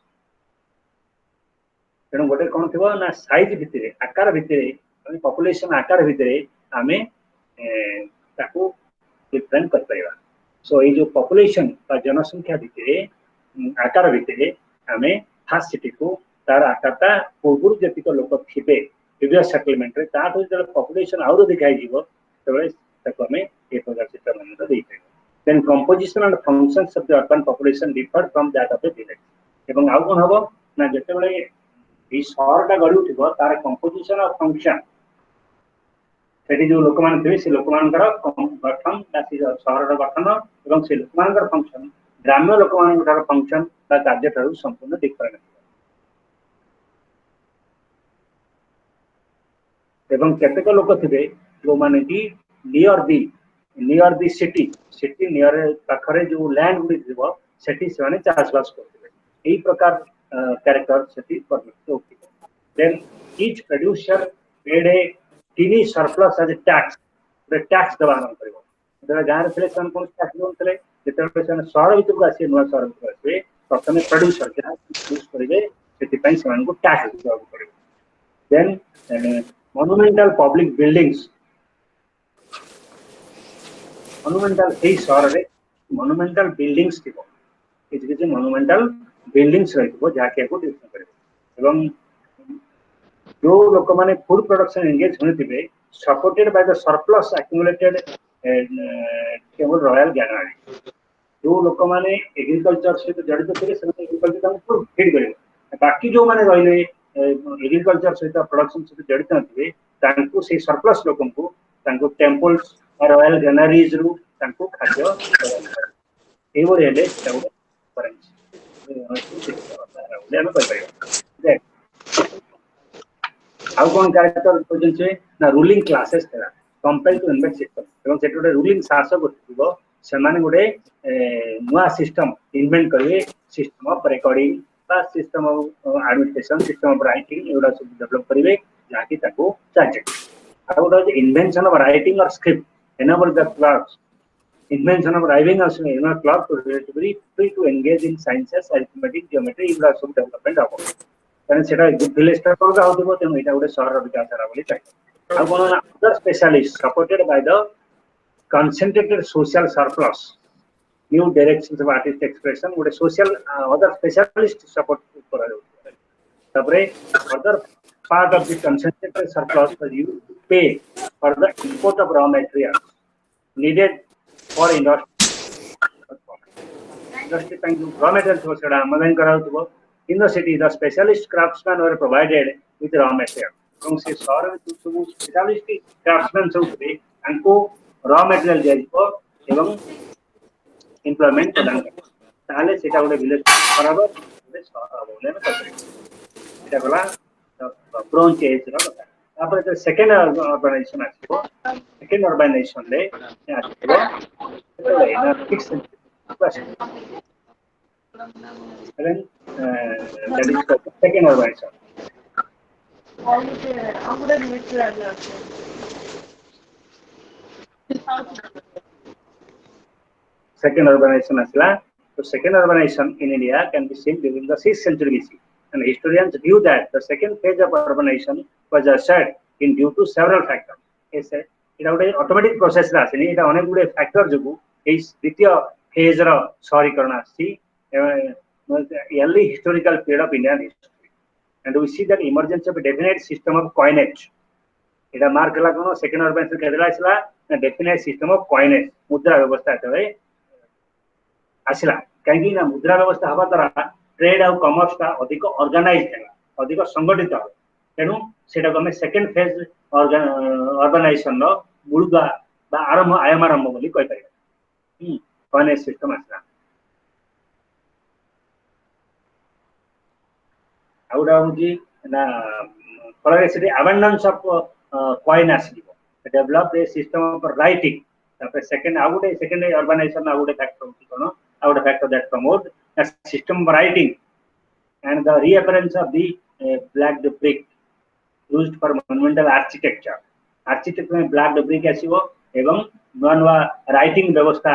तेणु गोटे कौन थी ना size भितर आकार भितर population आकार भितर आम ताको डिफरेंट कर पाइबा. सो ये जो पॉपुलेशन जनसंख्या भितर आकार भितर आम फर्स्ट सिटी को तार आकारटा पूर्व जतिक लोक थे प्रिवियस सेटलमेंट रे ताठो जब पॉपुलेशन आउर दिखाई जीवो तबे ताको हमें ए प्रकार सेटलमेंट देई पाइबो. Then composition and functions of the urban population differ from that of the village. एवं आउ कोन हबो ना जते बेले ई शहरटा गड़ी उठिबो तार कंपोजिशन और फंक्शन सेठी जो लोक मान थे से लोक मानकर गठन तासी शहरर गठन एवं से लोक मानकर फंक्शन ग्राम्य लोक मानकर फंक्शन बा कार्य तारु संपूर्ण डिफरेंट एवं केतेक लोक थे जो माने कि नियर दी सिटी नियर पाखरे जो लैंड गुडी थिबो सेठी से माने चाष बास करथिबे एई प्रकार कैरेक्टर सेठी परमिट होती then each producer paid a tiny surplus as tax the tax दबान करिवो जरा गार थे सन कोन टैक्स दोनतले जेते सन शहर भितर आसी नुवा शहर भितर आसी प्रथमे प्रोड्यूसर जहा प्रोड्यूस करिवे सेठी पई समान को टैक्स देबाक पड़िबो then monumental public buildings monumental ei shahar re monumental buildings thibo କିଛି monumental buildings ରହିଥିବ ଯାହାକି ଏକୁ ଡିଫାଇନ୍ କରିବ ଏବଂ जो लोक माने फूड प्रोडक्शन एंगेज होते supported by the surplus accumulated केवल रॉयल गैनरी जो लोक माने एग्रीकल्चर सहित जड़ित थे एग्रीकल्चर फीड करेंगे बाकी जो माने रही एग्रीकल्चर सहित प्रोडक्शन सहित जड़ित थे से सरप्लस लोक टेम्पल्स रॉयल गैनरीज रु खाद्य हाउ कौन कैरेक्टर खोजन ना रूलिंग क्लासेस था कंपेयर टू इन्वेस्ट सिस्टम एवं सेट गोटे रूलिंग शासक थिबो से माने गोटे नुआ सिस्टम इन्वेंट करिवे सिस्टम ऑफ रिकॉर्डिंग बा system of administration system of writing एवडा सब डेवलप करिवे जाकी ताको चार्ज आ गोटे इन्वेंशन ऑफ राइटिंग और script enable the clerks invention of writing as a clerk to be free to engage in sciences arithmetic geometry एवडा सब डेवलपमेंट हो कारण सेटा विलेज पर का होतिबो तेनु एटा गोटे शहर विकास रा बोली चाहि आ कोन other specialist supported by the concentrated social surplus new directions of artist expression गोटे सोशल अदर स्पेशलिस्ट सपोर्ट करा जाउ तबरे other part of the concentrated surplus was used to pay for the import of raw materials needed for industry time raw materials was आमदानी कराउतबो in the city the specialist craftsmen were provided with raw material from से शहर में जो specialist craftsman सब थे उनको raw material जाइबो एवं एम्प्लॉयमेंट प्रदान कर ताले सेटा गोटे विलेज बराबर गोटे शहर बोले न कतरे सेटा गला ब्रोंज एज रा कथा तापर तो सेकंड अर्बनाइजेशन आछिबो सेकंड अर्बनाइजेशन ले आछिबो इन 6th century then that is the second urbanization second urbanization asla so second urbanization in India can be seen during the 6th century BC and historians view that the second phase of urbanization was ushered in due to several factors এটা ଗୋଟେ automatic process रा आसीनी এটা অনেক গুড়ে factor Jogu এই দ্বিতীয় phase র শহरीकरण আসছি early historical period of Indian history and we see that emergence of a definite system of coinage এটা मार्क कला कोन सेकंड अर्बनाइजेशन केदला आसला definite system of coinage मुद्रा व्यवस्था तबे आसला काहेकि ना मुद्रा व्यवस्था हवा द्वारा ट्रेड और कॉमर्स का अधिक ऑर्गेनाइज्ड है अधिक संगठित हो तेनु सेटा को हम सेकंड फेज अर्बनाइजेशन रो मूलगा बा आरंभ आरंभ बोली कहि पारे कॉइनेज सिस्टम आसला आउडा होजी ना for city abundance of coin आसीबो develop a system of writing तापर सेकंड आउडे सेकंड अर्बनाइजेशन आउडे फैक्टर होती कोन आउडे factor that promote a system of writing and the reappearance of the black brick used for monumental architecture में black brick आसीबो एवं नवा राइटिंग व्यवस्था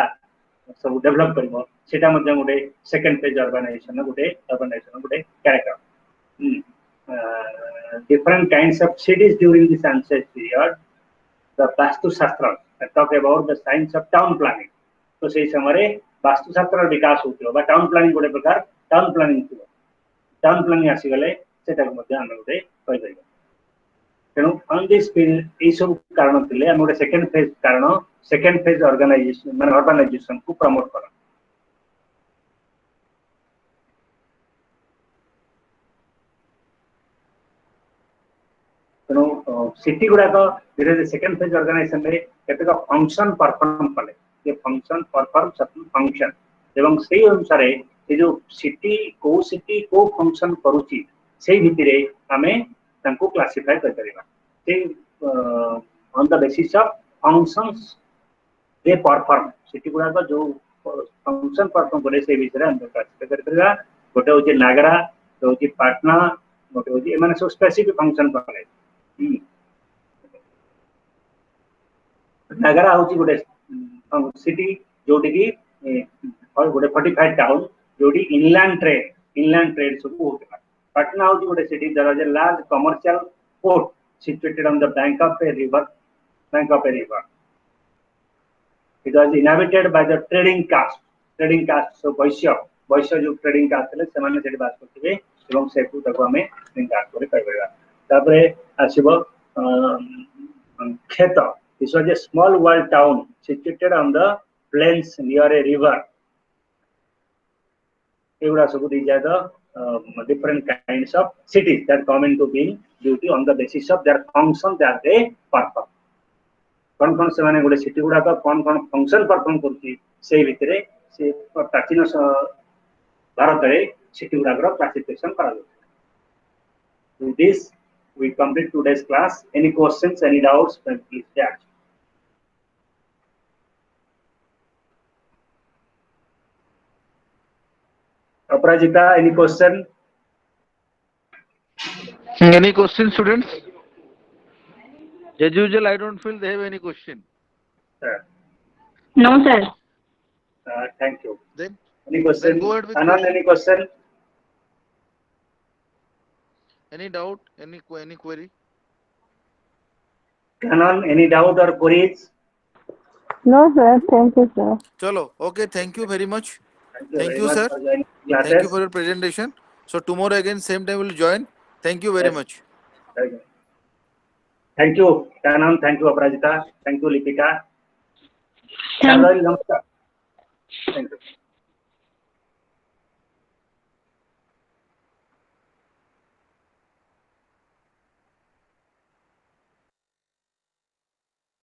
सब डेवलप करबो सेटा मध्ये गोटे सेकंड फेज अर्बनाइजेशन गोटे character different kinds of cities during this ancient period the vastu shastra talk about the science of town planning तो से समय वास्तु शास्त्र विकास होतो बा टाउन प्लानिंग गोटे प्रकार टाउन प्लानिंग आसी गले सेटा मध्ये हम गोटे कहि परिबो तेनु ऑन दिस ए सब कारण थिले हम गोटे सेकंड फेज ऑर्गेनाइजेशन माने अर्बनाइजेशन को प्रमोट करा सिटी गुडा को धीरे सेकंड फेज ऑर्गेनाइजेशन रे केते का फंक्शन परफॉर्म कले ये फंक्शन परफॉर्म सब फंक्शन एवं सेही अनुसार ये जो सिटी को फंक्शन करूची सेही भितरे हमें तांको क्लासिफाई कर परिबा से on the basis of functions they perform. City गुड़ाक जो function perform करे से विषय हम क्लासिफाई करते हैं. गोटे होची नागरा, गोटे होची पाटना, गोटे होची एमाने सब स्पेसिफिक फंक्शन करे. नागरा होची गोटे सिटी जोटी की और गोटे फोर्टिफाइड टाउन जोटी इनलैंड ट्रेड सब होता. Patna होची गोटे city there is a large commercial port situated on the bank of a river. It was inhabited by the trading caste. So Vaishya जो trading caste है ସେମାନେ ସେଠି ବାସ କରୁଥିବେ ଏବଂ ସେଠୁ ତାକୁ ଆମେ trading caste ବୋଲି କହିପାରିବା. ତାପରେ ଆସିବ Kheta. This was a small walled town situated on the plains near a river. एगुड़ा सब these are the different kinds of cities that come into being due to on the basis of their function that they perform. कौन कौन से माने गोटे city गुड़ाक कौन कौन function perform करती से भितर से प्राचीन भारत रे सिटी गुड़ाकर क्लासिफिकेशन करा जाय. With this we complete today's class. Any questions, any doubts, please ask. Aparajita, any question? Any question, students? As usual, I don't feel they have any question. No, sir. Thank you. Then Any question? go ahead with Anand, question. any question? Any doubt? Any query? Anand, any doubt or queries? No, sir. Thank you, sir. Chalo. Okay. Thank you very much. Thank Thank you you, very sir. much for joining classes. Thank you for your presentation. So tomorrow again same time we'll join. Thank you very Yes. much. Thank you, Anand. Thank you, Aparajita. Thank you, Lipika. Thank Namaskar. Thank you.